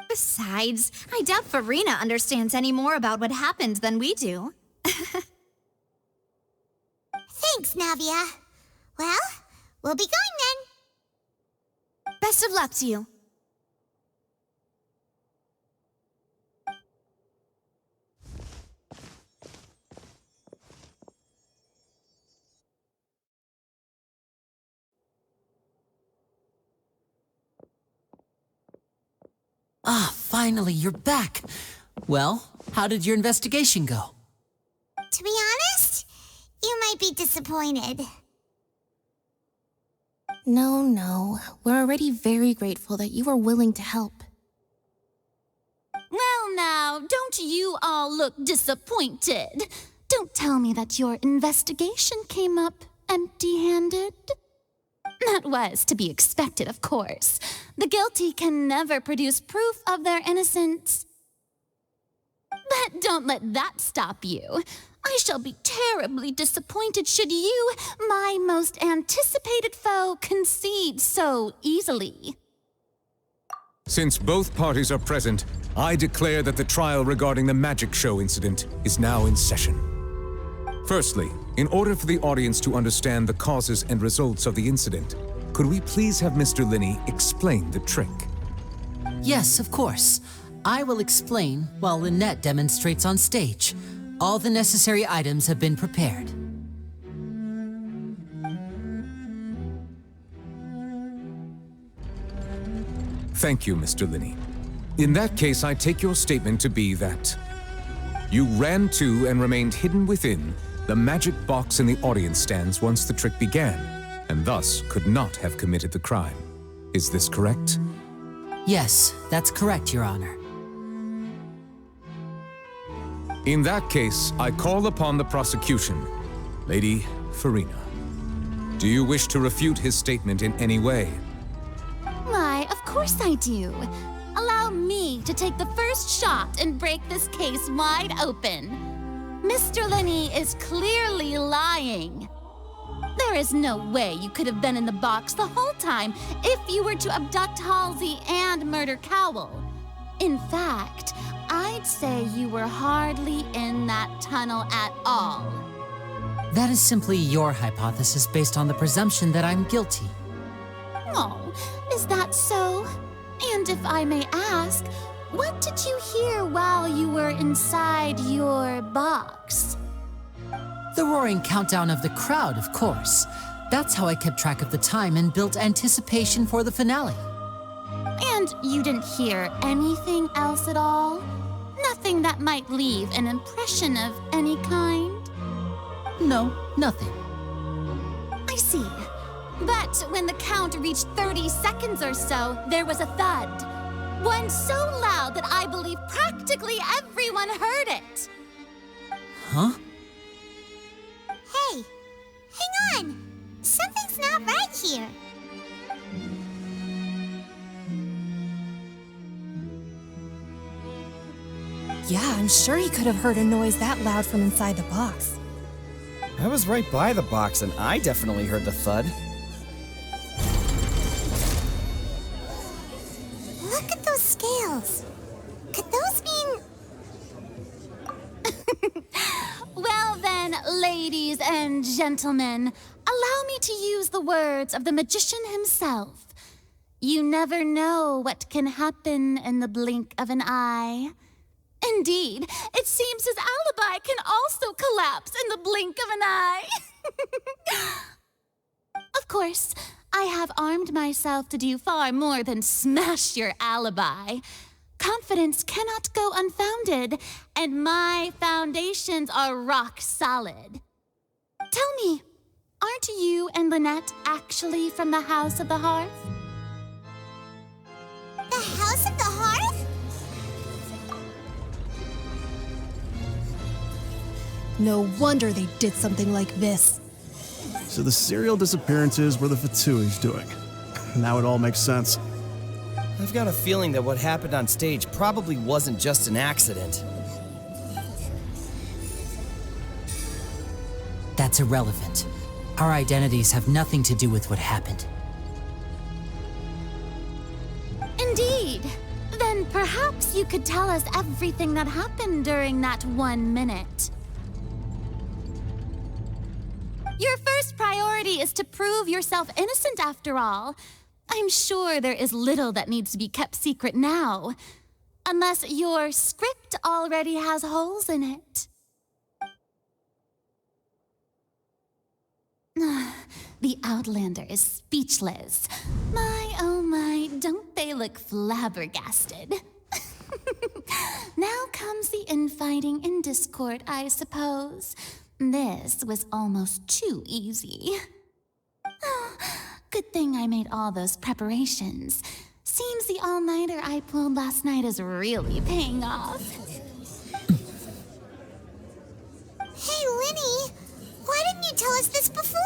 Besides, I doubt Farina understands any more about what happened than we do. Thanks, Navia. Well, we'll be going then. Best of luck to you. Ah, finally, you're back. Well, how did your investigation go? To be honest, you might be disappointed. No. We're already very grateful that you were willing to help. Well now, don't you all look disappointed. Don't tell me that your investigation came up empty-handed. That was to be expected, of course. The guilty can never produce proof of their innocence. But don't let that stop you. I shall be terribly disappointed should you, my most anticipated foe, concede so easily. Since both parties are present, I declare that the trial regarding the magic show incident is now in session. Firstly, in order for the audience to understand the causes and results of the incident, could we please have Mr. Linney explain the trick? Yes, of course. I will explain while Lynette demonstrates on stage. All the necessary items have been prepared. Thank you, Mr. Linney. In that case, I take your statement to be that you ran to and remained hidden within the magic box in the audience stands once the trick began, and thus could not have committed the crime. Is this correct? Yes, that's correct, Your Honor. In that case, I call upon the prosecution. Lady Farina, do you wish to refute his statement in any way? Why, of course I do. Allow me ready to take the first shot and break this case wide open. Mr. Lenny is clearly lying. There is no way you could have been in the box the whole time if you were to abduct Halsey and murder Cowell. In fact, I'd say you were hardly in that tunnel at all. That is simply your hypothesis based on the presumption that I'm guilty. Oh, is that so? And if I may ask, what did you hear while you were inside your box? The roaring countdown of the crowd, of course. That's how I kept track of the time and built anticipation for the finale. And you didn't hear anything else at all? Nothing that might leave an impression of any kind? No, nothing. I see. But when the count reached 30 seconds or so, there was a thud. One so loud that I believe practically everyone heard it. Huh? Hey, hang on. Something's not right here. Yeah, I'm sure he could have heard a noise that loud from inside the box. I was right by the box and I definitely heard the thud. Look at those scales. Could those mean... Well then, ladies and gentlemen, allow me to use the words of the magician himself. You never know what can happen in the blink of an eye. Indeed, it seems his alibi can also collapse in the blink of an eye. Of course, I have armed myself to do far more than smash your alibi. Confidence cannot go unfounded, and my foundations are rock solid. Tell me, aren't you and Lynette actually from the House of the Hearth? The House of the Hearth? No wonder they did something like this. So the serial disappearances were the Fatsui's doing. Now it all makes sense. I've got a feeling that what happened on stage probably wasn't just an accident. That's irrelevant. Our identities have nothing to do with what happened. Indeed. Then perhaps you could tell us everything that happened during that 1 minute. Your first priority is to prove yourself innocent, after all. I'm sure there is little that needs to be kept secret now. Unless your script already has holes in it. The Outlander is speechless. My, oh my, don't they look flabbergasted? Now comes the infighting and discord, I suppose. This was almost too easy. Good thing I made all those preparations. Seems the all-nighter I pulled last night is really paying off. Hey, Linny! Why didn't you tell us this before?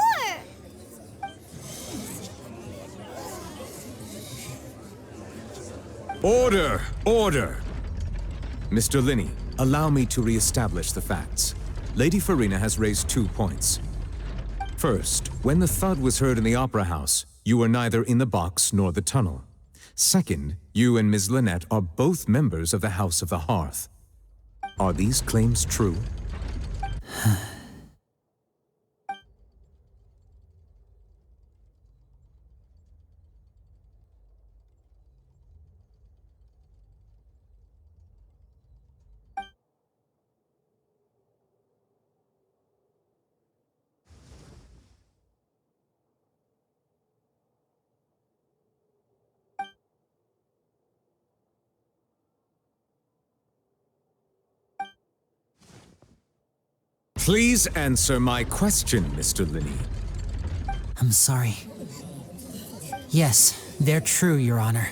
Order! Order! Mr. Linney, allow me to re-establish the facts. Lady Farina has raised 2 points. First, when the thud was heard in the Opera House, you were neither in the box nor the tunnel. Second, you and Ms. Lynette are both members of the House of the Hearth. Are these claims true? Please answer my question, Mr. Linney. I'm sorry. Yes, they're true, Your Honor.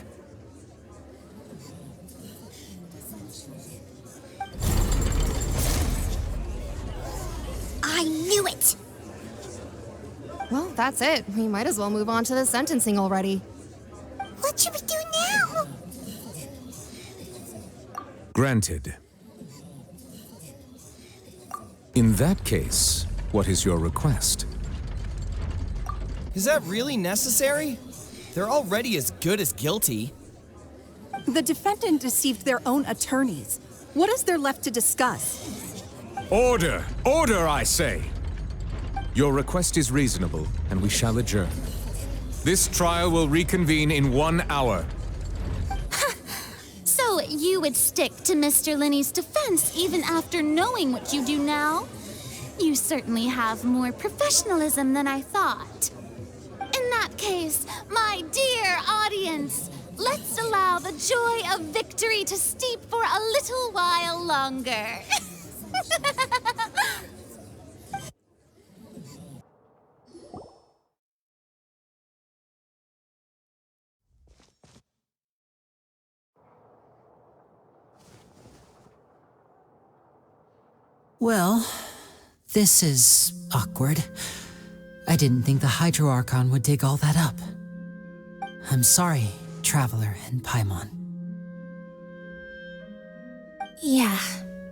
I knew it! Well, that's it. We might as well move on to the sentencing already. What should we do now? Granted. In that case, what is your request? Is that really necessary? They're already as good as guilty. The defendant deceived their own attorneys. What is there left to discuss? Order! Order, I say! Your request is reasonable, and we shall adjourn. This trial will reconvene in 1 hour. So you would stick to Mr. Linney's defense even after knowing what you do now? You certainly have more professionalism than I thought. In that case, my dear audience, let's allow the joy of victory to steep for a little while longer. Well, this is awkward. I didn't think the Hydro Archon would dig all that up. I'm sorry, Traveler and Paimon. Yeah,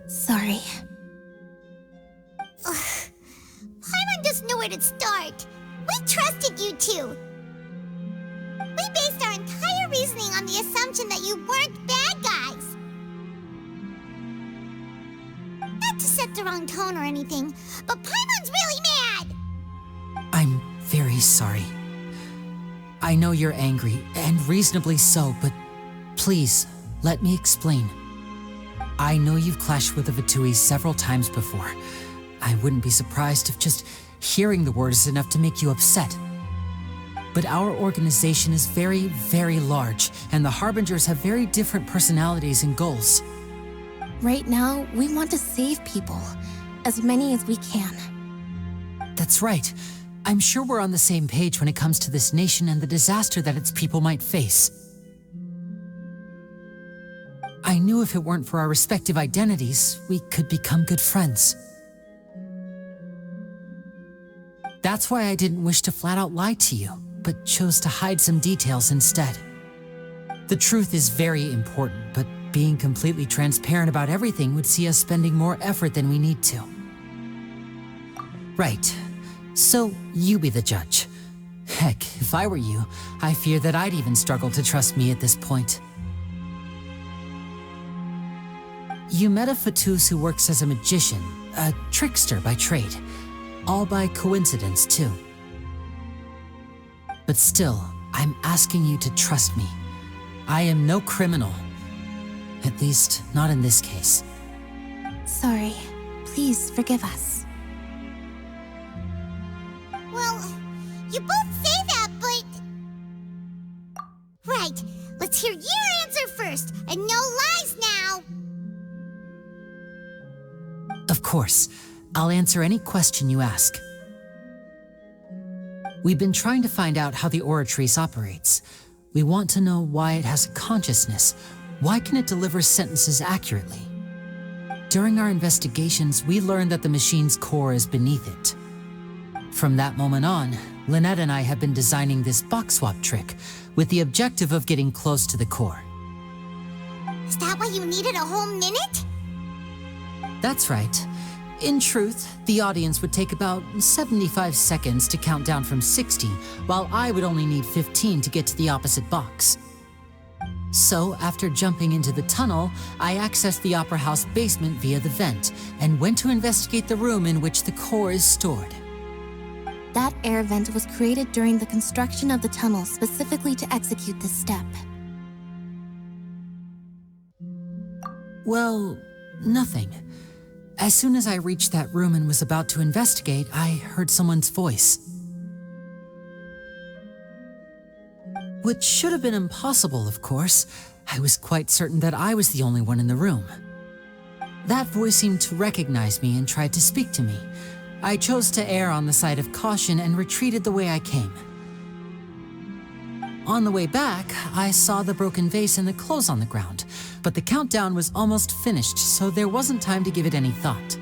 sorry. Paimon doesn't know where to start. We trusted you two. We based our entire reasoning on the assumption that you weren't bad guys. Not to set the wrong tone or anything, but Paimon's really mad! I'm very sorry. I know you're angry, and reasonably so, but please, let me explain. I know you've clashed with the Fatui several times before. I wouldn't be surprised if just hearing the word is enough to make you upset. But our organization is very, very large, and the Harbingers have very different personalities and goals. Right now, we want to save people. As many as we can. That's right. I'm sure we're on the same page when it comes to this nation and the disaster that its people might face. I knew if it weren't for our respective identities, we could become good friends. That's why I didn't wish to flat out lie to you, but chose to hide some details instead. The truth is very important, but being completely transparent about everything would see us spending more effort than we need to. Right. So, you be the judge. Heck, if I were you, I fear that I'd even struggle to trust me at this point. You met a Fatus who works as a magician, a trickster by trade. All by coincidence, too. But still, I'm asking you to trust me. I am no criminal. At least, not in this case. Sorry. Please forgive us. Well, you both say that, but... Right, let's hear your answer first, and no lies now! Of course. I'll answer any question you ask. We've been trying to find out how the Oratrice operates. We want to know why it has a consciousness. Why can it deliver sentences accurately? During our investigations, we learned that the machine's core is beneath it. From that moment on, Lynette and I have been designing this box swap trick with the objective of getting close to the core. Is that why you needed a whole minute? That's right. In truth, the audience would take about 75 seconds to count down from 60, while I would only need 15 to get to the opposite box. So, after jumping into the tunnel, I accessed the Opera House basement via the vent, and went to investigate the room in which the core is stored. That air vent was created during the construction of the tunnel specifically to execute this step. Well, nothing. As soon as I reached that room and was about to investigate, I heard someone's voice. Which should have been impossible, of course. I was quite certain that I was the only one in the room. That voice seemed to recognize me and tried to speak to me. I chose to err on the side of caution and retreated the way I came. On the way back, I saw the broken vase and the clothes on the ground, but the countdown was almost finished, so there wasn't time to give it any thought.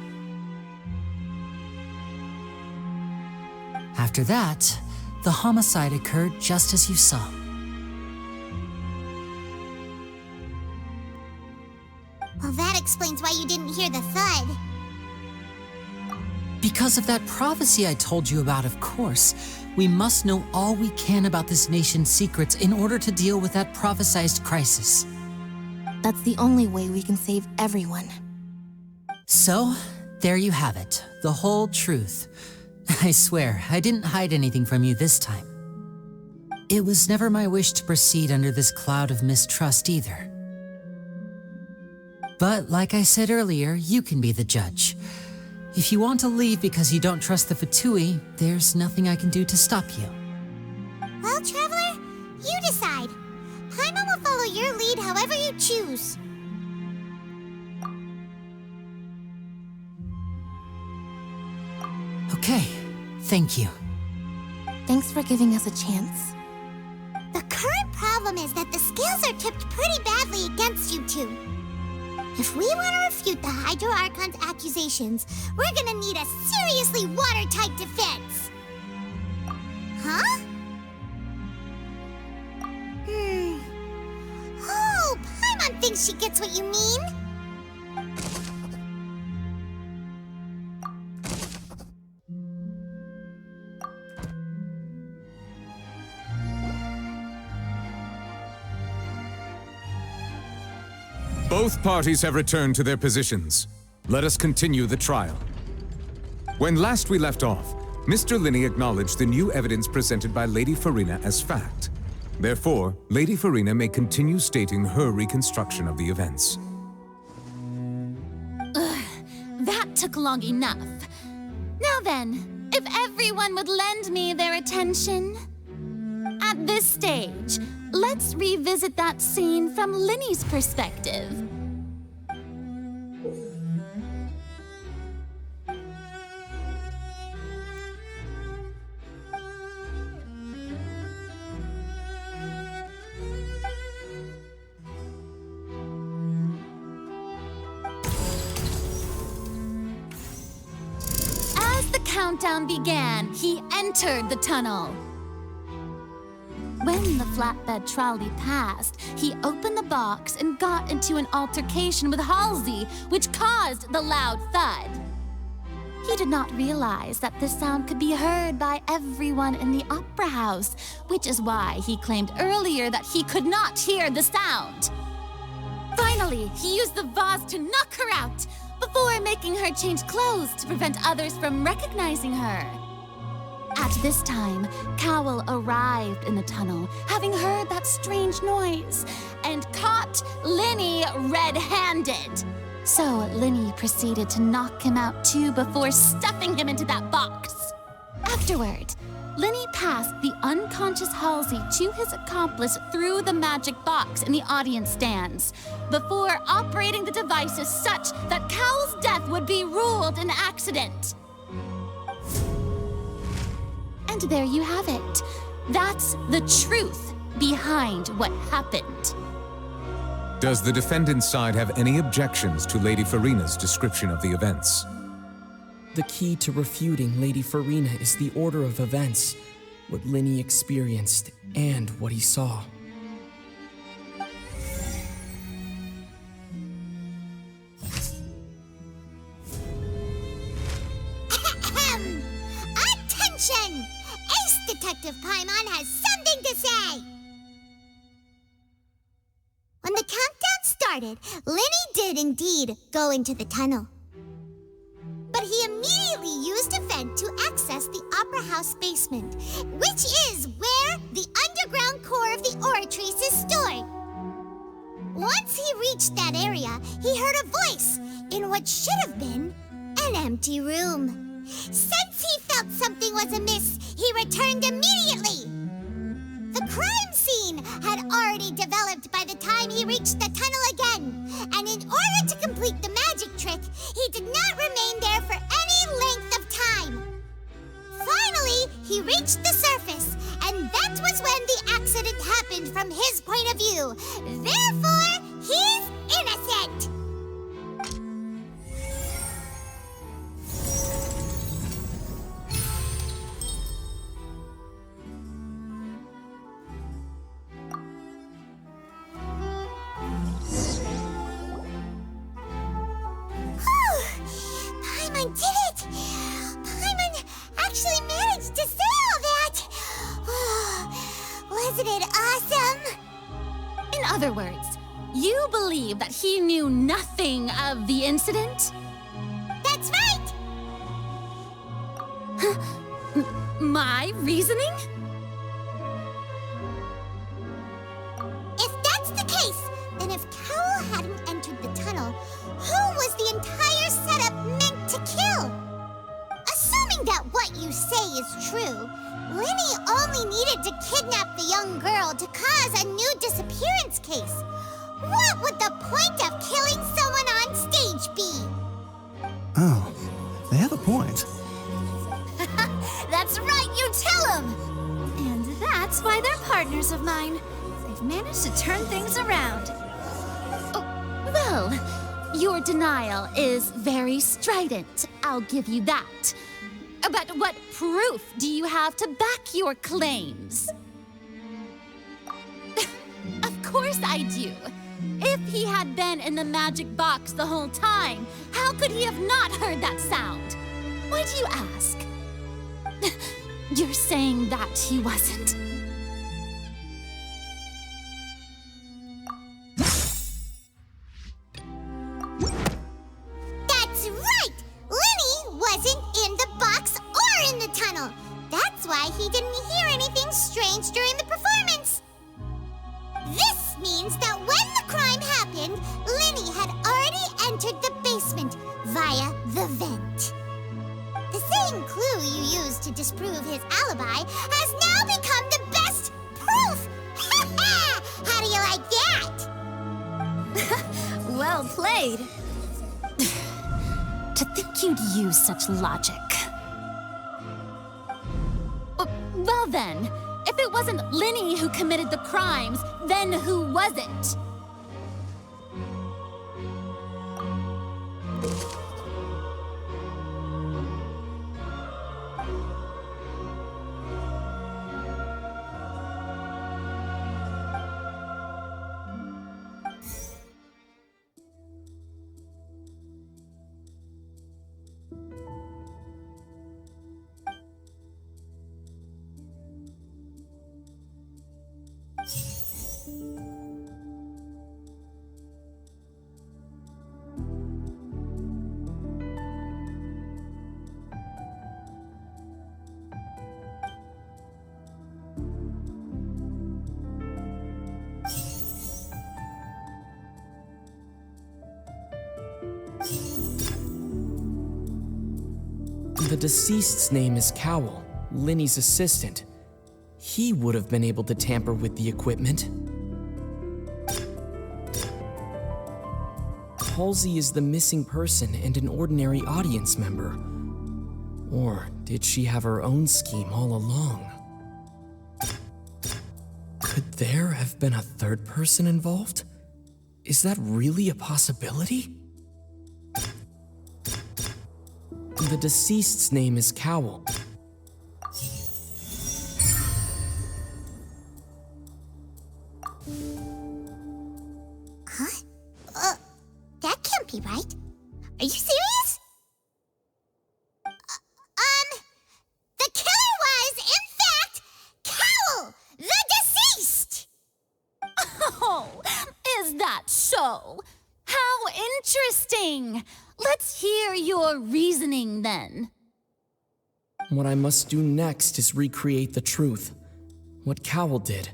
After that, the homicide occurred just as you saw. Well, that that explains why you didn't hear the thud. Because of that prophecy I told you about, of course. We must know all we can about this nation's secrets in order to deal with that prophesized crisis. That's the only way we can save everyone. So, there you have it. The whole truth. I swear, I didn't hide anything from you this time. It was never my wish to proceed under this cloud of mistrust either. But like I said earlier, you can be the judge. If you want to leave because you don't trust the Fatui, there's nothing I can do to stop you. Well, Traveler, you decide. Paimon will follow your lead however you choose. Okay, thank you. Thanks for giving us a chance. The current problem is that the scales are tipped pretty badly against you two. If we want to refute the Hydro Archon's accusations, we're gonna need a seriously watertight defense. Huh? Oh, Paimon thinks she gets what you mean. Both parties have returned to their positions. Let us continue the trial. When last we left off, Mr. Linney acknowledged the new evidence presented by Lady Farina as fact. Therefore, Lady Farina may continue stating her reconstruction of the events. That took long enough. Now then, if everyone would lend me their attention. At this stage, let's revisit that scene from Linney's perspective. As the countdown began, he entered the tunnel. When the flatbed trolley passed, he opened the box and got into an altercation with Halsey, which caused the loud thud. He did not realize that this sound could be heard by everyone in the opera house, which is why he claimed earlier that he could not hear the sound. Finally, he used the vase to knock her out, before making her change clothes to prevent others from recognizing her. At this time, Cowell arrived in the tunnel, having heard that strange noise, and caught Linney red-handed. So Linney proceeded to knock him out too before stuffing him into that box. Afterward, Linney passed the unconscious Halsey to his accomplice through the magic box in the audience stands, before operating the devices such that Cowell's death would be ruled an accident. And there you have it. That's the truth behind what happened. Does the defendant's side have any objections to Lady Farina's description of the events? The key to refuting Lady Farina is the order of events, what Linney experienced, and what he saw. Attention! Ace Detective Paimon has something to say! When the countdown started, Linney did indeed go into the tunnel. But he immediately used a vent to access the Opera House basement, which is where the underground core of the Oratrice is stored. Once he reached that area, he heard a voice in what should have been an empty room. Since he felt something was amiss, he returned immediately. The crime scene had already developed by the time he reached the tunnel again, and in order to complete the magic trick, he did not remain there for any length of time. Finally, he reached the surface, and that was when the accident happened from his point of view. Therefore, he's innocent. Wasn't it awesome? In other words, you believe that he knew nothing of the incident? That's right! My reasoning? If that's the case, then if Cowell hadn't entered the tunnel, who was the entire setup meant to kill? Assuming that what you say is true, Linny only needed to kidnap the young girl to cause a new disappearance case. What would the point of killing someone on stage be? Oh, they have a point. That's right, you tell him! And that's why they're partners of mine. They've managed to turn things around. Oh, well, your denial is very strident, I'll give you that. But what proof do you have to back your claims? Of course I do. If he had been in the magic box the whole time, how could he have not heard that sound? Why do you ask? You're saying that he wasn't. That's right! Linny wasn't in the box or in the tunnel. That's why he didn't hear anything strange during the performance. This means that when the crime happened, Linny had already entered the basement via the vent. The same clue you used to disprove his alibi has now become the best proof! How do you like that? Well played. To think you'd use such logic. Well then, if it wasn't Linny who committed the crimes, then who was it? The deceased's name is Cowell, Linny's assistant. He would have been able to tamper with the equipment. Halsey is the missing person and an ordinary audience member. Or did she have her own scheme all along? Could there have been a third person involved? Is that really a possibility? The deceased's name is Cowell. Huh? That can't be right. Are you serious? The killer was, in fact, Cowell, the deceased! Oh, is that so? How interesting! Let's hear your reasoning then. What I must do next is recreate the truth, what Cowell did,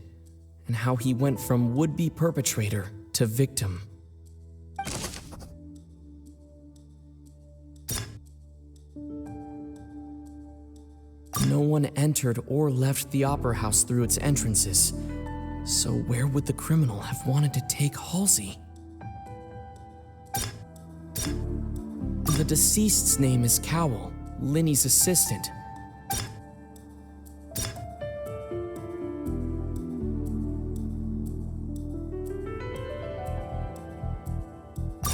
and how he went from would-be perpetrator to victim. No one entered or left the Opera House through its entrances, so where would the criminal have wanted to take Halsey? The deceased's name is Cowell, Linny's assistant.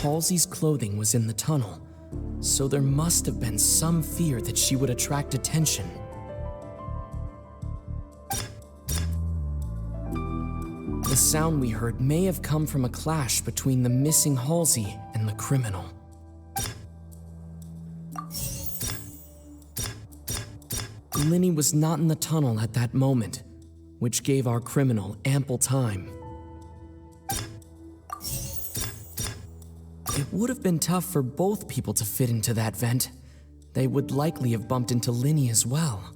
Halsey's clothing was in the tunnel, so there must have been some fear that she would attract attention. The sound we heard may have come from a clash between the missing Halsey and the criminal. Linny was not in the tunnel at that moment. which gave our criminal ample time. It would have been tough for both people to fit into that vent. They would likely have bumped into Linny as well.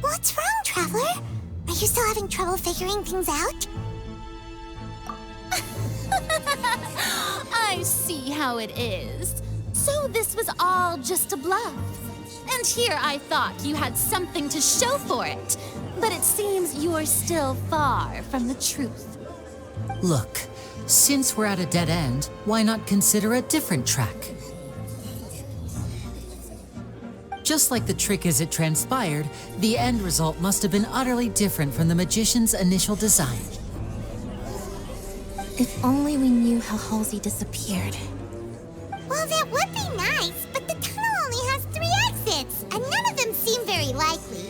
What's wrong, Traveler? Are you still having trouble figuring things out? I see how it is. So this was all just a bluff. And here I thought you had something to show for it. But it seems you're still far from the truth. Look, since we're at a dead end, why not consider a different track? Just like the trick as it transpired, the end result must have been utterly different from the magician's initial design. If only we knew how Halsey disappeared. Well, that would be nice, but the tunnel only has 3 exits, and none of them seem very likely.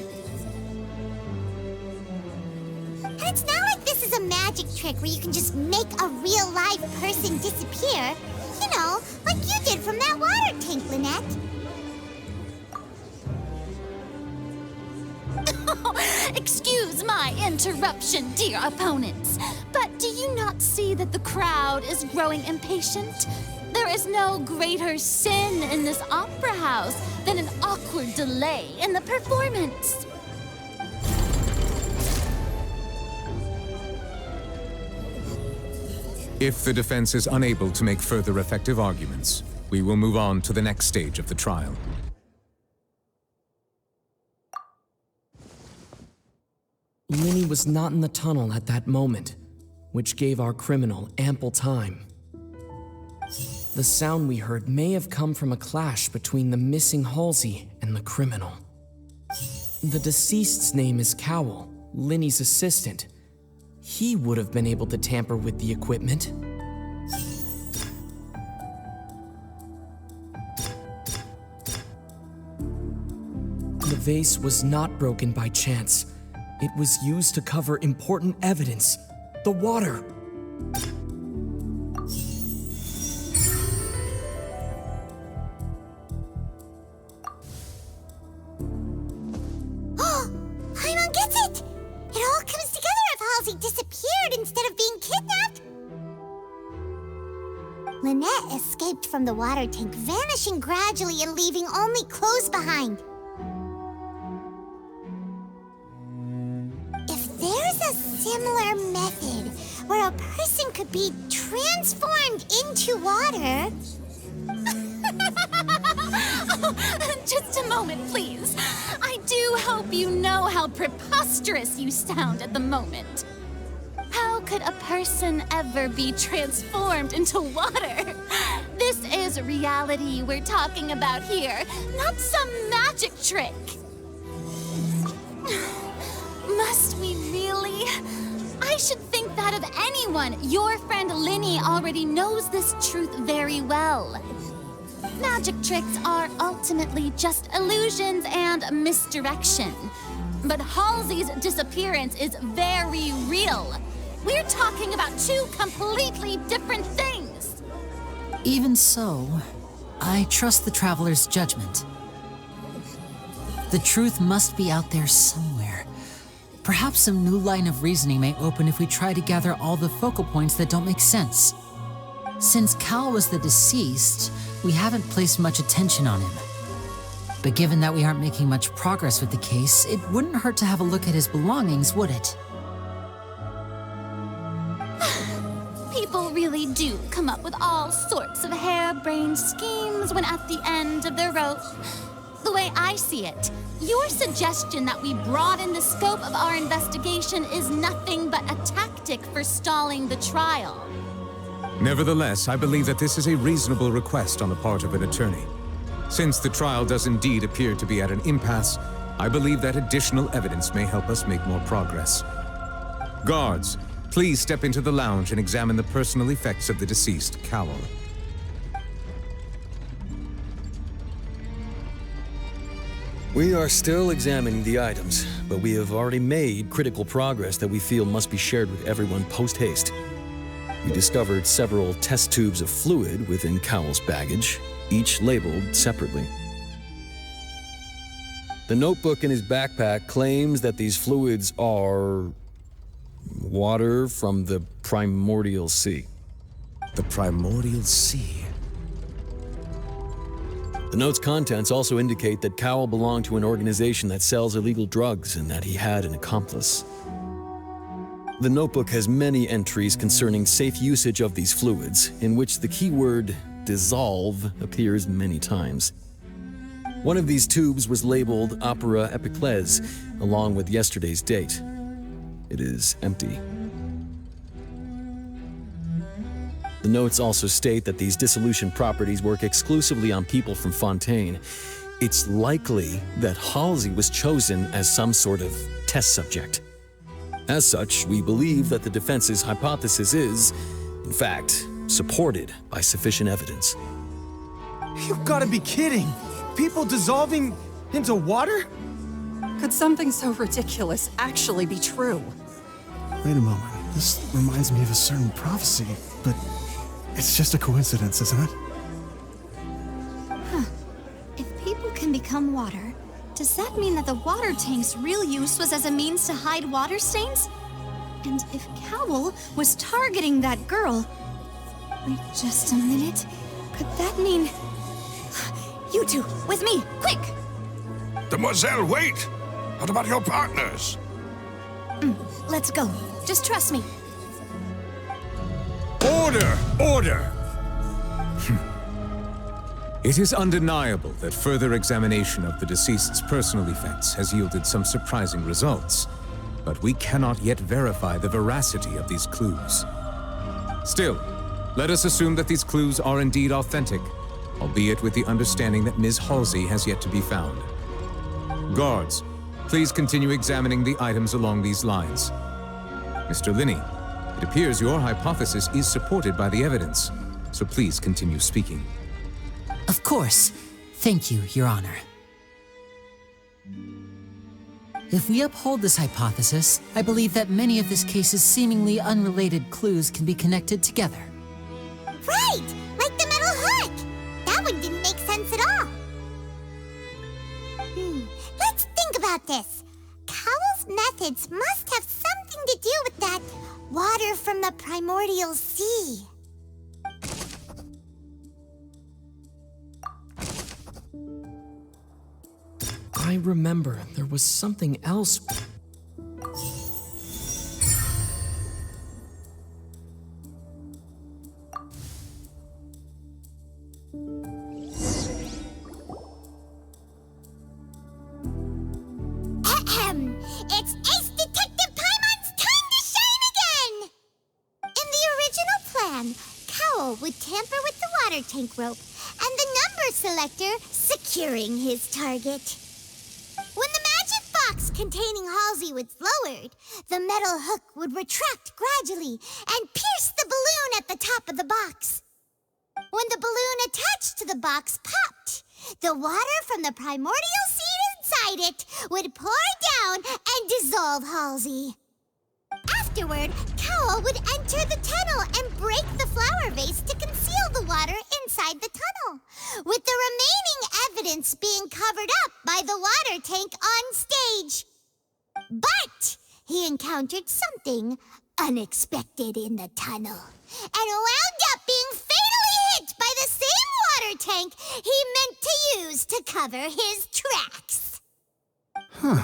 And it's not like this is a magic trick where you can just make a real live person disappear. You know, like you did from that water tank, Lynette. Excuse my interruption, dear opponents, but do you not see that the crowd is growing impatient? There is no greater sin in this opera house than an awkward delay in the performance. If the defense is unable to make further effective arguments, we will move on to the next stage of the trial. Linny was not in the tunnel at that moment, which gave our criminal ample time. The sound we heard may have come from a clash between the missing Halsey and the criminal. The deceased's name is Cowell, Linny's assistant. He would have been able to tamper with the equipment. The vase was not broken by chance. It was used to cover important evidence, the water. Oh, Paimon gets it! It all comes together if Halsey disappeared instead of being kidnapped. Lynette escaped from the water tank, vanishing gradually and leaving only clothes behind. There's a similar method where a person could be transformed into water. Oh, just a moment, please. I do hope you know how preposterous you sound at the moment. How could a person ever be transformed into water? This is reality we're talking about here, not some magic trick. Must we really? I should think that of anyone. Your friend Linny already knows this truth very well. Magic tricks are ultimately just illusions and misdirection. But Halsey's disappearance is very real. We're talking about 2 completely different things. Even so, I trust the Traveler's judgment. The truth must be out there somewhere. Perhaps some new line of reasoning may open if we try to gather all the focal points that don't make sense. Since Cal was the deceased, we haven't placed much attention on him. But given that we aren't making much progress with the case, it wouldn't hurt to have a look at his belongings, would it? People really do come up with all sorts of harebrained schemes when at the end of their rope. The way I see it, your suggestion that we broaden the scope of our investigation is nothing but a tactic for stalling the trial. Nevertheless, I believe that this is a reasonable request on the part of an attorney. Since the trial does indeed appear to be at an impasse, I believe that additional evidence may help us make more progress. Guards, please step into the lounge and examine the personal effects of the deceased, Cowell. We are still examining the items, but we have already made critical progress that we feel must be shared with everyone post-haste. We discovered several test tubes of fluid within Cowell's baggage, each labeled separately. The notebook in his backpack claims that these fluids are water from the primordial sea. The primordial sea? The note's contents also indicate that Cowell belonged to an organization that sells illegal drugs and that he had an accomplice. The notebook has many entries concerning safe usage of these fluids, in which the keyword dissolve appears many times. One of these tubes was labeled Opera Epiclese, along with yesterday's date. It is empty. The notes also state that these dissolution properties work exclusively on people from Fontaine. It's likely that Halsey was chosen as some sort of test subject. As such, we believe that the defense's hypothesis is, in fact, supported by sufficient evidence. You've got to be kidding! People dissolving into water? Could something so ridiculous actually be true? Wait a moment. This reminds me of a certain prophecy, but it's just a coincidence, isn't it? Huh. If people can become water, does that mean that the water tank's real use was as a means to hide water stains? And if Cowell was targeting that girl... Wait just a minute. Could that mean... You two, with me, quick! Demoiselle, wait! What about your partners? Let's go. Just trust me. Order! Order! It is undeniable that further examination of the deceased's personal effects has yielded some surprising results, but we cannot yet verify the veracity of these clues. Still, let us assume that these clues are indeed authentic, albeit with the understanding that Ms. Halsey has yet to be found. Guards, please continue examining the items along these lines. Mr. Linney, it appears your hypothesis is supported by the evidence, so please continue speaking. Of course. Thank you, Your Honor. If we uphold this hypothesis, I believe that many of this case's seemingly unrelated clues can be connected together. Right! Like the metal hook! That one didn't make sense at all. Let's think about this. Cowell's methods must have something to do with that water from the primordial sea. I remember there was something else. It's Ace Detective Paimon's time to shine again! In the original plan, Cowell would tamper with the water tank rope and the number selector securing his target. When the magic box containing Halsey was lowered, the metal hook would retract gradually and pierce the balloon at the top of the box. When the balloon attached to the box popped, the water from the primordial seed inside it would pour down and dissolve Halsey. Afterward, Cowell would enter the tunnel and break the flower vase to conceal the water inside the tunnel, with the remaining evidence being covered up by the water tank on stage. But he encountered something unexpected in the tunnel and wound up being fatally hit by the same water tank he meant to use to cover his tracks. Huh.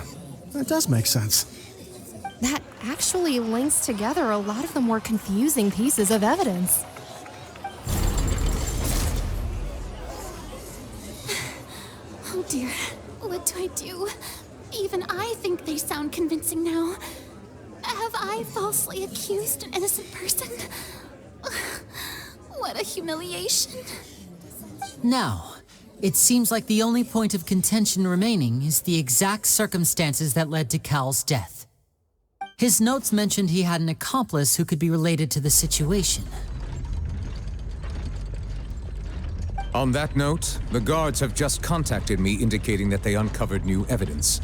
That does make sense. That actually links together a lot of the more confusing pieces of evidence. Oh dear, what do I do? Even I think they sound convincing now. Have I falsely accused an innocent person? What a humiliation. Now, It seems like the only point of contention remaining is the exact circumstances that led to Cal's death. His notes mentioned he had an accomplice who could be related to the situation. On that note, the guards have just contacted me indicating that they uncovered new evidence.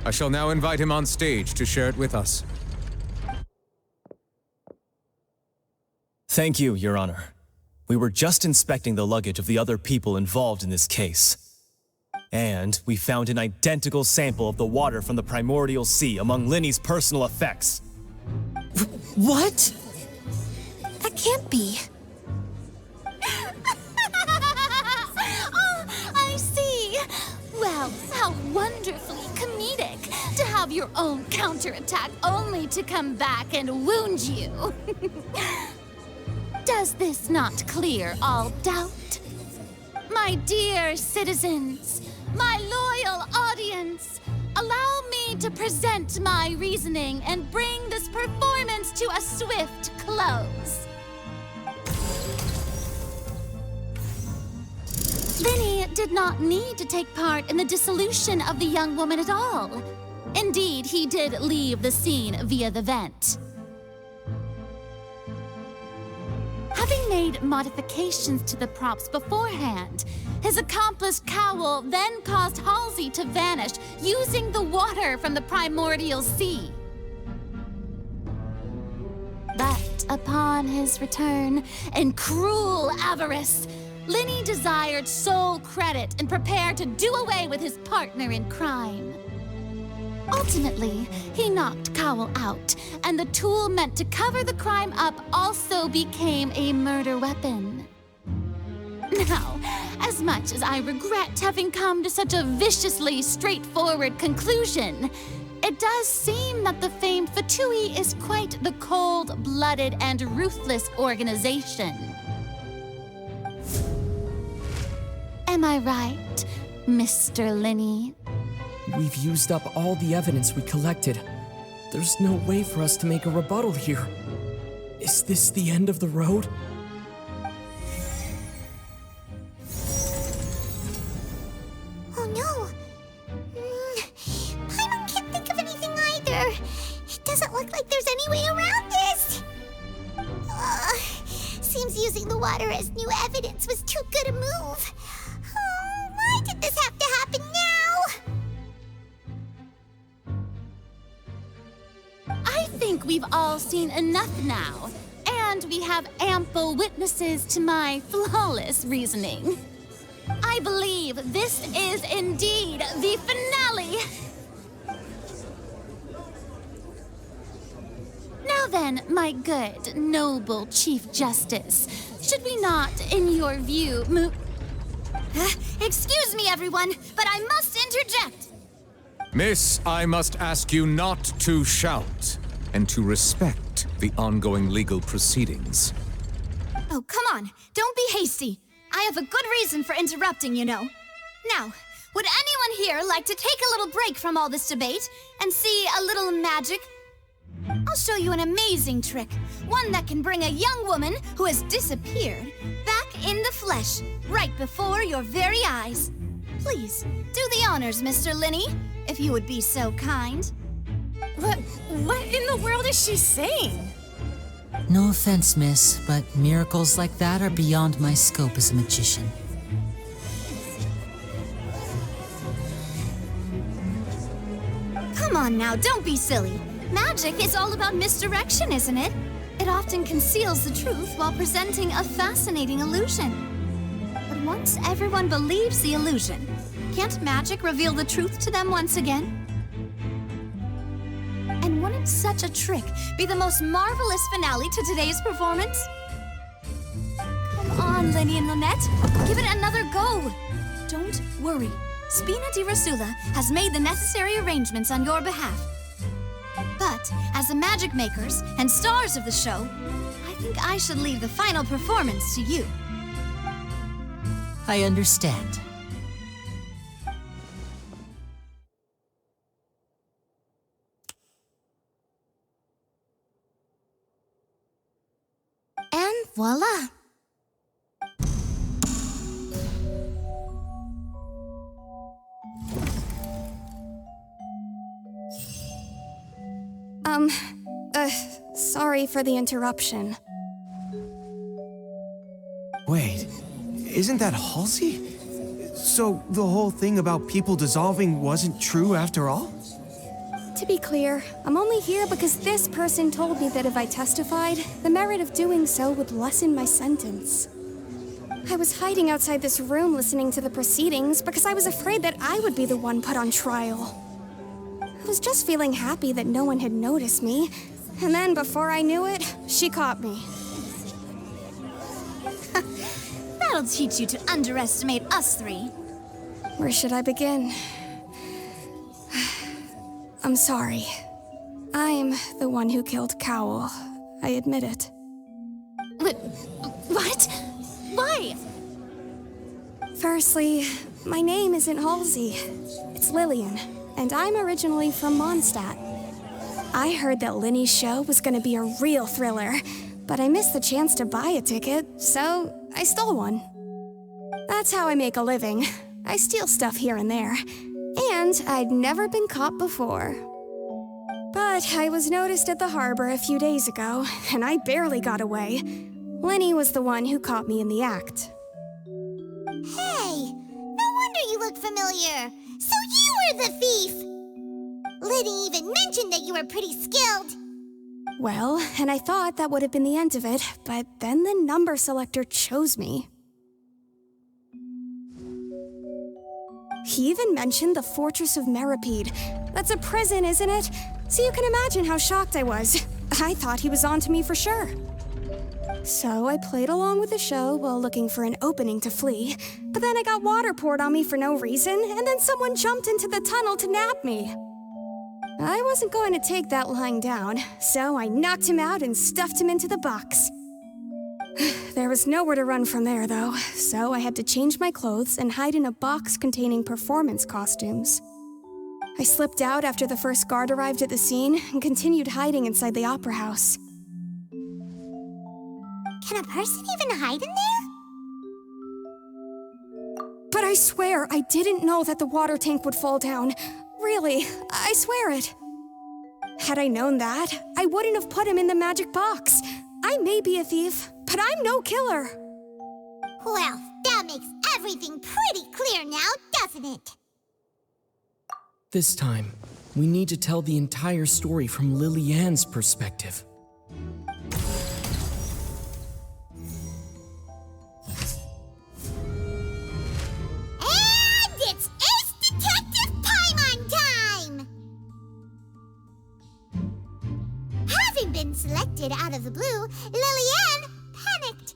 I shall now invite him on stage to share it with us. Thank you, Your Honor. We were just inspecting the luggage of the other people involved in this case. And we found an identical sample of the water from the primordial sea among Linny's personal effects. What? That can't be. Oh, I see. Well, how wonderfully comedic to have your own counterattack only to come back and wound you. Does this not clear all doubt? My dear citizens, my loyal audience, allow me to present my reasoning and bring this performance to a swift close. Linny did not need to take part in the dissolution of the young woman at all. Indeed, he did leave the scene via the vent. Having made modifications to the props beforehand, his accomplice Cowl then caused Halsey to vanish using the water from the primordial sea. But upon his return, in cruel avarice, Linny desired sole credit and prepared to do away with his partner in crime. Ultimately, he knocked Cowl out, and the tool meant to cover the crime up also became a murder weapon. Now, as much as I regret having come to such a viciously straightforward conclusion, it does seem that the famed Fatui is quite the cold-blooded and ruthless organization. Am I right, Mr. Linny? We've used up all the evidence we collected. There's no way for us to make a rebuttal here. Is this the end of the road? Oh no. Paimon can't think of anything either. It doesn't look like there's any way around this. Seems using the water as new evidence was too good a move. Oh, why did this have to happen now? I think we've all seen enough now, and we have ample witnesses to my flawless reasoning. I believe this is indeed the finale. Now then, my good, noble Chief Justice, should we not, in your view, move... Excuse me, everyone, but I must interject. Miss, I must ask you not to shout and to respect the ongoing legal proceedings. Oh, come on. Don't be hasty. I have a good reason for interrupting, you know. Now, would anyone here like to take a little break from all this debate and see a little magic? I'll show you an amazing trick. One that can bring a young woman who has disappeared back in the flesh, right before your very eyes. Please, do the honors, Mr. Linny, if you would be so kind. What in the world is she saying? No offense, miss, but miracles like that are beyond my scope as a magician. Come on now, don't be silly. Magic is all about misdirection, isn't it? It often conceals the truth while presenting a fascinating illusion. But once everyone believes the illusion, can't magic reveal the truth to them once again? And wouldn't such a trick be the most marvelous finale to today's performance? Come on, Linny and Lynette. Give it another go. Don't worry. Spina di Rasula has made the necessary arrangements on your behalf. But as the magic makers and stars of the show, I think I should leave the final performance to you. I understand. And voila! Sorry for the interruption. Wait, isn't that Halsey? So the whole thing about people dissolving wasn't true after all? To be clear, I'm only here because this person told me that if I testified, the merit of doing so would lessen my sentence. I was hiding outside this room listening to the proceedings because I was afraid that I would be the one put on trial. I was just feeling happy that no one had noticed me, and then before I knew it, she caught me. That'll teach you to underestimate us three. Where should I begin? I'm sorry. I'm the one who killed Cowl. I admit it. What? Why? Firstly, my name isn't Halsey. It's Lillian, and I'm originally from Mondstadt. I heard that Linny's show was gonna be a real thriller, but I missed the chance to buy a ticket, so I stole one. That's how I make a living. I steal stuff here and there. And I'd never been caught before. But I was noticed at the harbor a few days ago, and I barely got away. Linny was the one who caught me in the act. Hey, no wonder you look familiar. So you were the thief! Liddy even mentioned that you were pretty skilled. Well, and I thought that would have been the end of it, but then the number selector chose me. He even mentioned the Fortress of Meripede. That's a prison, isn't it? So you can imagine how shocked I was. I thought he was onto me for sure. So I played along with the show while looking for an opening to flee, but then I got water poured on me for no reason, and then someone jumped into the tunnel to nab me. I wasn't going to take that lying down, so I knocked him out and stuffed him into the box. There was nowhere to run from there, though, so I had to change my clothes and hide in a box containing performance costumes. I slipped out after the first guard arrived at the scene and continued hiding inside the opera house. Can a person even hide in there? But I swear I didn't know that the water tank would fall down. Really, I swear it. Had I known that, I wouldn't have put him in the magic box. I may be a thief, but I'm no killer. Well, that makes everything pretty clear now, doesn't it? This time, we need to tell the entire story from Lily-Ann's perspective. And it's Ace Detective Paimon time! Having been selected out of the blue, Lily-Ann panicked.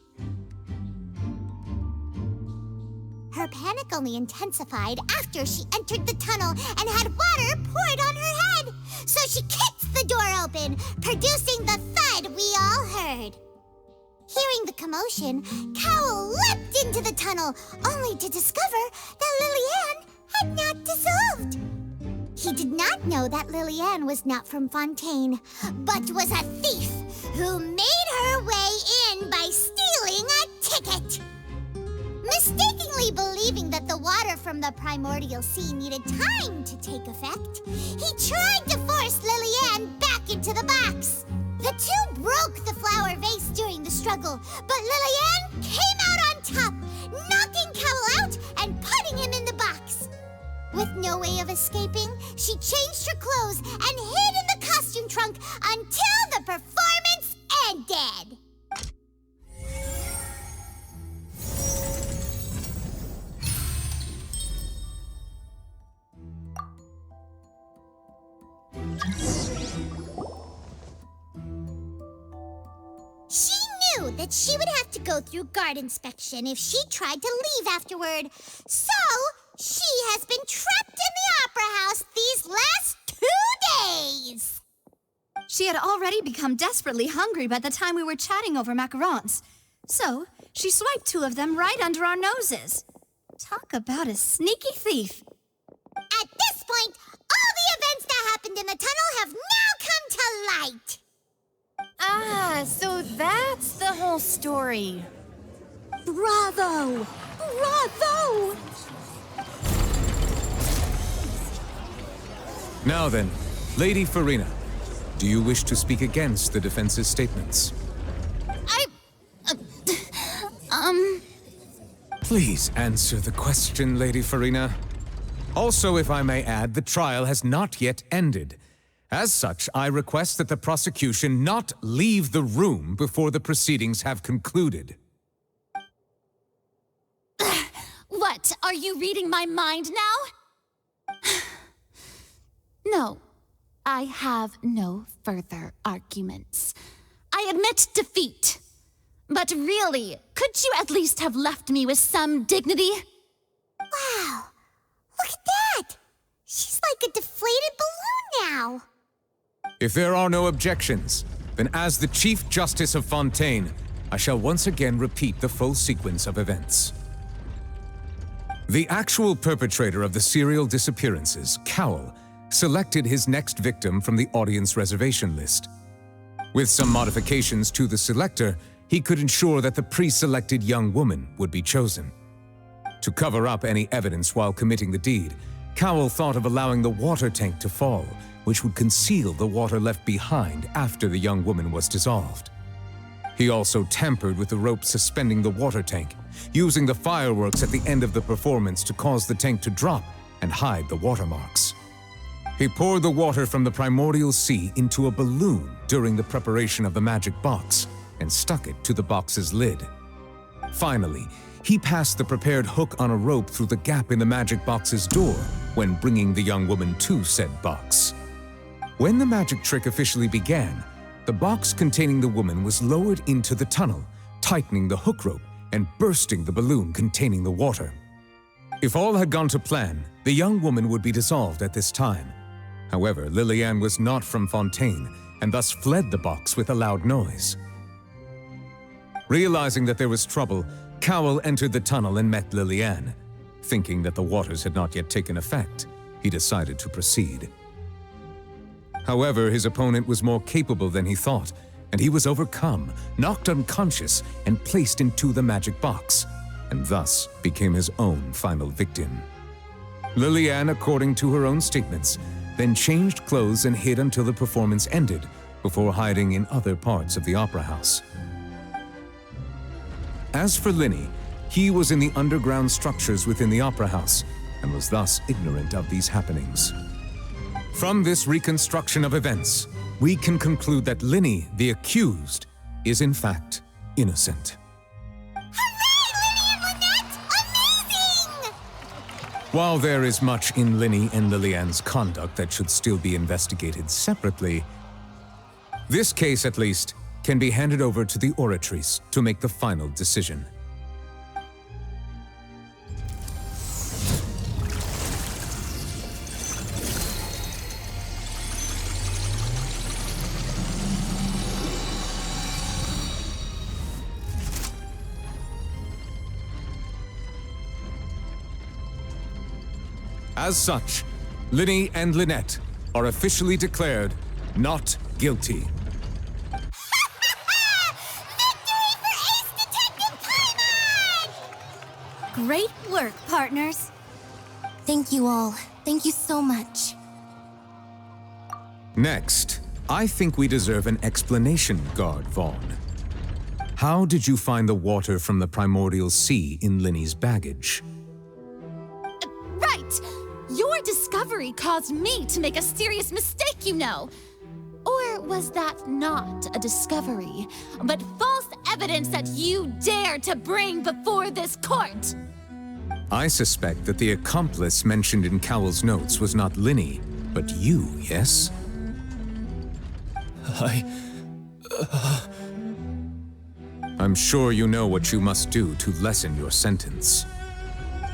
Her panic only intensified after she entered the tunnel and had water poured on her head. So she kicked the door open, producing the thud we all heard. Hearing the commotion, Cowl leapt into the tunnel, only to discover that Lily-Ann had not dissolved. He did not know that Lily-Ann was not from Fontaine, but was a thief who made her way in by stealing a ticket. Mistakenly believing that the water from the primordial sea needed time to take effect, he tried to force Lily-Ann back into the box. The two broke the flower vase during the struggle, but Lily-Ann came out on top, knocking Cowl out and putting him in the box. With no way of escaping, she changed her clothes and hid in the costume trunk until the performance ended. She knew that she would have to go through guard inspection if she tried to leave afterward. So, she has been trapped in the opera house these last 2 days. She had already become desperately hungry by the time we were chatting over macarons. So, she swiped 2 of them right under our noses. Talk about a sneaky thief. At this point, all the events that happened in the tunnel have now come to light. Ah, so that's the whole story. Bravo! Bravo! Now then, Lady Farina, Do you wish to speak against the defense's statements? Please answer the question, Lady Farina. Also, if I may add, the trial has not yet ended. As such, I request that the prosecution not leave the room before the proceedings have concluded. What? Are you reading my mind now? No, I have no further arguments. I admit defeat. But really, could you at least have left me with some dignity? Wow, look at that! She's like a deflated balloon now. If there are no objections, then as the Chief Justice of Fontaine, I shall once again repeat the full sequence of events. The actual perpetrator of the serial disappearances, Cowell, selected his next victim from the audience reservation list. With some modifications to the selector, he could ensure that the pre-selected young woman would be chosen. To cover up any evidence while committing the deed, Cowell thought of allowing the water tank to fall, which would conceal the water left behind after the young woman was dissolved. He also tampered with the rope suspending the water tank, using the fireworks at the end of the performance to cause the tank to drop and hide the watermarks. He poured the water from the primordial sea into a balloon during the preparation of the magic box and stuck it to the box's lid. Finally, he passed the prepared hook on a rope through the gap in the magic box's door when bringing the young woman to said box. When the magic trick officially began, the box containing the woman was lowered into the tunnel, tightening the hook rope and bursting the balloon containing the water. If all had gone to plan, the young woman would be dissolved at this time. However, Liliane was not from Fontaine and thus fled the box with a loud noise. Realizing that there was trouble, Cowell entered the tunnel and met Liliane. Thinking that the waters had not yet taken effect, he decided to proceed. However, his opponent was more capable than he thought, and he was overcome, knocked unconscious, and placed into the magic box, and thus became his own final victim. Liliane, according to her own statements, then changed clothes and hid until the performance ended, before hiding in other parts of the opera house. As for Linny, he was in the underground structures within the opera house, and was thus ignorant of these happenings. From this reconstruction of events, we can conclude that Linny, the accused, is in fact innocent. While there is much in Linny and Liliane's conduct that should still be investigated separately, this case, at least, can be handed over to the Oratrice to make the final decision. As such, Linny and Lynette are officially declared not guilty. Great work, partners. Thank you all. Thank you so much. Next, I think we deserve an explanation, Guard Vaughn. How did you find the water from the primordial sea in Linny's baggage? Right! Your discovery caused me to make a serious mistake, you know. Or was that not a discovery, but false evidence that you dared to bring before this court? I suspect that the accomplice mentioned in Cowell's notes was not Linny, but you, yes? I'm sure you know what you must do to lessen your sentence.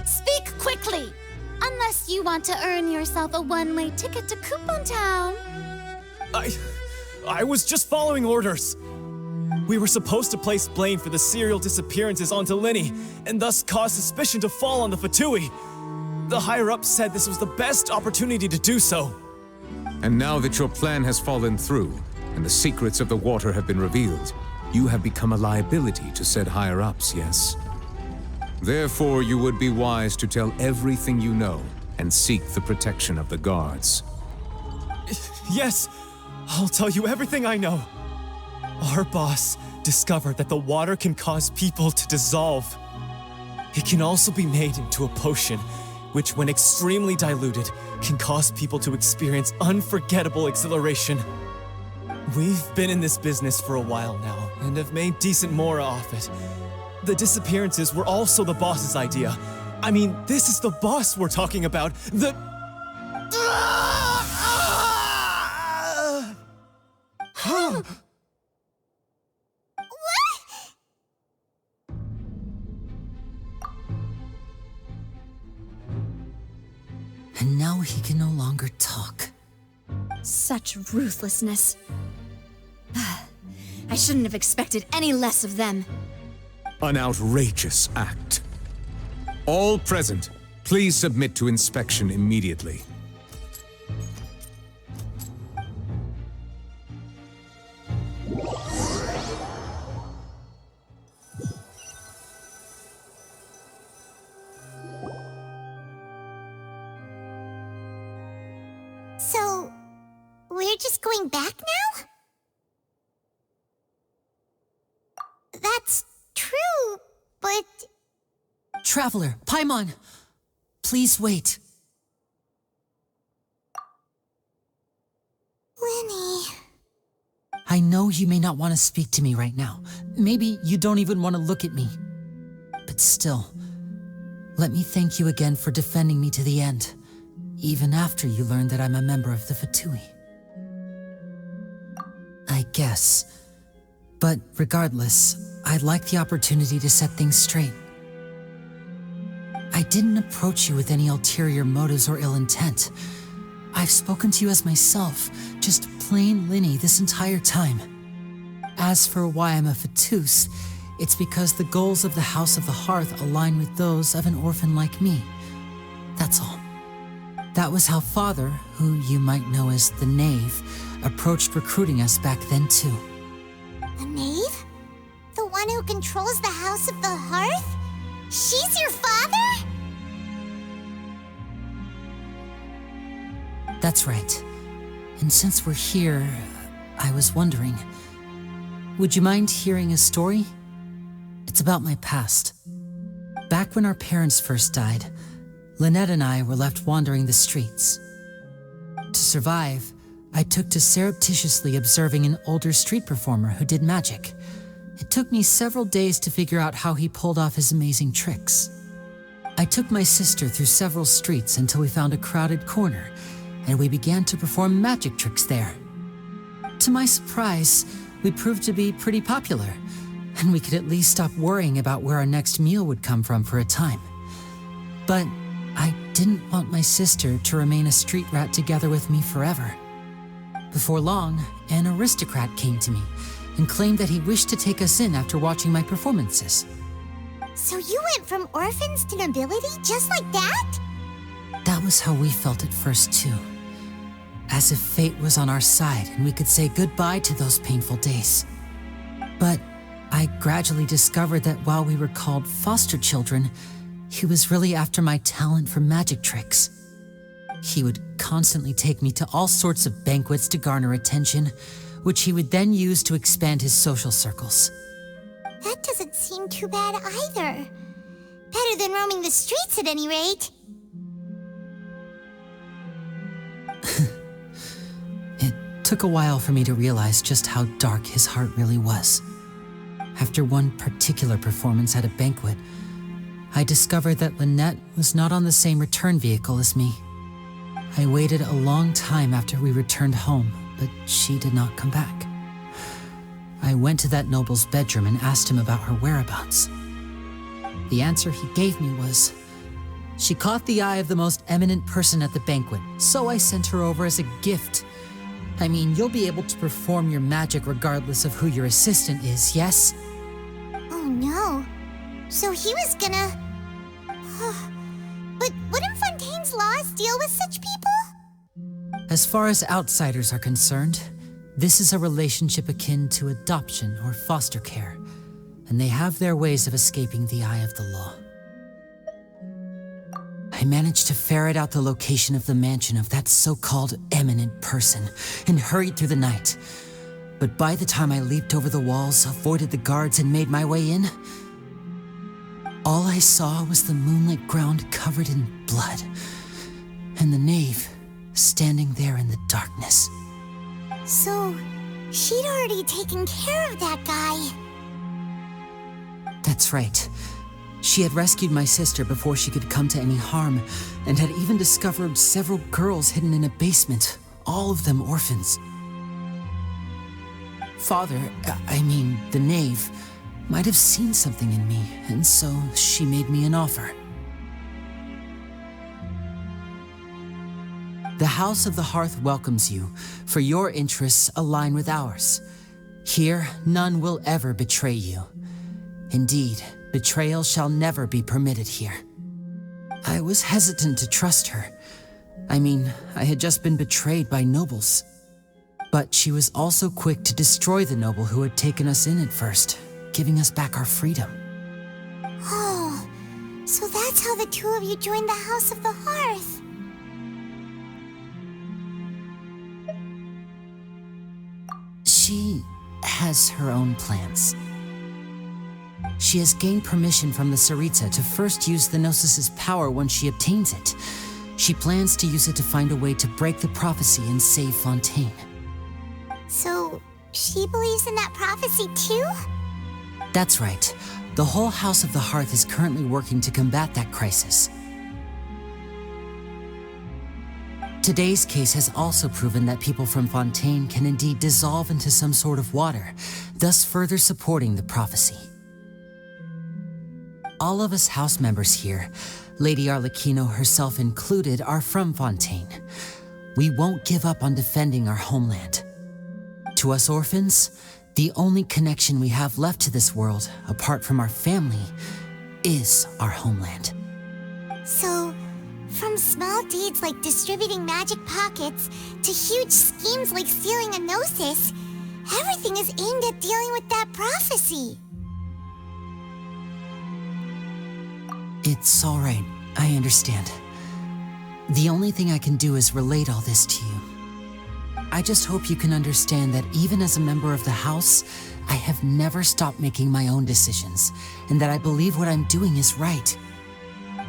Speak quickly! Unless you want to earn yourself a one-way ticket to Coupon Town. I was just following orders. We were supposed to place blame for the serial disappearances onto Linny, and thus cause suspicion to fall on the Fatui. The higher-ups said this was the best opportunity to do so. And now that your plan has fallen through, and the secrets of the water have been revealed, you have become a liability to said higher-ups, yes? Therefore, you would be wise to tell everything you know, and seek the protection of the guards. Yes, I'll tell you everything I know. Our boss discovered that the water can cause people to dissolve. It can also be made into a potion, which when extremely diluted, can cause people to experience unforgettable exhilaration. We've been in this business for a while now, and have made decent more off it. The disappearances were also the boss's idea. I mean, this is the boss we're talking about. And now he can no longer talk. Such ruthlessness. I shouldn't have expected any less of them. An outrageous act. All present, please submit to inspection immediately. So, we're just going back now? That's true, but... Traveler, Paimon, please wait. Lenny... I know you may not want to speak to me right now. Maybe you don't even want to look at me. But still, let me thank you again for defending me to the end, even after you learned that I'm a member of the Fatui. I guess. But regardless, I'd like the opportunity to set things straight. I didn't approach you with any ulterior motives or ill intent. I've spoken to you as myself, just plain Linny this entire time. As for why I'm a Fatus, it's because the goals of the House of the Hearth align with those of an orphan like me. That's all. That was how Father, who you might know as the Knave, approached recruiting us back then too. A knave? The one who controls the House of the Hearth? She's your father? That's right. And since we're here, I was wondering, would you mind hearing a story? It's about my past. Back when our parents first died, Lynette and I were left wandering the streets. To survive, I took to surreptitiously observing an older street performer who did magic. It took me several days to figure out how he pulled off his amazing tricks. I took my sister through several streets until we found a crowded corner, and we began to perform magic tricks there. To my surprise, we proved to be pretty popular, and we could at least stop worrying about where our next meal would come from for a time. But I didn't want my sister to remain a street rat together with me forever. Before long, an aristocrat came to me and claimed that he wished to take us in after watching my performances. So you went from orphans to nobility just like that? That was how we felt at first too. As if fate was on our side and we could say goodbye to those painful days. But I gradually discovered that while we were called foster children, he was really after my talent for magic tricks. He would constantly take me to all sorts of banquets to garner attention, which he would then use to expand his social circles. That doesn't seem too bad either. Better than roaming the streets at any rate. It took a while for me to realize just how dark his heart really was. After one particular performance at a banquet, I discovered that Lynette was not on the same return vehicle as me. I waited a long time after we returned home, but she did not come back. I went to that noble's bedroom and asked him about her whereabouts. The answer he gave me was, she caught the eye of the most eminent person at the banquet, so I sent her over as a gift. I mean, you'll be able to perform your magic regardless of who your assistant is, yes? Oh no. So he was gonna... But wouldn't Fontaine's laws deal with such people? As far as outsiders are concerned, this is a relationship akin to adoption or foster care, and they have their ways of escaping the eye of the law. I managed to ferret out the location of the mansion of that so-called eminent person and hurried through the night. But by the time I leaped over the walls, avoided the guards, and made my way in, all I saw was the moonlit ground covered in blood, and the knave standing there in the darkness. So, she'd already taken care of that guy. That's right. She had rescued my sister before she could come to any harm, and had even discovered several girls hidden in a basement, all of them orphans. Father, the knave, might have seen something in me, and so she made me an offer. The House of the Hearth welcomes you, for your interests align with ours. Here, none will ever betray you. Indeed, betrayal shall never be permitted here. I was hesitant to trust her. I had just been betrayed by nobles. But she was also quick to destroy the noble who had taken us in at first, giving us back our freedom. Oh, so that's how the two of you joined the House of the Hearth. She has her own plans. She has gained permission from the Tsaritsa to first use the Gnosis' power once she obtains it. She plans to use it to find a way to break the prophecy and save Fontaine. So, she believes in that prophecy too? That's right. The whole House of the Hearth is currently working to combat that crisis. Today's case has also proven that people from Fontaine can indeed dissolve into some sort of water, thus further supporting the prophecy. All of us house members here, Lady Arlecchino herself included, are from Fontaine. We won't give up on defending our homeland. To us orphans, the only connection we have left to this world, apart from our family, is our homeland. So, from small deeds like distributing magic pockets to huge schemes like stealing a Gnosis, everything is aimed at dealing with that prophecy. It's all right. I understand. The only thing I can do is relate all this to you. I just hope you can understand that even as a member of the House, I have never stopped making my own decisions, and that I believe what I'm doing is right.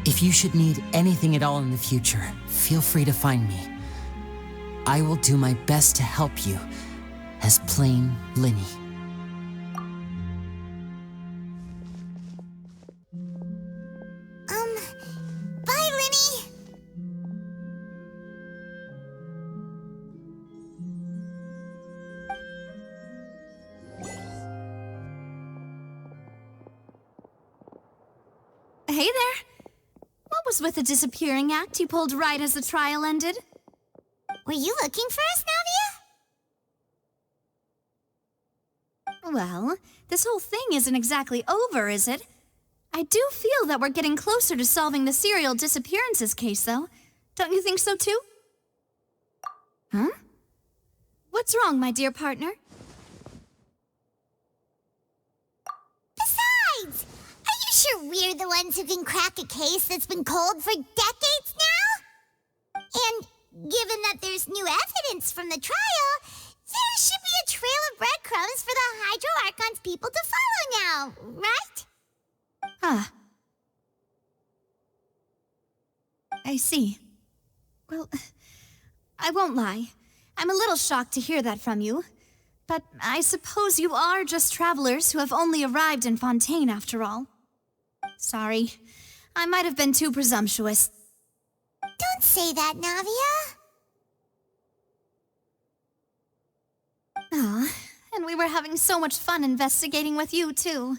If you should need anything at all in the future, feel free to find me. I will do my best to help you, as plain Linny. Bye, Linny! Hey there! What was with the disappearing act you pulled right as the trial ended? Were you looking for us, Navia? Well, this whole thing isn't exactly over, is it? I do feel that we're getting closer to solving the serial disappearances case, though. Don't you think so, too? Huh? What's wrong, my dear partner? Besides, are you sure we're the ones who can crack a case that's been cold for decades now? And given that there's new evidence from the trial, there should be a trail of breadcrumbs for the Hydro Archon's people to follow now, right? Ah. I see. Well, I won't lie. I'm a little shocked to hear that from you. But I suppose you are just travelers who have only arrived in Fontaine after all. Sorry. I might have been too presumptuous. Don't say that, Navia. Ah, and we were having so much fun investigating with you, too.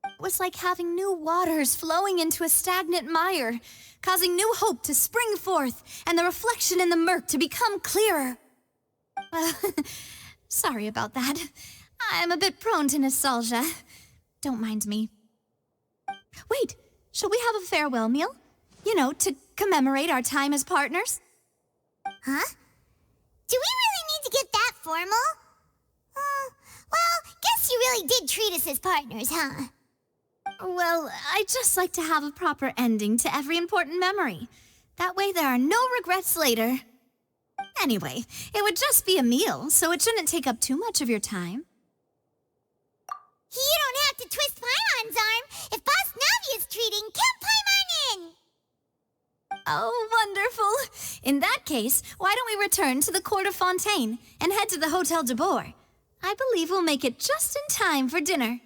It was like having new waters flowing into a stagnant mire, causing new hope to spring forth, and the reflection in the murk to become clearer. Sorry about that. I'm a bit prone to nostalgia. Don't mind me. Wait, shall we have a farewell meal? You know, to commemorate our time as partners? Huh? Do we really need to get that formal? Well, guess you really did treat us as partners, huh? Well, I'd just like to have a proper ending to every important memory. That way there are no regrets later. Anyway, it would just be a meal, so it shouldn't take up too much of your time. You don't have to twist Paimon's arm. If Boss Navi is treating, count Paimon in! Oh, wonderful. In that case, why don't we return to the court of Fontaine and head to the Hotel de Boer? I believe we'll make it just in time for dinner.